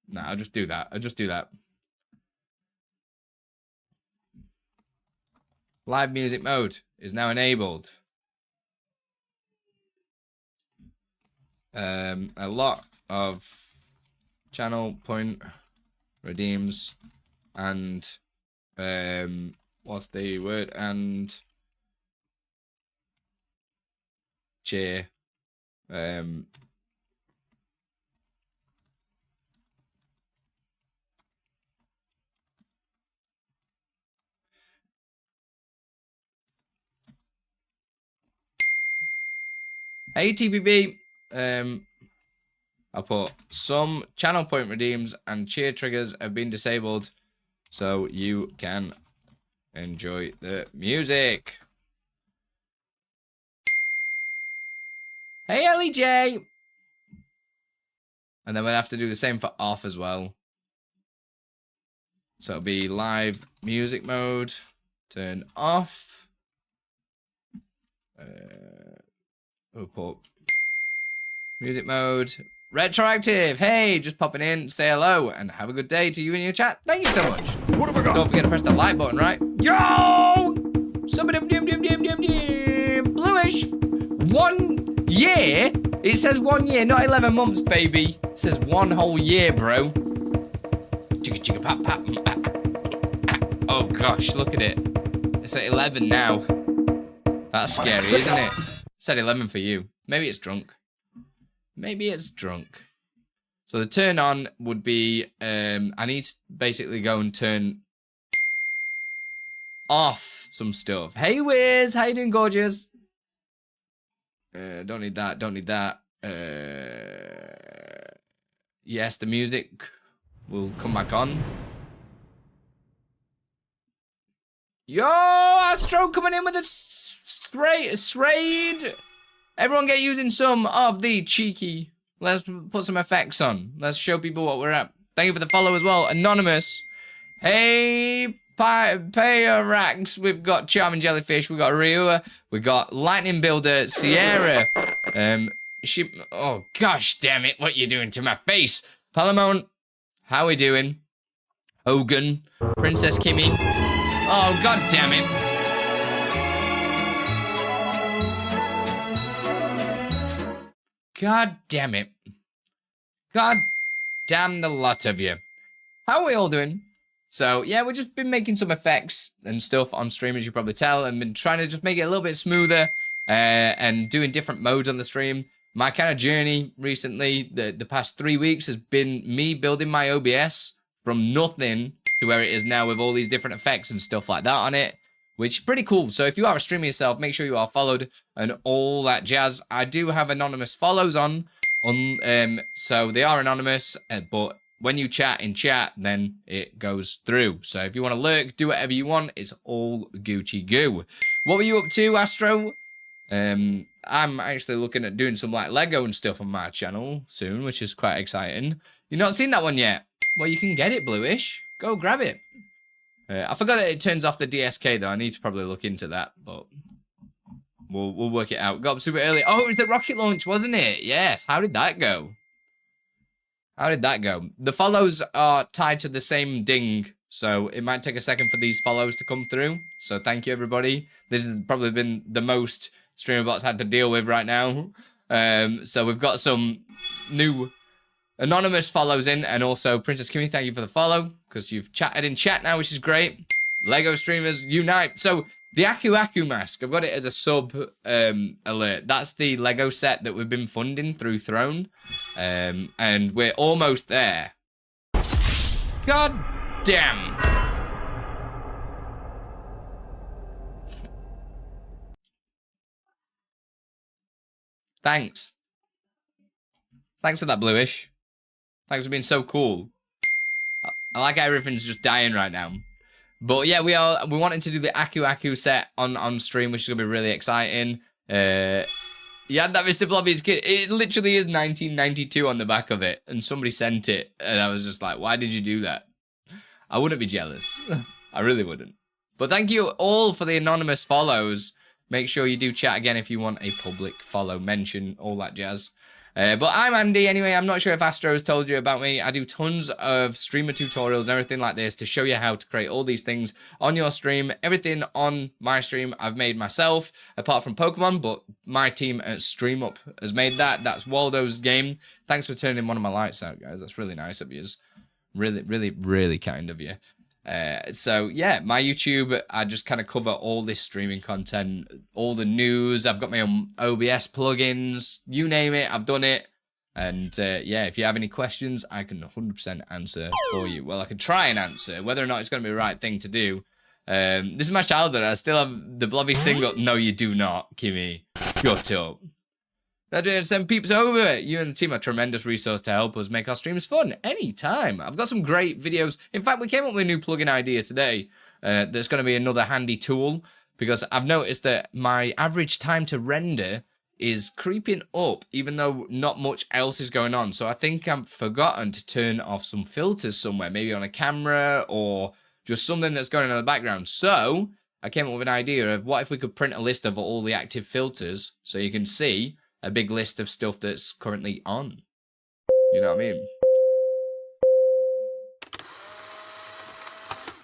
No, I'll just do that. Live music mode is now enabled. A lot of channel point redeems and what's the word? And cheer. Hey TPB, I put some channel point redeems and cheer triggers have been disabled, so you can enjoy the music. Hey LEJ, and then we'll have to do the same for off as well. So it'll be live music mode, turn off. We'll put music mode, retroactive. Hey, just popping in, say hello, and have a good day to you and your chat. Thank you so much. What have I got? Don't forget to press the like button, right? Yo! Bluish. 1 year? It says 1 year, not 11 months, baby. It says 1 whole year, bro. Chicka chicka pap pap. Oh gosh, look at it. It's at 11 now. That's scary, isn't it? Said 11 for you. Maybe it's drunk. So the turn on would be, I need to basically go and turn off some stuff. Hey Wiz, how you doing, gorgeous? Don't need that. Yes, the music will come back on. Yo, Astro coming in with a Sraid. Everyone get using some of the cheeky. Let's put some effects on. Let's show people what we're at. Thank you for the follow as well. Anonymous. Hey, Payarax. We've got Charming Jellyfish. We've got Ryua. We've got Lightning Builder, Sierra. Oh, gosh damn it. What you doing to my face? Palamon. How we doing? Hogan. Princess Kimmy. Oh, god damn it. God damn it. God damn the lot of you. How are we all doing? So, yeah, we've just been making some effects and stuff on stream, as you probably tell, and been trying to just make it a little bit smoother and doing different modes on the stream. My kind of journey recently, the past 3 weeks, has been me building my OBS from nothing to where it is now with all these different effects and stuff like that on it, which is pretty cool. So if you are a streamer yourself, make sure you are followed and all that jazz. I do have anonymous follows on so they are anonymous, but when you chat in chat, then it goes through. So if you want to lurk, do whatever you want. It's all Gucci goo. What were you up to, Astro? I'm actually looking at doing some like Lego and stuff on my channel soon, which is quite exciting. You've not seen that one yet? Well, you can get it, Bluish. Go grab it. I forgot that it turns off the DSK though. I need to probably look into that, but we'll work it out. Got up super early. Oh, it was the rocket launch, wasn't it? Yes. How did that go? The follows are tied to the same ding, so it might take a second for these follows to come through. So thank you, everybody. This has probably been the most StreamerBot's had to deal with right now. So we've got some new anonymous follows in, and also Princess Kimmy, thank you for the follow, because you've chatted in chat now, which is great. Lego streamers unite. So the Aku Aku mask, I've got it as a sub alert. That's the Lego set that we've been funding through Throne, and we're almost there. God damn. Thanks for that, Bluish. Thanks for being so cool. I like how everything's just dying right now. But yeah, we wanted to do the Aku Aku set on stream, which is gonna be really exciting. You had that Mr. Blobby's kid. It literally is 1992 on the back of it, and somebody sent it, and I was just like, why did you do that? I wouldn't be jealous. I really wouldn't. But thank you all for the anonymous follows. Make sure you do chat again if you want a public follow mention, all that jazz. But I'm Andy anyway. I'm not sure if Astro has told you about me. I do tons of streamer tutorials and everything like this to show you how to create all these things on your stream. Everything on my stream I've made myself, apart from Pokemon, but my team at StreamerBot has made that. That's Waldo's game. Thanks for turning one of my lights out, guys. That's really nice of you. Really, really, really kind of you. So yeah, my YouTube, I just kind of cover all this streaming content, all the news. I've got my own OBS plugins, you name it, I've done it. And yeah, if you have any questions, I can 100% answer for you. Well, I can try and answer. Whether or not it's going to be the right thing to do. This is my childhood. I still have the Blobby single. No, you do not, Kimmy. Shut up. They're doing send peeps over. You and the team are a tremendous resource to help us make our streams fun anytime. I've got some great videos. In fact, we came up with a new plugin idea today. That's going to be another handy tool because I've noticed that my average time to render is creeping up, even though not much else is going on. So I think I've forgotten to turn off some filters somewhere, maybe on a camera or just something that's going on in the background. So I came up with an idea of what if we could print a list of all the active filters so you can see a big list of stuff that's currently on. You know what I mean?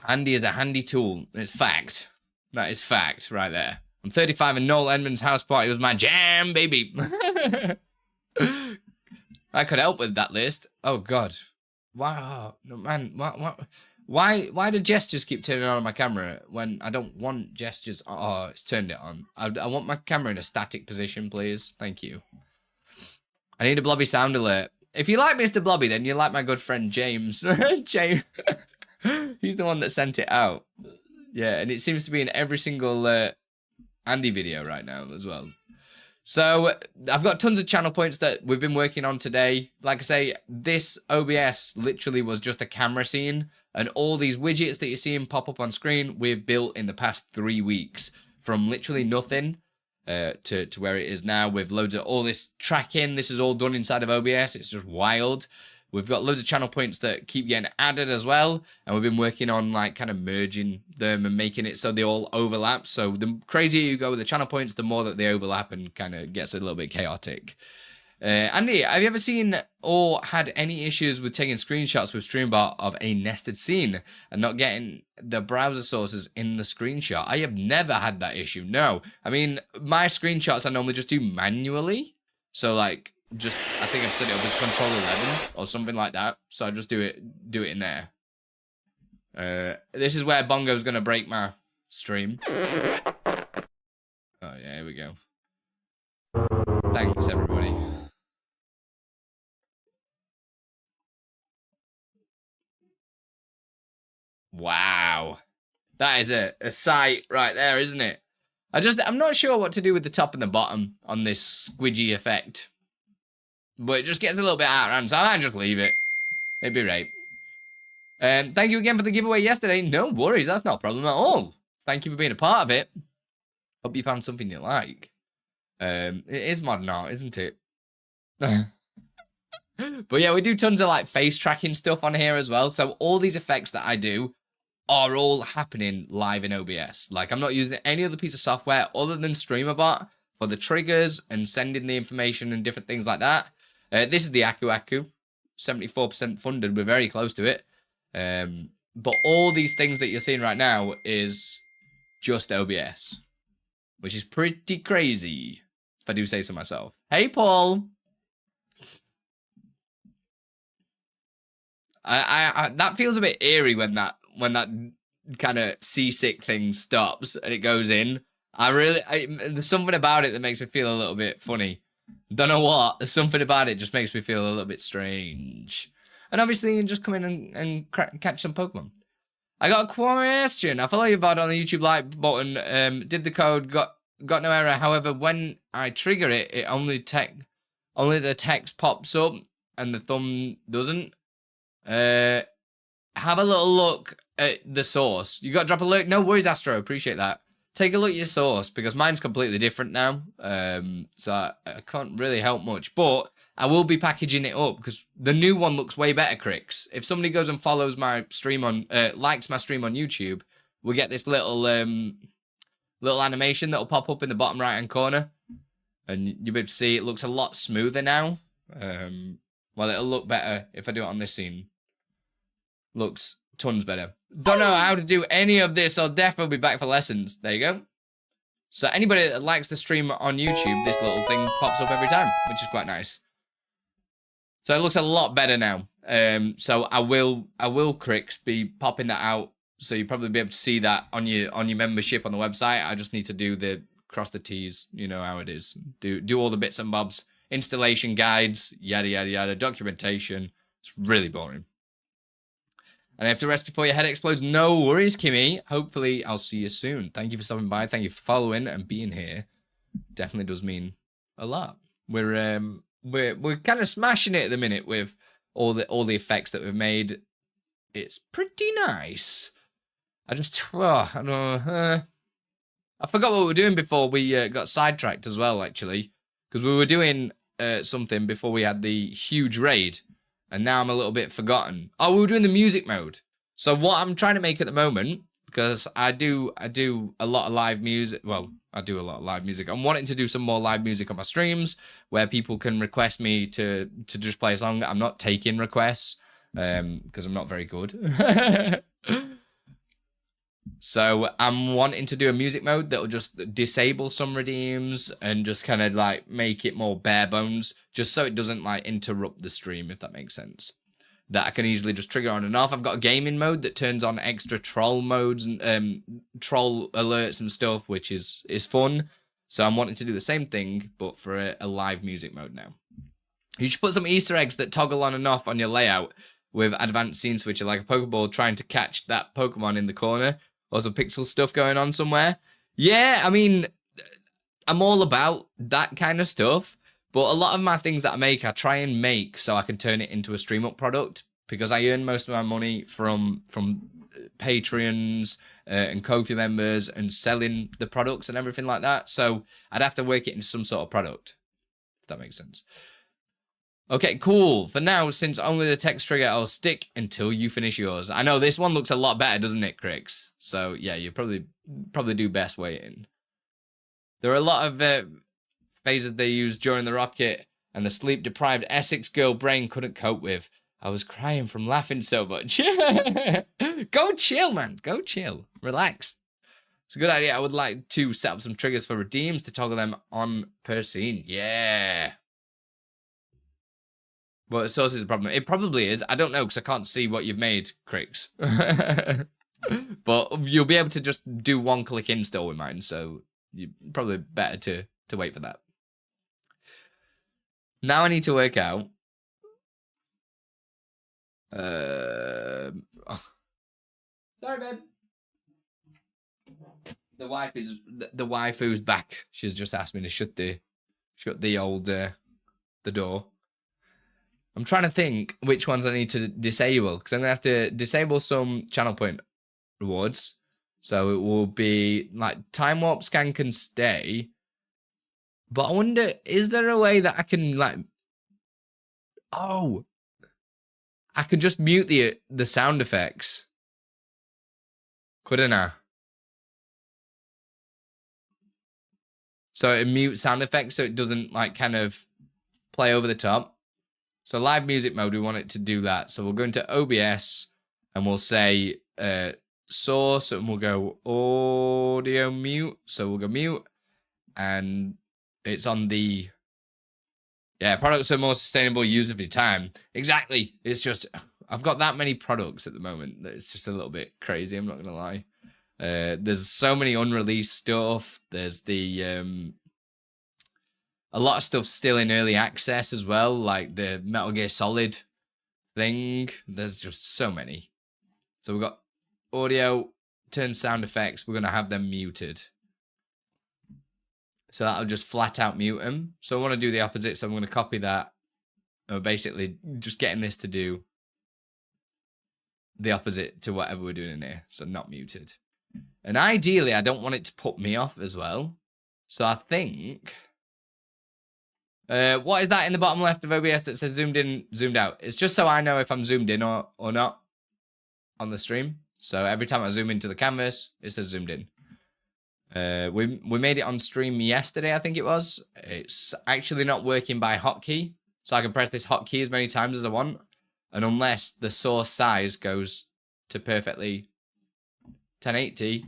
Andi is a handy tool. It's fact. That is fact right there. I'm 35 and Noel Edmonds' house party was my jam, baby. I could help with that list. Oh, God. Wow. No, man. Why do gestures keep turning on my camera when I don't want gestures? Oh, it's turned it on. I want my camera in a static position, please. Thank you. I need a Blobby sound alert. If you like Mr. Blobby, then you like my good friend James. James. He's the one that sent it out. Yeah, and it seems to be in every single Andi video right now as well. So I've got tons of channel points that we've been working on today. Like I say, this OBS literally was just a camera scene, and all these widgets that you're seeing pop up on screen, we've built in the past 3 weeks from literally nothing to where it is now with loads of all this tracking. This is all done inside of OBS. It's just wild. We've got loads of channel points that keep getting added as well, and we've been working on like kind of merging them and making it so they all overlap. So the crazier you go with the channel points, the more that they overlap and kind of gets a little bit chaotic. Andi, have you ever seen or had any issues with taking screenshots with StreamerBot of a nested scene and not getting the browser sources in the screenshot? I have never had that issue, no. I mean, my screenshots I normally just do manually. So like, just I think I've set it up as Control 11 or something like that. So I just do it in there. This is where Bongo's gonna break my stream. Oh yeah, here we go. Thanks everybody. Wow. That is a sight right there, isn't it? I'm not sure what to do with the top and the bottom on this squidgy effect. But it just gets a little bit out of hand, so I might just leave it. It'd be right. Thank you again for the giveaway yesterday. No worries, that's not a problem at all. Thank you for being a part of it. Hope you found something you like. It is modern art, isn't it? But yeah, we do tons of like face tracking stuff on here as well. So all these effects that I do are all happening live in OBS. Like I'm not using any other piece of software other than StreamerBot for the triggers and sending the information and different things like that. This is the Aku Aku, 74% funded. We're very close to it. But all these things that you're seeing right now is just OBS, which is pretty crazy, if I do say so myself. Hey, Paul. That feels a bit eerie when that kind of seasick thing stops and it goes in. There's something about it that makes me feel a little bit funny. Don't know what. There's something about it just makes me feel a little bit strange. And obviously, you can just come in and catch some Pokemon. I got a question. I follow your VOD on the YouTube like button. Did the code, got no error. However, when I trigger it, only the text pops up and the thumb doesn't. Have a little look at the source. You got to drop a lurk. No worries, Astro. Appreciate that. take a look at your source, because mine's completely different now. So I can't really help much, but I will be packaging it up because the new one looks way better, Cricks. If somebody goes and follows my stream on, likes my stream on YouTube, we'll get this little little animation that'll pop up in the bottom right hand corner, and you'll be able to see it looks a lot smoother now. Well, it'll look better if I do it on this scene. Looks tons better. Don't know how to do any of this. I'll definitely be back for lessons. There you go. So anybody that likes the stream on YouTube, this little thing pops up every time, which is quite nice. So it looks a lot better now. So I will, Cricks, be popping that out. So you'll probably be able to see that on your membership on the website. I just need to do the cross the T's. You know how it is. Do all the bits and bobs, installation guides, yada yada yada, documentation. It's really boring. And if the rest before your head explodes, no worries, Kimmy. Hopefully, I'll see you soon. Thank you for stopping by. Thank you for following and being here. Definitely does mean a lot. We're kind of smashing it at the minute with all the effects that we've made. It's pretty nice. I forgot what we were doing before we got sidetracked as well, actually, because we were doing something before we had the huge raid. And now I'm a little bit forgotten. Oh, we were doing the music mode. So what I'm trying to make at the moment, because I do a lot of live music. Well, I do a lot of live music. I'm wanting to do some more live music on my streams where people can request me to just play a song. I'm not taking requests because I'm not very good. So I'm wanting to do a music mode that will just disable some redeems and just kind of like make it more bare bones, just so it doesn't like interrupt the stream, if that makes sense. That I can easily just trigger on and off. I've got a gaming mode that turns on extra troll modes and troll alerts and stuff, which is fun. So I'm wanting to do the same thing, but for a live music mode now. You should put some Easter eggs that toggle on and off on your layout with advanced scene switcher, like a Pokeball trying to catch that Pokemon in the corner. Or some pixel stuff going on somewhere. Yeah, I mean, I'm all about that kind of stuff. But a lot of my things that I make, I try and make so I can turn it into a stream up product. Because I earn most of my money from Patreons and Ko-fi members and selling the products and everything like that. So I'd have to work it into some sort of product. If that makes sense. Okay, cool. For now, since only the text trigger, I'll stick until you finish yours. I know this one looks a lot better, doesn't it, Cricks? So yeah, you probably do best waiting. There are a lot of phases they used during the rocket, and the sleep-deprived Essex girl brain couldn't cope with. I was crying from laughing so much. Go chill, man. Go chill. Relax. It's a good idea. I would like to set up some triggers for redeems to toggle them on per scene. Yeah. Well, the source is a problem. It probably is. I don't know, because I can't see what you've made, Cricks. But you'll be able to just do one-click install with mine, so you're probably better to wait for that. Now I need to work out... Oh. Sorry, babe. The waifu's back. She's just asked me to shut the old the door. I'm trying to think which ones I need to disable, because I'm going to have to disable some channel point rewards. So it will be like time warp scan can stay. But I wonder, is there a way that I can like... Oh! I could just mute the sound effects. Couldn't I? So it mutes sound effects so it doesn't like kind of play over the top. So live music mode, we want it to do that. So we'll go into OBS and we'll say source and we'll go audio mute. So we'll go mute and it's on the, yeah, products are more sustainable, use of your time. Exactly. It's just, I've got that many products at the moment that it's just a little bit crazy. I'm not going to lie. There's so many unreleased stuff. There's the, a lot of stuff still in early access as well, like the Metal Gear Solid thing. There's just so many. So we've got audio, turn sound effects. We're going to have them muted. So that'll just flat out mute them. So I want to do the opposite. So I'm going to copy that. And we're basically just getting this to do the opposite to whatever we're doing in here. So not muted. And ideally, I don't want it to put me off as well. So I think... what is that in the bottom left of OBS that says zoomed in, zoomed out? It's just so I know if I'm zoomed in or not on the stream. So every time I zoom into the canvas, it says zoomed in. We made it on stream yesterday, I think it was. It's actually not working by hotkey. So I can press this hotkey as many times as I want. And unless the source size goes to perfectly 1080,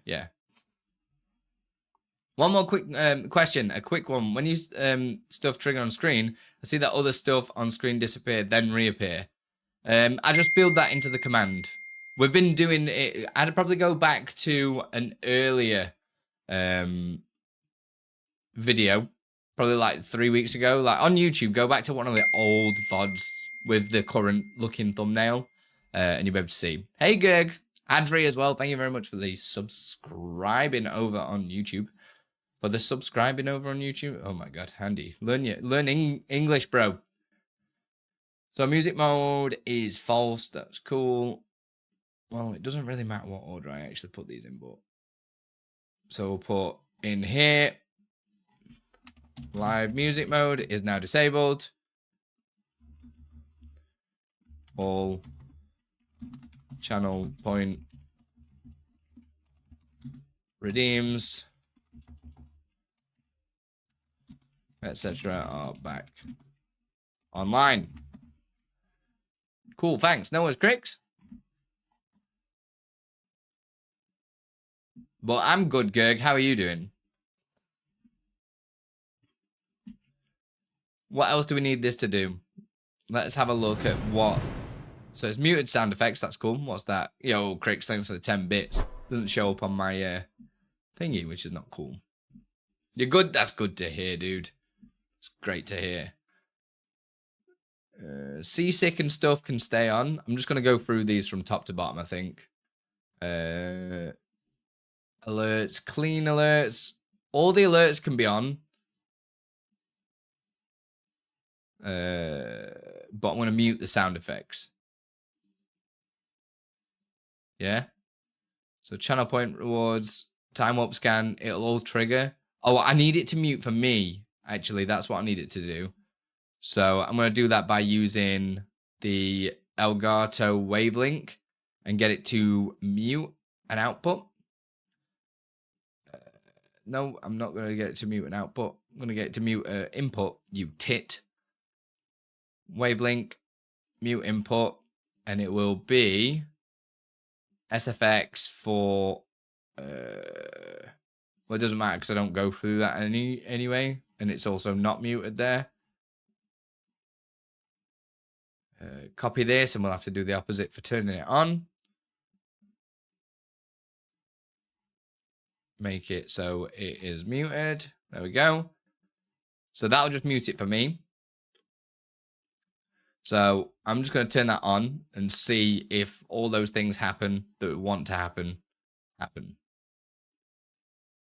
yeah. One more quick question, a quick one. When you stuff trigger on screen, I see that other stuff on screen disappear, then reappear. I just build that into the command. We've been doing it. I'd probably go back to an earlier video, probably like 3 weeks ago. Like on YouTube, go back to one of the old VODs with the current looking thumbnail, and you'll be able to see. Hey, Gerg, Adri as well. Thank you very much for the subscribing over on YouTube. For the subscribing over on YouTube. Oh my God, Andi, learn English, bro. So music mode is false. That's cool. Well, it doesn't really matter what order I actually put these in, but so we'll put in here. Live music mode is now disabled. All channel point redeems, etc. are back online. Cool, thanks. No one's Cricks. But I'm good, Gerg. How are you doing? What else do we need this to do? Let's have a look at what. So it's muted sound effects. That's cool. What's that? Yo, Cricks, thanks for the 10 bits. Doesn't show up on my thingy, which is not cool. You're good. That's good to hear, dude. It's great to hear. Seasick and stuff can stay on. I'm just going to go through these from top to bottom, I think. Alerts, clean alerts. All the alerts can be on. But I'm going to mute the sound effects. Yeah. So channel point rewards, time up scan, it'll all trigger. Oh, I need it to mute for me. Actually, that's what I need it to do. So I'm going to do that by using the Elgato Wavelink and get it to mute an output. No, I'm not going to get it to mute an output. I'm going to get it to mute an input, you tit. Wavelink, mute input, and it will be SFX for, well, it doesn't matter because I don't go through that anyway, and it's also not muted there. Copy this, and we'll have to do the opposite for turning it on. Make it so it is muted. There we go. So that'll just mute it for me. So I'm just going to turn that on and see if all those things happen that we want to happen.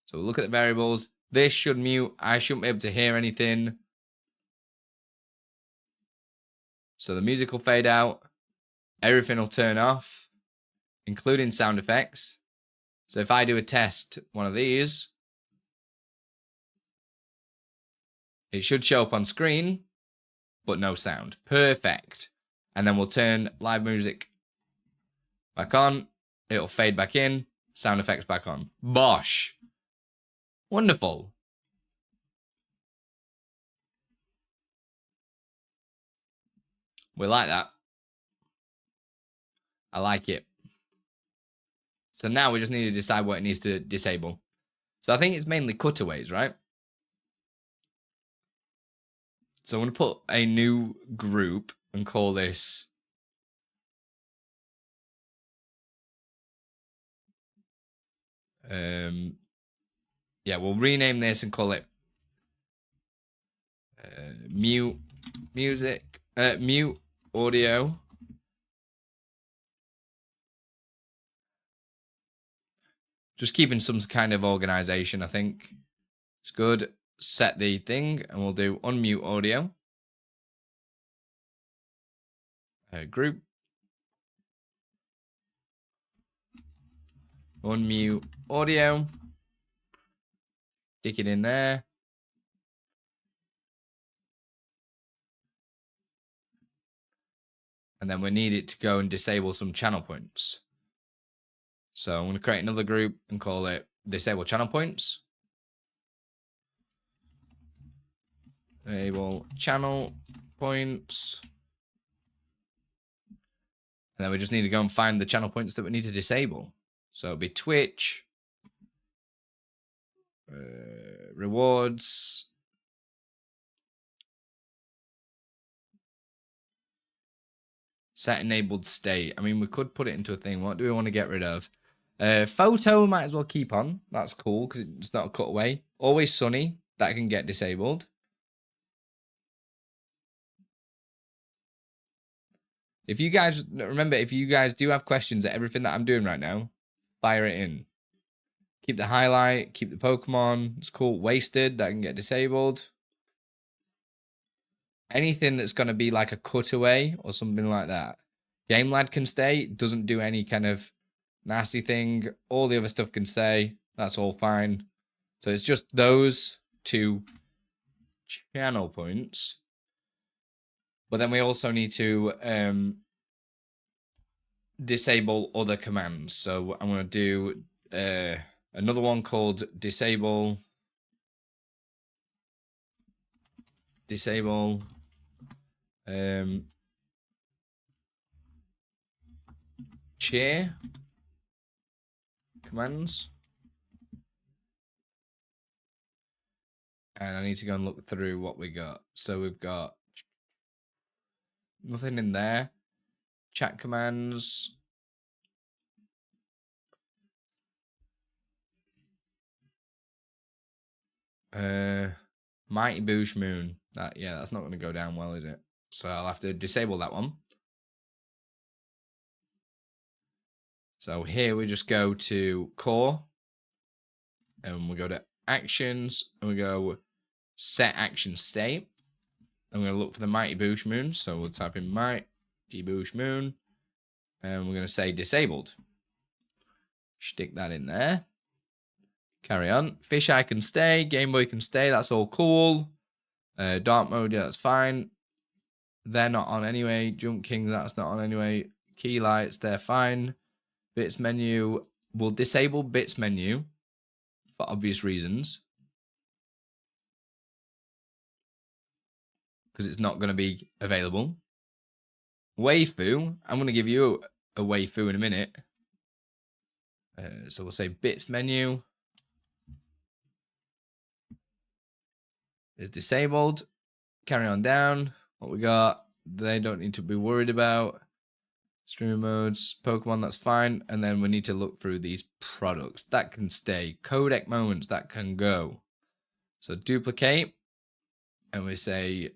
So we'll look at the variables. This should mute. I shouldn't be able to hear anything. So the music will fade out. Everything will turn off, including sound effects. So if I do a test, one of these, it should show up on screen, but no sound. Perfect. And then we'll turn live music back on. It'll fade back in. Sound effects back on. Bosh. Wonderful. We like that. I like it. So now we just need to decide what it needs to disable. So I think it's mainly cutaways, right? So I'm going to put a new group and call this yeah, we'll rename this and call it mute music, mute audio. Just keeping some kind of organization, I think. It's good. Set the thing, and we'll do unmute audio. Group. unmute audio. Stick it in there. And then we need it to go and disable some channel points. So I'm going to create another group and call it disable channel points. Enable channel points. And then we just need to go and find the channel points that we need to disable. So it'll be Twitch, rewards, set enabled state. I mean, we could put it into a thing. What do we want to get rid of? Photo might as well keep on. That's cool because it's not a cutaway. Always sunny. That can get disabled. If you guys, remember, if you guys do have questions at everything that I'm doing right now, fire it in. Keep the highlight, keep the Pokemon. It's cool. Wasted, that can get disabled. Anything that's going to be like a cutaway or something like that. Game lad can stay. Doesn't do any kind of nasty thing. All the other stuff can stay. That's all fine. So it's just those two channel points. But then we also need to disable other commands. So I'm going to do another one called disable cheer commands. And I need to go and look through what we got. So we've got nothing in there. Chat commands. Mighty Boosh Moon. That's not going to go down well, is it? So I'll have to disable that one. So here we just go to core. And we go to actions. And we go set action state. I'm going to look for the Mighty Boosh Moon. So we'll type in Mighty Boosh Moon. And we're going to say disabled. Stick that in there. Carry on. Fisheye can stay. Game Boy can stay. That's all cool. Dark mode, yeah, that's fine. They're not on anyway. Jump King, that's not on anyway. Key lights, they're fine. Bits menu. We'll disable bits menu for obvious reasons. Because it's not going to be available. Waifu. I'm going to give you a waifu in a minute. So we'll say bits menu is disabled. Carry on down. What we got? They don't need to be worried about. Streamer modes, Pokemon, that's fine. And then we need to look through these products. That can stay. Codec moments, that can go. So duplicate. And we say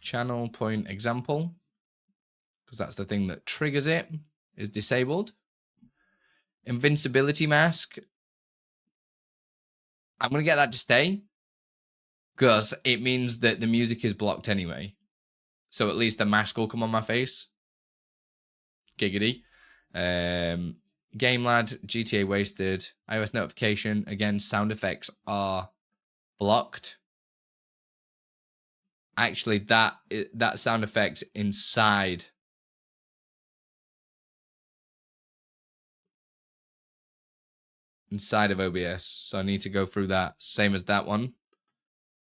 channel point example. Because that's the thing that triggers it. Is disabled. Invincibility mask. I'm going to get that to stay. Because it means that the music is blocked anyway. So at least the mask will come on my face. Giggity. Game Lad, GTA Wasted, iOS notification. Again, sound effects are blocked. Actually, that sound effect inside of OBS. So I need to go through that. Same as that one.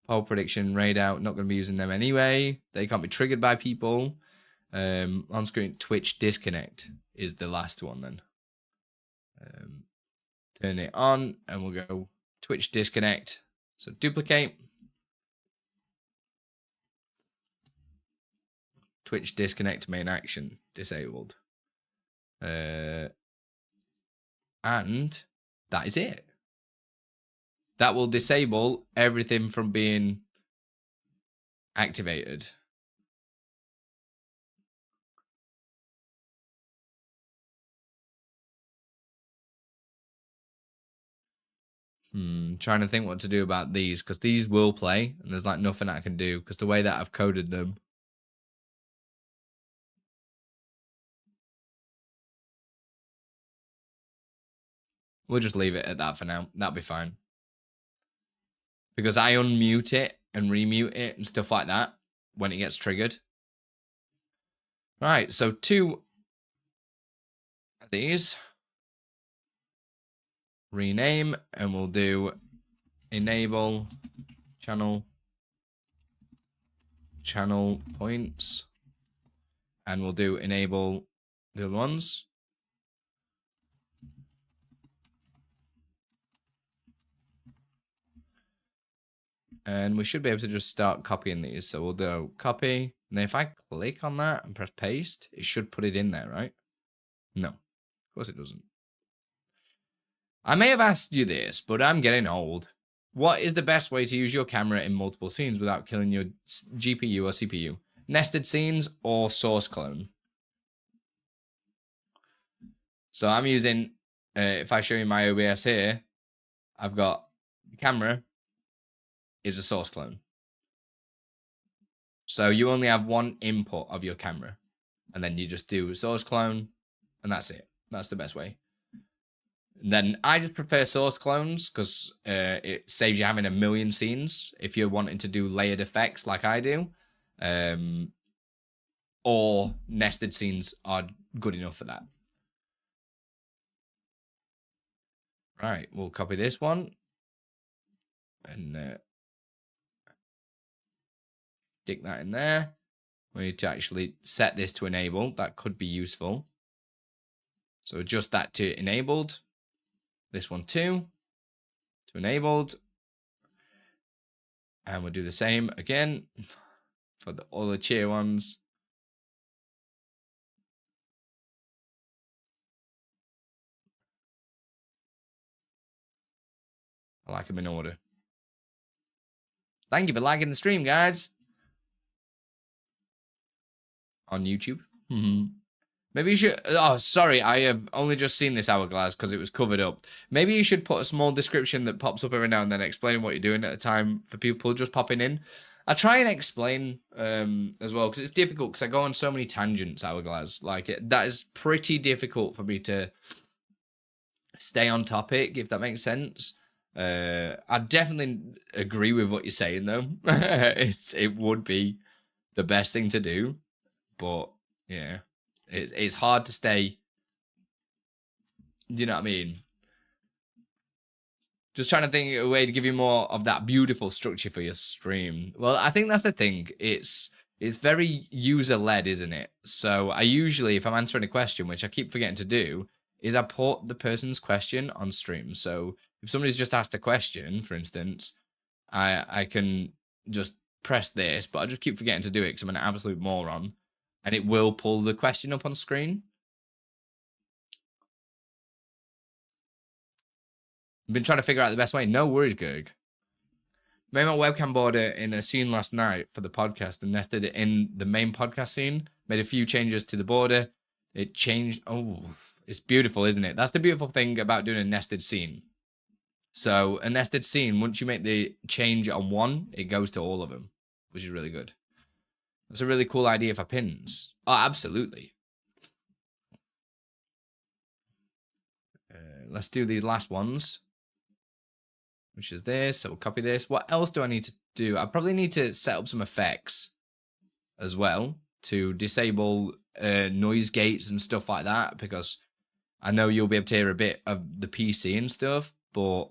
Poll prediction, raid out, not going to be using them anyway. They can't be triggered by people. On screen, Twitch disconnect is the last one then. Turn it on and we'll go Twitch disconnect. So duplicate. Twitch disconnect main action disabled. And that is it. That will disable everything from being activated. Trying to think what to do about these, because these will play and there's like nothing I can do because the way that I've coded them. We'll just leave it at that for now. That'll be fine. Because I unmute it and remute it and stuff like that when it gets triggered. Right, so 2 of these. Rename, and we'll do enable channel points. And we'll do enable the other ones. And we should be able to just start copying these. So we'll do copy. And then if I click on that and press paste, it should put it in there, right? No, of course it doesn't. I may have asked you this, but I'm getting old. What is the best way to use your camera in multiple scenes without killing your GPU or CPU? Nested scenes or source clone? So I'm using, if I show you my OBS here, I've got the camera is a source clone. So you only have one input of your camera, and then you just do a source clone, and that's it. That's the best way. And then I just prefer source clones because it saves you having a million scenes if you're wanting to do layered effects like I do. Or nested scenes are good enough for that. Right, we'll copy this one. And stick that in there. We need to actually set this to enable. That could be useful. So adjust that to enabled. This one too, to enabled. And we'll do the same again for all the cheer ones. I like them in order. Thank you for liking the stream, guys. On YouTube. Maybe you should... Oh, sorry. I have only just seen this hourglass because it was covered up. Maybe you should put a small description that pops up every now and then explaining what you're doing at a time for people just popping in. I try and explain as well because it's difficult because I go on so many tangents, hourglass. Like, that is pretty difficult for me to stay on topic, if that makes sense. I definitely agree with what you're saying, though. It would be the best thing to do. But, yeah. It's hard to stay, you know what I mean? Just trying to think of a way to give you more of that beautiful structure for your stream. Well, I think that's the thing. It's very user-led, isn't it? So I usually, if I'm answering a question, which I keep forgetting to do, is I put the person's question on stream. So if somebody's just asked a question, for instance, I can just press this, but I just keep forgetting to do it because I'm an absolute moron. And it will pull the question up on screen. I've been trying to figure out the best way. No worries, Gerg. Made my webcam border in a scene last night for the podcast and nested it in the main podcast scene. Made a few changes to the border. It changed. Oh, it's beautiful, isn't it? That's the beautiful thing about doing a nested scene. So a nested scene, once you make the change on one, it goes to all of them, which is really good. That's a really cool idea for pins. Oh, absolutely. Let's do these last ones, which is this. So we'll copy this. What else do I need to do? I probably need to set up some effects as well to disable noise gates and stuff like that, because I know you'll be able to hear a bit of the PC and stuff, but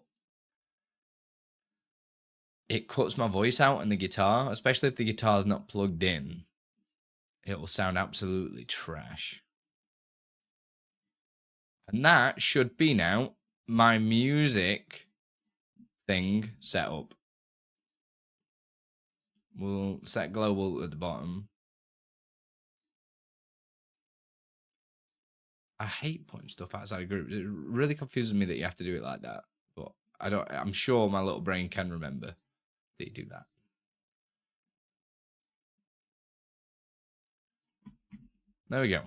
it cuts my voice out in the guitar, especially if the guitar's not plugged in. It will sound absolutely trash. And that should be now my music thing set up. We'll set global at the bottom. I hate putting stuff outside of groups. It really confuses me that you have to do it like that. But I'm sure my little brain can remember that you do that. There we go.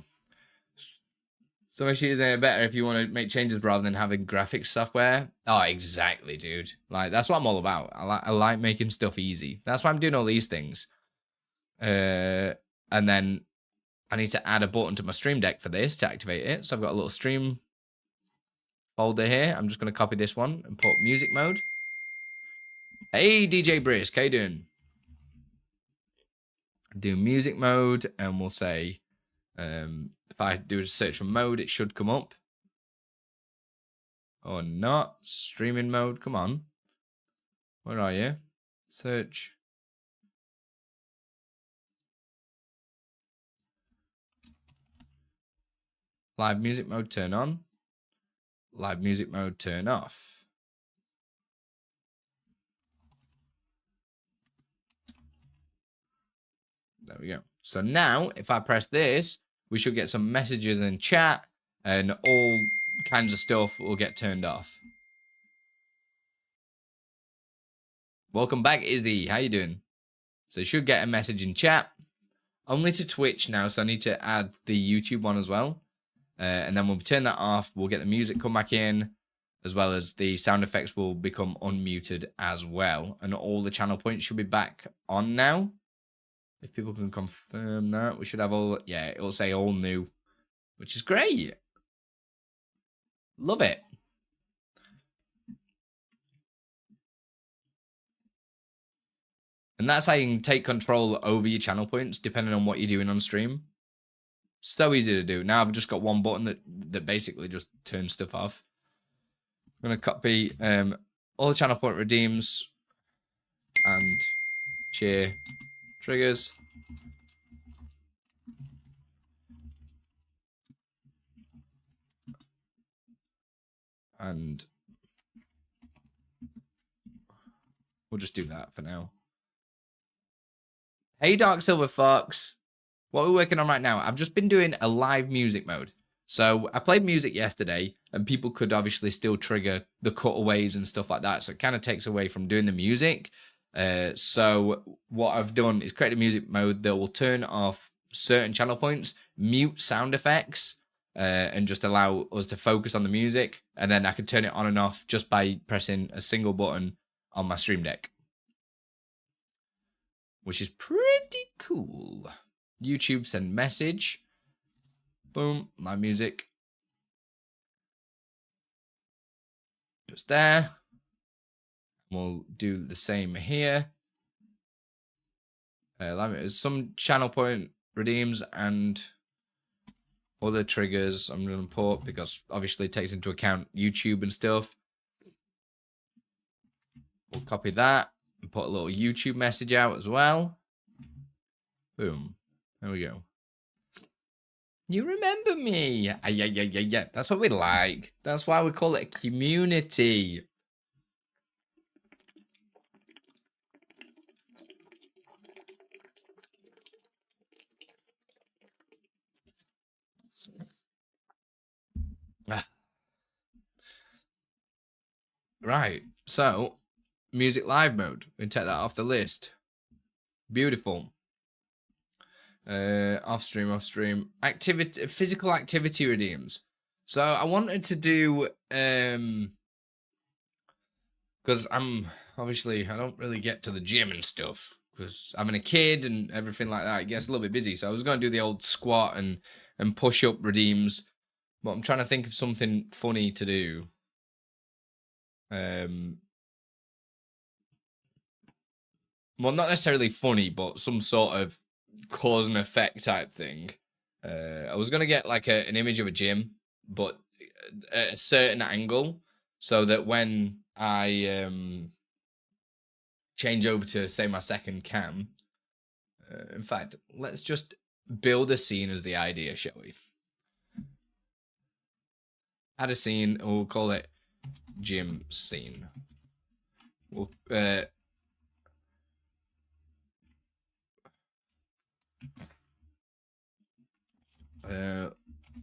So actually, is it better if you want to make changes rather than having graphics software? Oh, exactly, dude. Like, that's what I'm all about. I like making stuff easy. That's why I'm doing all these things. And then I need to add a button to my stream deck for this to activate it. So I've got a little stream folder here. I'm just going to copy this one and put music mode. Hey, DJ Brisk, how you doing? Do music mode, and we'll say, if I do a search for mode, it should come up. Or not. Streaming mode, come on. Where are you? Search. Live music mode, turn on. Live music mode, turn off. There we go. So now, if I press this, we should get some messages in chat, and all kinds of stuff will get turned off. Welcome back, Izzy. How you doing? So you should get a message in chat. Only to Twitch now, so I need to add the YouTube one as well. And then when we turn that off, we'll get the music come back in, as well as the sound effects will become unmuted as well. And all the channel points should be back on now. If people can confirm that, we should have all, yeah, it will say all new, which is great. Love it. And that's how you can take control over your channel points, depending on what you're doing on stream. So easy to do. Now I've just got one button that basically just turns stuff off. I'm going to copy all the channel point redeems and cheer triggers. And we'll just do that for now. Hey, Dark Silver Fox. What we're working on right now, I've just been doing a live music mode. So I played music yesterday, and people could obviously still trigger the cutaways and stuff like that. So it kind of takes away from doing the music. So what I've done is create a music mode that will turn off certain channel points, mute sound effects, and just allow us to focus on the music. And then I can turn it on and off just by pressing a single button on my Stream Deck, which is pretty cool. YouTube send message. Boom, my music. Just there. We'll do the same here. Some channel point redeems and other triggers I'm going to put, because obviously it takes into account YouTube and stuff. We'll copy that and put a little YouTube message out as well. Boom. There we go. You remember me. Yeah. That's what we like. That's why we call it a community. Right. So, music live mode. We can take that off the list. Beautiful. Off stream. Activity, physical activity redeems. So I wanted to do, because I don't really get to the gym and stuff, because having a kid and everything like that, it gets a little bit busy. So I was going to do the old squat and push up redeems, but I'm trying to think of something funny to do. Well, not necessarily funny, but some sort of cause and effect type thing. I was gonna get like an image of a gym, but at a certain angle, so that when I change over to, say, my second cam, in fact, let's just build a scene as the idea, shall we? Add a scene, and we'll call it gym scene. We'll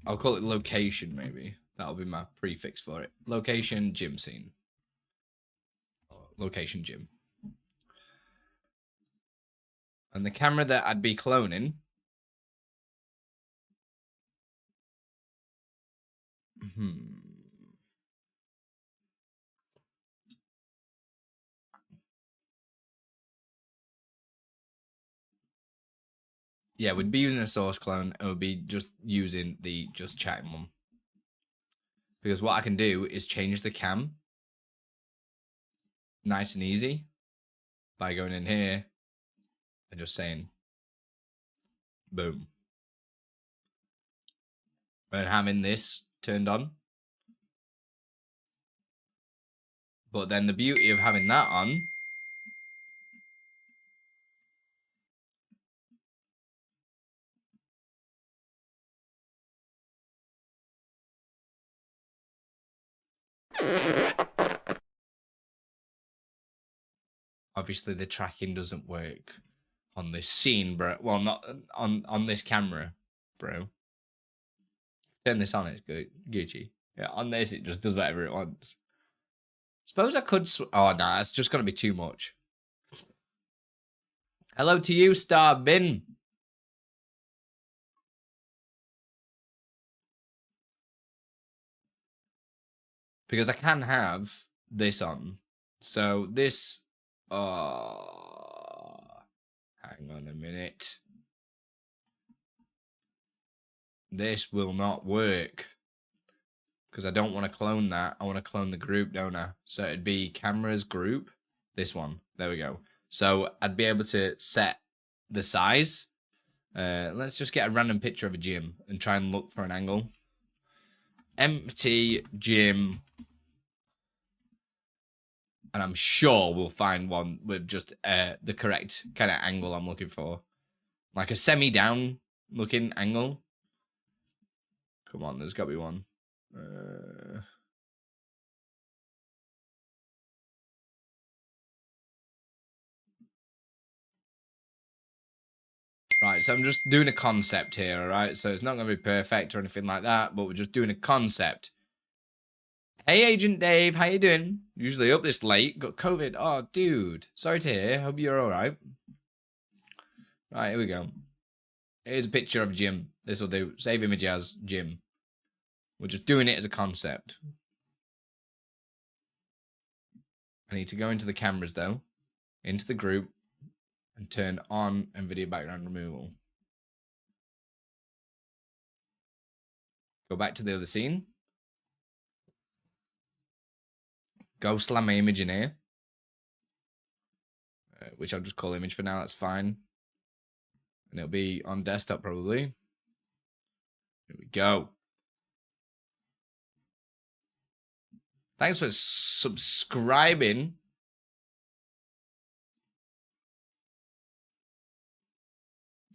I'll call it location, maybe. That'll be my prefix for it. Location, gym scene. Location, gym. And the camera that I'd be cloning. Yeah, we'd be using a source clone, and we'd be just using the just chatting one. Because what I can do is change the cam nice and easy by going in here and just saying boom. And having this turned on. But then the beauty of having that on obviously the tracking doesn't work on this scene, bro. Well, not on this camera, bro. Turn this on, it's good, Gucci. Yeah, on this it just does whatever it wants. Suppose I could. Oh nah, it's just gonna be too much. Hello to you, Star Bin. Because I can have this on. So this. Oh, hang on a minute. This will not work. Because I don't want to clone that. I want to clone the group, don't I? So it'd be cameras group. This one. There we go. So I'd be able to set the size. Let's just get a random picture of a gym and try and look for an angle. Empty gym. And I'm sure we'll find one with just the correct kind of angle I'm looking for. Like a semi-down looking angle. Come on, there's got to be one. Right, so I'm just doing a concept here, all right? So it's not going to be perfect or anything like that, but we're just doing a concept. Hey, Agent Dave, how you doing? Usually up this late. Got COVID. Oh, dude. Sorry to hear. Hope you're all right. Right, here we go. Here's a picture of Jim. This will do. Save image as Jim. We're just doing it as a concept. I need to go into the cameras, though. Into the group. And turn on NVIDIA background removal. Go back to the other scene. Go slam my image in here. Which I'll just call image for now. That's fine. And it'll be on desktop probably. Here we go. Thanks for subscribing.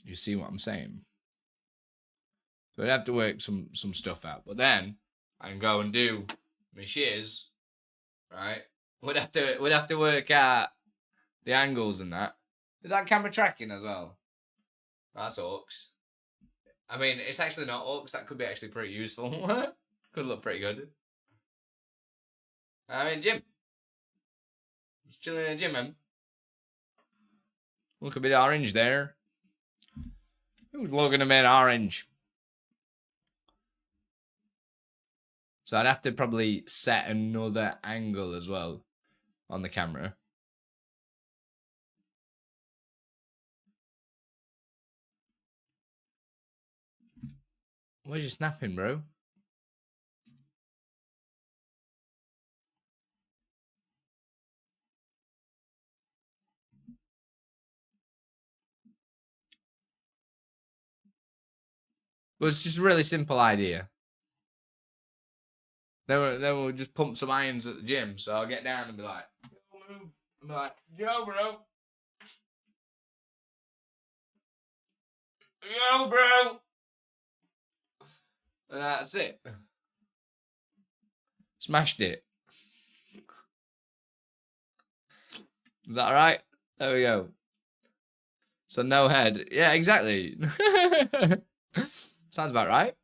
You see what I'm saying? So I'd have to work some stuff out. But then I can go and do my shiz, right? We'd have to work out the angles and that. Is that camera tracking as well? That's orcs. I mean, it's actually not orcs. That could be actually pretty useful. Could look pretty good. I mean, Jim. Just chilling in the gym, man. Look a bit orange there. Who's looking a bit orange? So I'd have to probably set another angle as well on the camera. Where's you snapping, bro? Well, it's just a really simple idea. Then we'll just pump some irons at the gym. So I'll get down and be like, yo, move. I'm like, yo, bro. Yo, bro. And that's it. Smashed it. Is that right? There we go. So no head. Yeah, exactly. Sounds about right.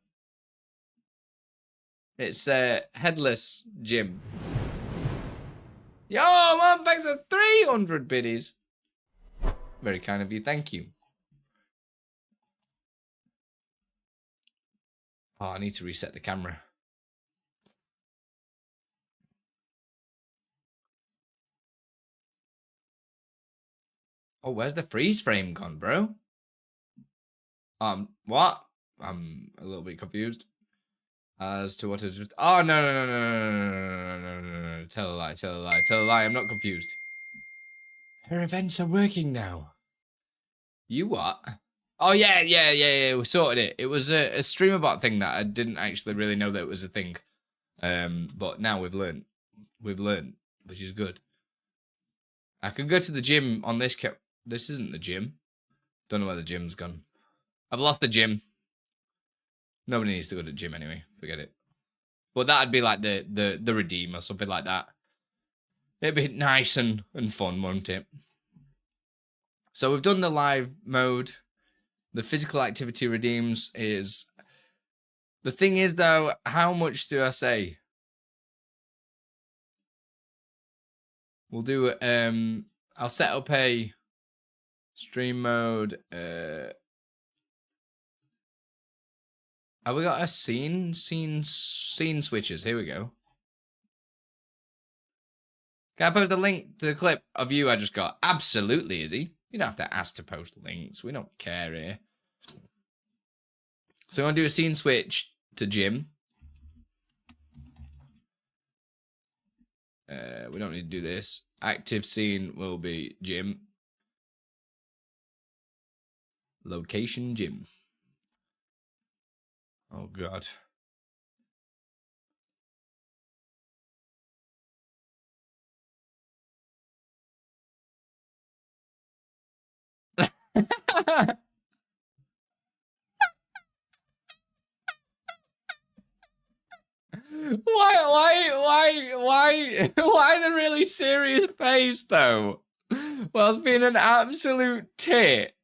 It's headless Jim. Yo, man, thanks for 300 biddies. Very kind of you, thank you. Oh, I need to reset the camera. Oh, where's the freeze frame gone, bro? What? I'm a little bit confused. As to what is just... Oh, no. Tell a lie. I'm not confused. Her events are working now. You what? Oh, yeah. We sorted it. It was a StreamerBot thing that I didn't actually really know that it was a thing. But now we've learned. Which is good. I can go to the gym on this cap. This isn't the gym. Don't know where the gym's gone. I've lost the gym. Nobody needs to go to the gym anyway. Forget it. But that'd be like the redeem or something like that. It'd be nice and fun, wouldn't it? So we've done the live mode. The physical activity redeems is... The thing is, though, how much do I say? We'll do... I'll set up a stream mode... Have we got a scene switches? Here we go. Can I post a link to the clip of you I just got? Absolutely, Izzy. You don't have to ask to post links. We don't care here. So I'm going to do a scene switch to gym. We don't need to do this. Active scene will be gym. Location gym. Oh, God. Why the really serious face, though? Whilst being an absolute tit.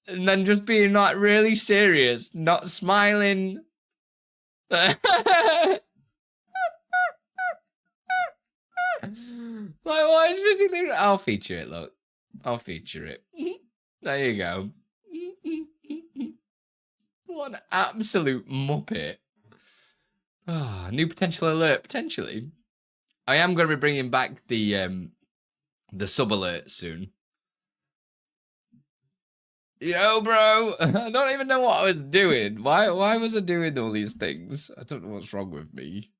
And then just being like really serious, not smiling. Like, what is basically... I'll feature it, look. I'll feature it. There you go. What an absolute muppet. Ah, new potential alert, potentially. I am going to be bringing back the sub alert soon. Yo, bro, I don't even know what I was doing. Why was I doing all these things? I don't know what's wrong with me.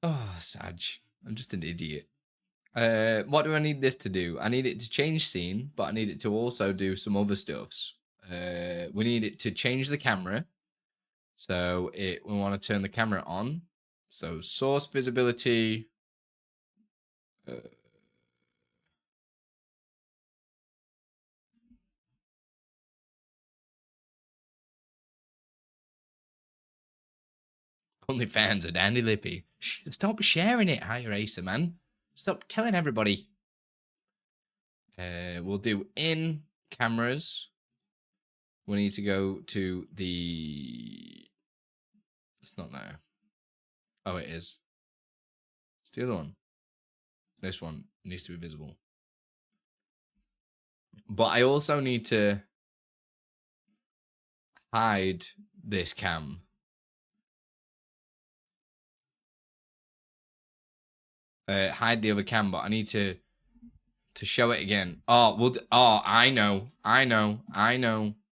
Oh, Sag. I'm just an idiot. What do I need this to do? I need it to change scene, but I need it to also do some other stuffs. We need it to change the camera. So we want to turn the camera on. So source visibility. Only fans at Andi Lippy. Stop sharing it, Higher Acer, man. Stop telling everybody. We'll do in cameras. We need to go to the... It's not there. Oh, it is. It's the other one. This one needs to be visible. But I also need to hide this cam. Hide the other cam, but I need to show it again. Oh, I know.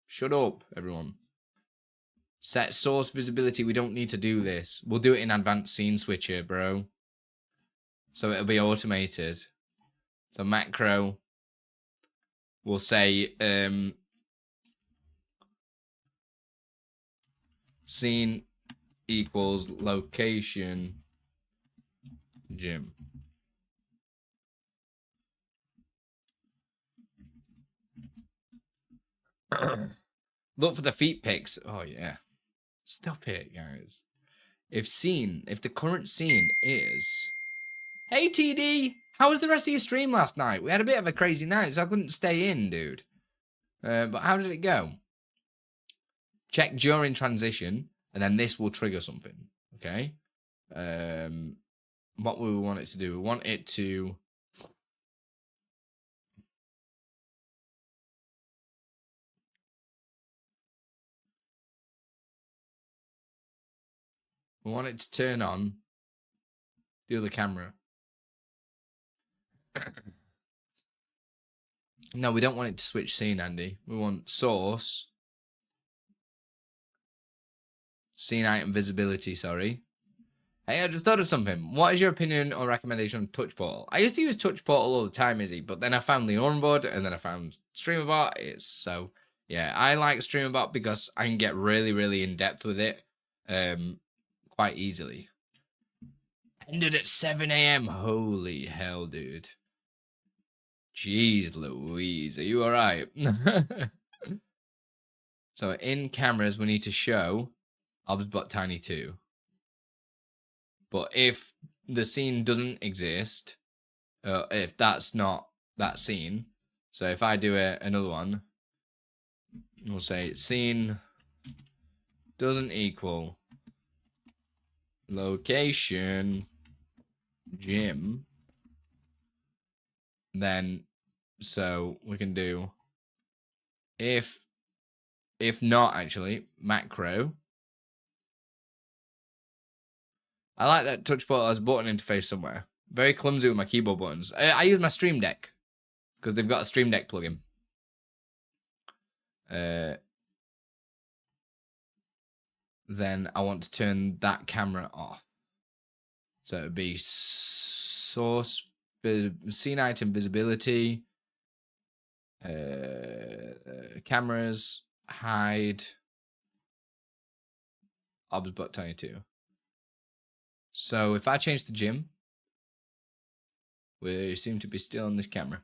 Shut up, everyone. Set source visibility. We don't need to do this. We'll do it in advanced scene switcher, bro. So it'll be automated. So macro will say scene equals location gym. Look for the feet pics. Oh yeah. Stop it, guys. If the current scene is... Hey TD! How was the rest of your stream last night? We had a bit of a crazy night, so I couldn't stay in, dude. But how did it go? Check during transition, and then this will trigger something. Okay? What we want it to do? We want it to... We want it to turn on the other camera. No, we don't want it to switch scene, Andy. We want source scene item visibility, sorry. Hey, I just thought of something. What is your opinion or recommendation on Touch Portal? I used to use Touch Portal all the time, Izzy, but then I found Leonboard and then I found StreamerBot. So, yeah, I like StreamerBot because I can get really, really in depth with it quite easily. Ended at 7 a.m. Holy hell, dude. Jeez Louise, are you alright? So in cameras, we need to show OBSBot Tiny 2. But if the scene doesn't exist, if that's not that scene, so if I do another one, we'll say scene doesn't equal location gym, then so we can do if not, actually macro. I like that Touch Portal has a button interface somewhere. Very clumsy with my keyboard buttons. I use my Stream Deck because they've got a Stream Deck plugin. Then I want to turn that camera off. So it would be source, scene item visibility, cameras, hide, OBSBot Tiny 2. So if I change the gym, we seem to be still on this camera.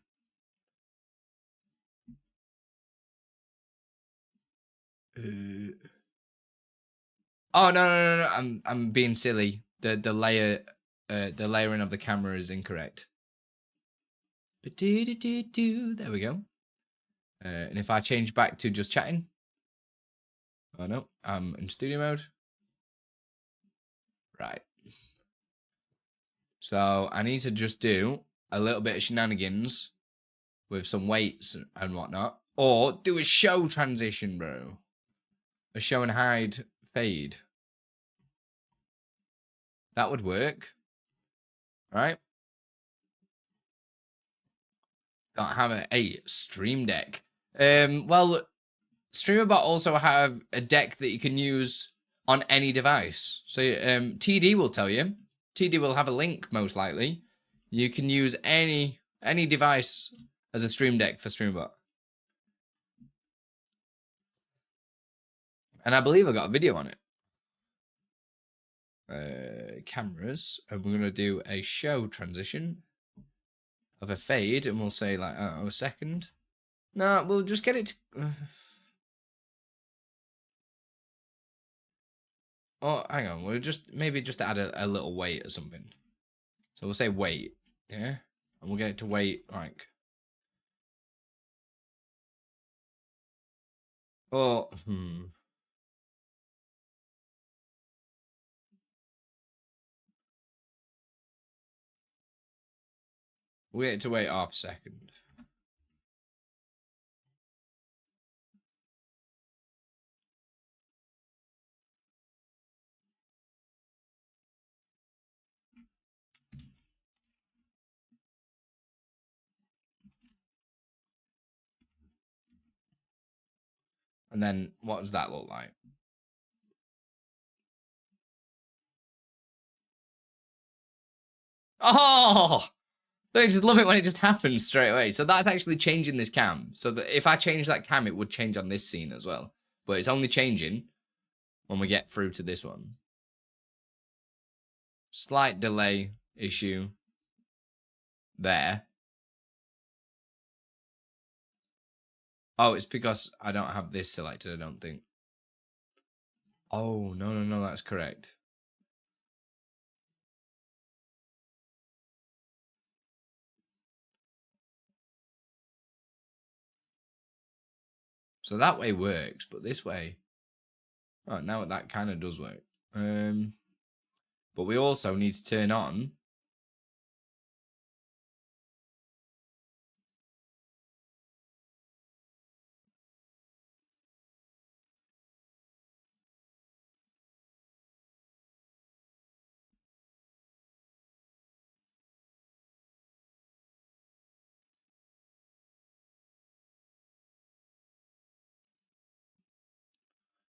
Oh no! I'm being silly. The layering of the camera is incorrect. There we go. And if I change back to just chatting, oh no, I'm in studio mode. Right. So I need to just do a little bit of shenanigans with some weights and whatnot, or do a show transition, bro. A show and hide fade. That would work. All right. Don't have a Stream Deck. Well, StreamerBot also have a deck that you can use on any device. So TD will tell you. TD will have a link, most likely. You can use any device as a Stream Deck for StreamerBot. And I believe I got a video on it. Cameras, and we're going to do a show transition of a fade, and we'll say like, oh, a second. No, we'll just get it to... Oh, hang on. We'll just maybe just add a little weight or something. So we'll say weight, yeah, and we'll get it to weight like. Oh, We'll get it to weight half a second. And then what does that look like? Oh, I just love it when it just happens straight away. So that's actually changing this cam. So that if I change that cam, it would change on this scene as well. But it's only changing when we get through to this one. Slight delay issue there. Oh, it's because I don't have this selected, I don't think. Oh, no, that's correct. So that way works, but this way... Oh, now that kind of does work. But we also need to turn on...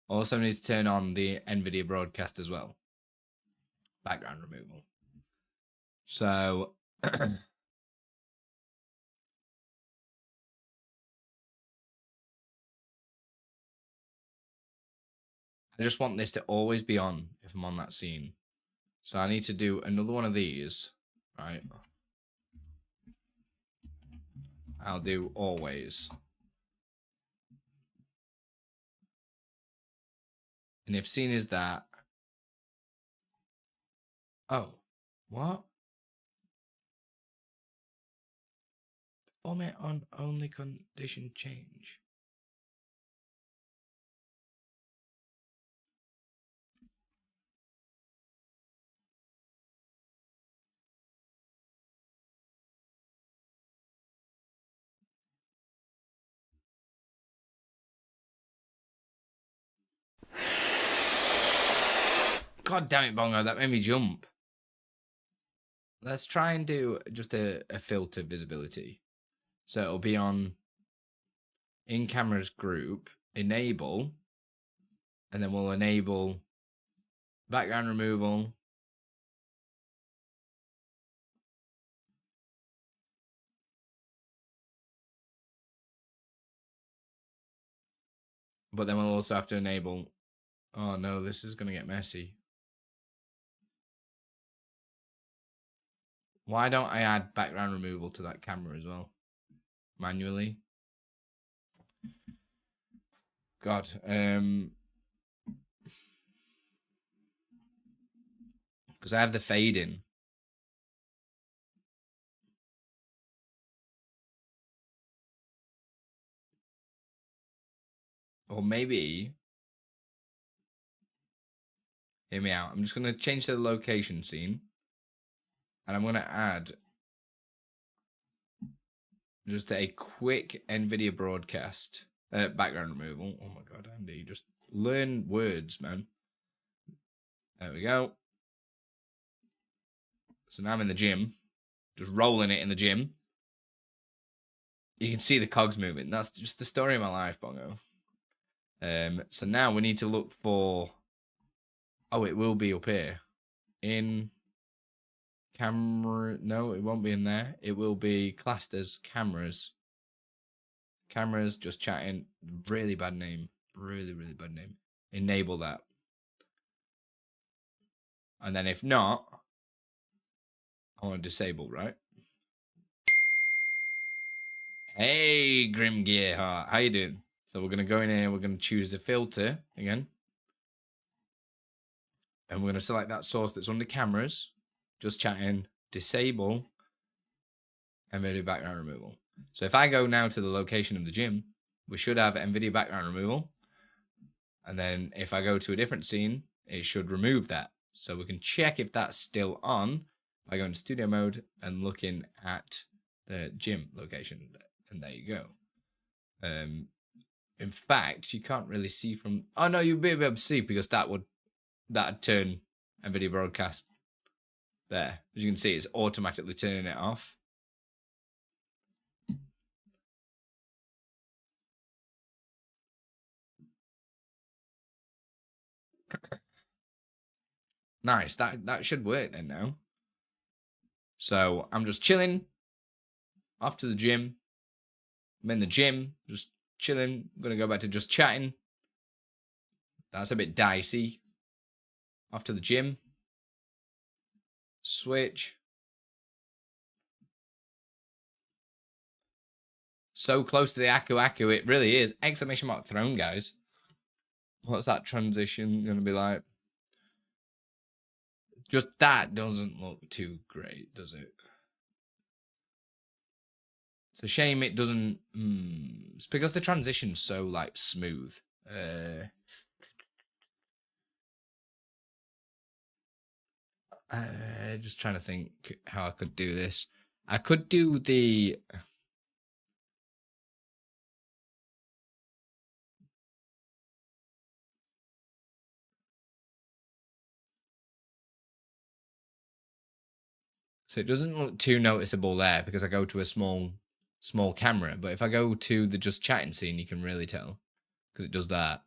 Also need to turn on the NVIDIA broadcast as well. Background removal. So I just want this to always be on if I'm on that scene. So I need to do another one of these, right? I'll do always. And if scene is that. Oh, what? Perform it on only condition change. God damn it, Bongo, that made me jump. Let's try and do just a filter visibility. So it'll be on in cameras group, enable, and then we'll enable background removal. But then we'll also have to enable, oh no, this is going to get messy. Why don't I add background removal to that camera as well? Manually. God. Because I have the fade in. Or maybe, hear me out. I'm just going to change the location scene. And I'm going to add just a quick NVIDIA broadcast. Background removal. Oh my God, Andy, just learn words, man. There we go. So now I'm in the gym. Just rolling it in the gym. You can see the cogs moving. That's just the story of my life, Bongo. So now we need to look for... Oh, it will be up here. In camera... No, it won't be in there. It will be classed as cameras. Cameras, just chatting. Really bad name. Really, really bad name. Enable that. And then if not, I want to disable, right? Hey, Grim Gearheart. How you doing? So we're going to go in here. We're going to choose the filter again. And we're going to select that source that's under cameras. Just chatting. Disable. NVIDIA background removal. So if I go now to the location of the gym, we should have NVIDIA background removal. And then if I go to a different scene, it should remove that. So we can check if that's still on by going to studio mode and looking at the gym location. And there you go. In fact, you can't really see from... Oh, no, you'll be able to see because that'd turn NVIDIA broadcast there. As you can see, it's automatically turning it off. Nice. That should work then now. So I'm just chilling. Off to the gym. I'm in the gym. Just chilling. I'm going to go back to just chatting. That's a bit dicey. Off to the gym. Switch. So close to the Aku Aku. It really is. Exclamation mark throne, guys. What's that transition going to be like? Just that doesn't look too great, does it? It's a shame it doesn't... It's because the transition's so, like, smooth. Just trying to think how I could do this. I could do the... So it doesn't look too noticeable there because I go to a small camera. But if I go to the just chatting scene, you can really tell because it does that.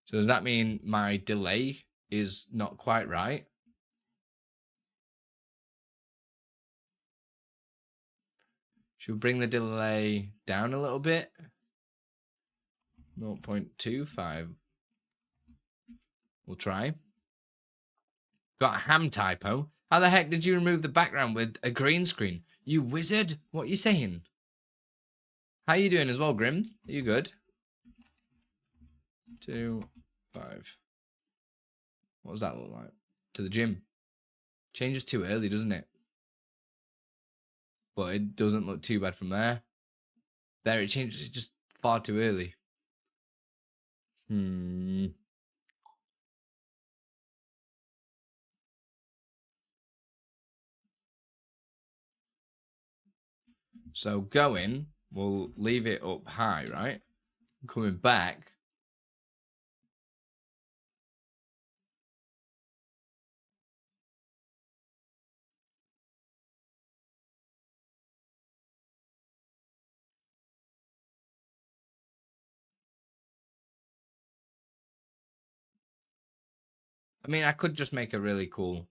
So does that mean my delay is not quite right? Should we bring the delay down a little bit? 0.25. We'll try. Got a ham typo. How the heck did you remove the background with a green screen? You wizard? What are you saying? How you doing as well, Grim? Are you good? 2, 5. What does that look like? To the gym. Changes too early, doesn't it? But it doesn't look too bad from there. There, it changes just far too early. So going, we'll leave it up high, right? Coming back. I mean, I could just make a really cool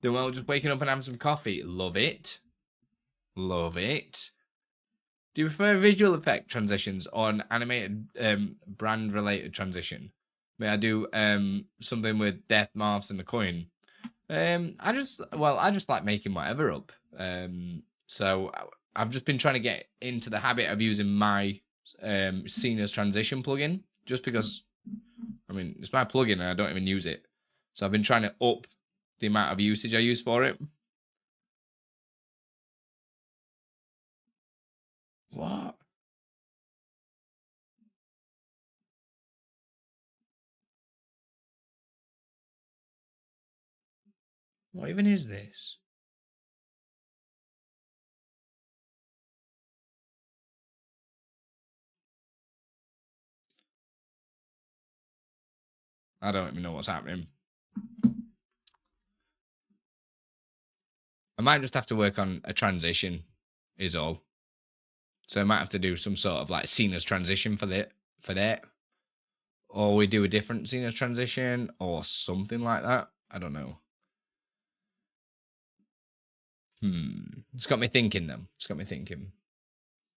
Doing well, just waking up and having some coffee. Love it. Love it. Do you prefer visual effect transitions or an animated brand related transition? May I do something with death, morphs, and a coin? I just like making whatever up. So I've just been trying to get into the habit of using my scene as transition plugin, just because, I mean, it's my plugin and I don't even use it. So I've been trying to up the amount of usage I use for it. What? What even is this? I don't even know what's happening. I might just have to work on a transition, is all. So I might have to do some sort of like scene as transition for that. Or we do a different scene as transition or something like that. I don't know. It's got me thinking though. It's got me thinking.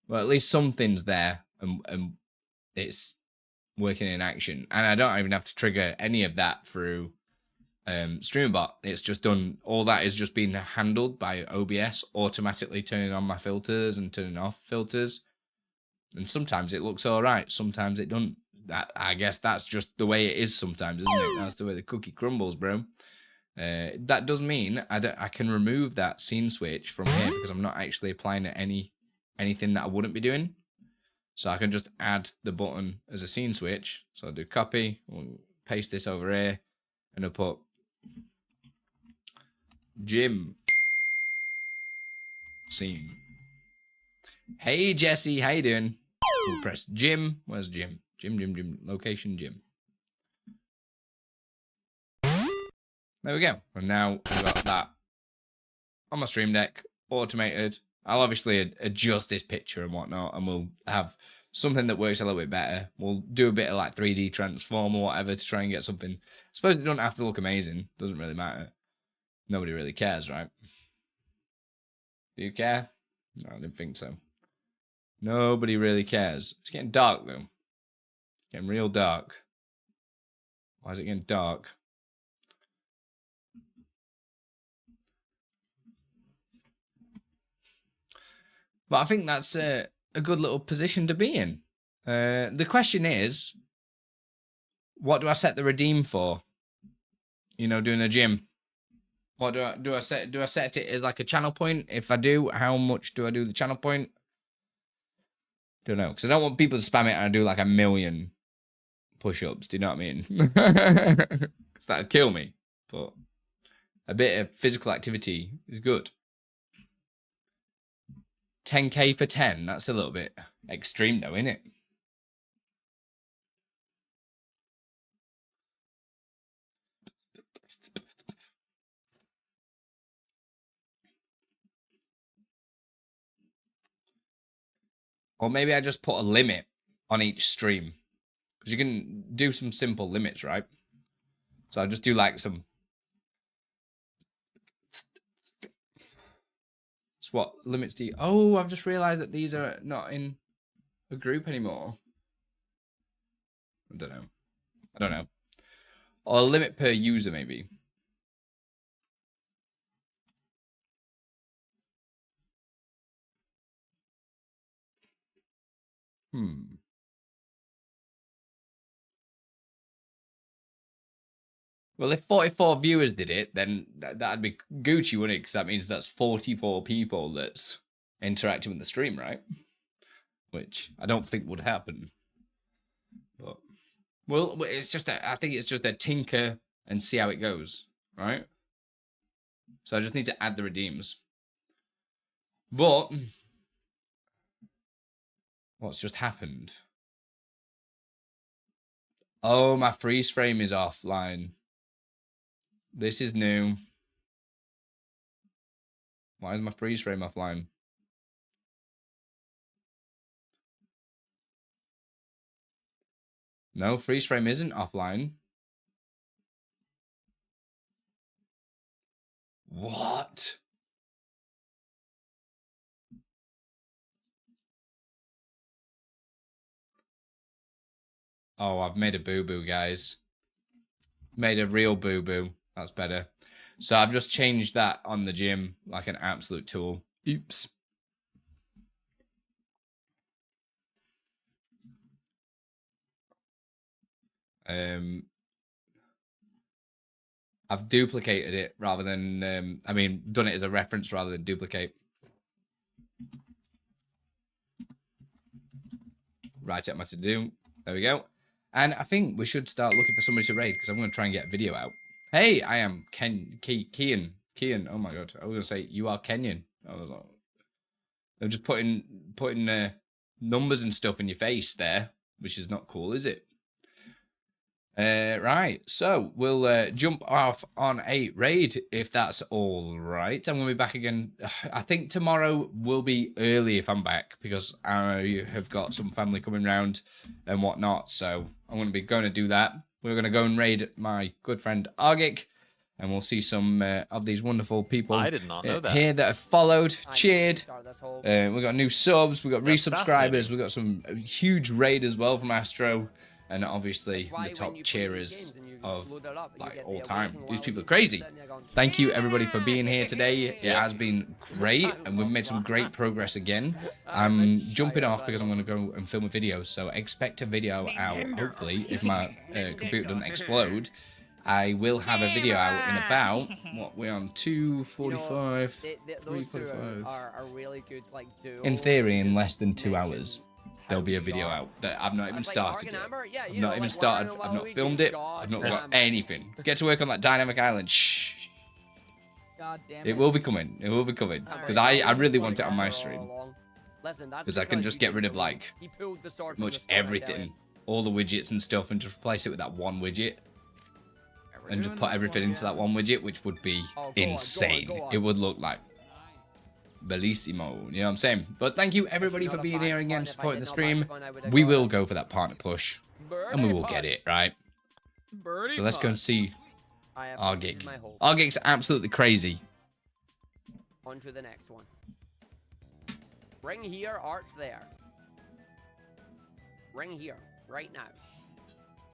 Well, at least something's there and it's working in action. And I don't even have to trigger any of that through StreamerBot. It's just done. All that is just being handled by OBS, automatically turning on my filters and turning off filters. And sometimes it looks all right. Sometimes it doesn't. I guess that's just the way it is sometimes, isn't it? That's the way the cookie crumbles, bro. That does mean I can remove that scene switch from here because I'm not actually applying it anything that I wouldn't be doing. So I can just add the button as a scene switch. So I'll do copy, we'll paste this over here, and I'll put gym scene. Hey Jesse, how you doing? We'll press gym. Where's gym? Gym. Location gym. There we go. And now we've got that on my stream deck, automated. I'll obviously adjust this picture and whatnot, and we'll have something that works a little bit better. We'll do a bit of like 3D transform or whatever to try and get something. I suppose it doesn't have to look amazing. Doesn't really matter. Nobody really cares, right? Do you care? No, I didn't think so. Nobody really cares. It's getting dark though. It's getting real dark. Why is it getting dark? But I think that's a good little position to be in. The question is, what do I set the redeem for? You know, doing a gym. What do I set? Do I set it as like a channel point? If I do, how much do I do the channel point? Don't know, because I don't want people to spam it and I do like 1 million push-ups. Do you know what I mean? Because that'd kill me. But a bit of physical activity is good. 10k for 10. That's a little bit extreme though, isn't it? Or maybe I just put a limit on each stream. Because you can do some simple limits, right? So I'll just do like some... So what limits do you... Oh, I've just realized that these are not in a group anymore. I don't know. Or a limit per user, maybe. Well, if 44 viewers did it, then that'd be Gucci, wouldn't it? Because that means that's 44 people that's interacting with the stream, right? Which I don't think would happen. But, well, it's just I think it's just a tinker and see how it goes, right? So I just need to add the redeems. But what's just happened? Oh, my freeze frame is offline. This is new. Why is my freeze frame offline? No, freeze frame isn't offline. What? Oh, I've made a boo-boo, guys. Made a real boo-boo. That's better. So I've just changed that on the gym like an absolute tool. Oops. I've duplicated it rather than, I mean, done it as a reference rather than duplicate. Write it on my to-do. There we go. And I think we should start looking for somebody to raid because I'm going to try and get a video out. Hey, I am Kian. Oh my god. I was going to say, you are Kenyan. I was like, they're just putting numbers and stuff in your face there, which is not cool, is it? Right, so we'll jump off on a raid if that's all right. I'm going to be back again. I think tomorrow will be early if I'm back because I have got some family coming round and whatnot. So I'm going to do that. We're going to go and raid my good friend Argic, and we'll see some of these wonderful people I did not know that. here that have followed, cheered. We've got new subs, we've got resubscribers, we've got some huge raid as well from Astro. And obviously the top cheerers of like all time. These people are crazy. Thank you everybody for being here today. It has been great and we've made some great progress again. I'm jumping off because I'm going to go and film a video. So expect a video out, hopefully, if my computer doesn't explode. I will have a video out in about, what, we're on 2:45, 3:45. In theory, in less than 2 hours. There'll be a video out that I've not even started yet. I've not even started. I've not filmed it. I've not got anything. Get to work on that dynamic island. Shh. It will be coming. It will be coming. Because I really want it on my stream. Because I can just get rid of like much everything. All the widgets and stuff and just replace it with that one widget. And just put everything into that one widget, which would be insane. It would look like bellissimo, you know what I'm saying? But thank you everybody for being here again, supporting the stream. We will go for that partner push and we will get it, right? So let's go and see Argic. Argic's absolutely crazy. On to the next one. Ring here, arts there. Ring here, right now.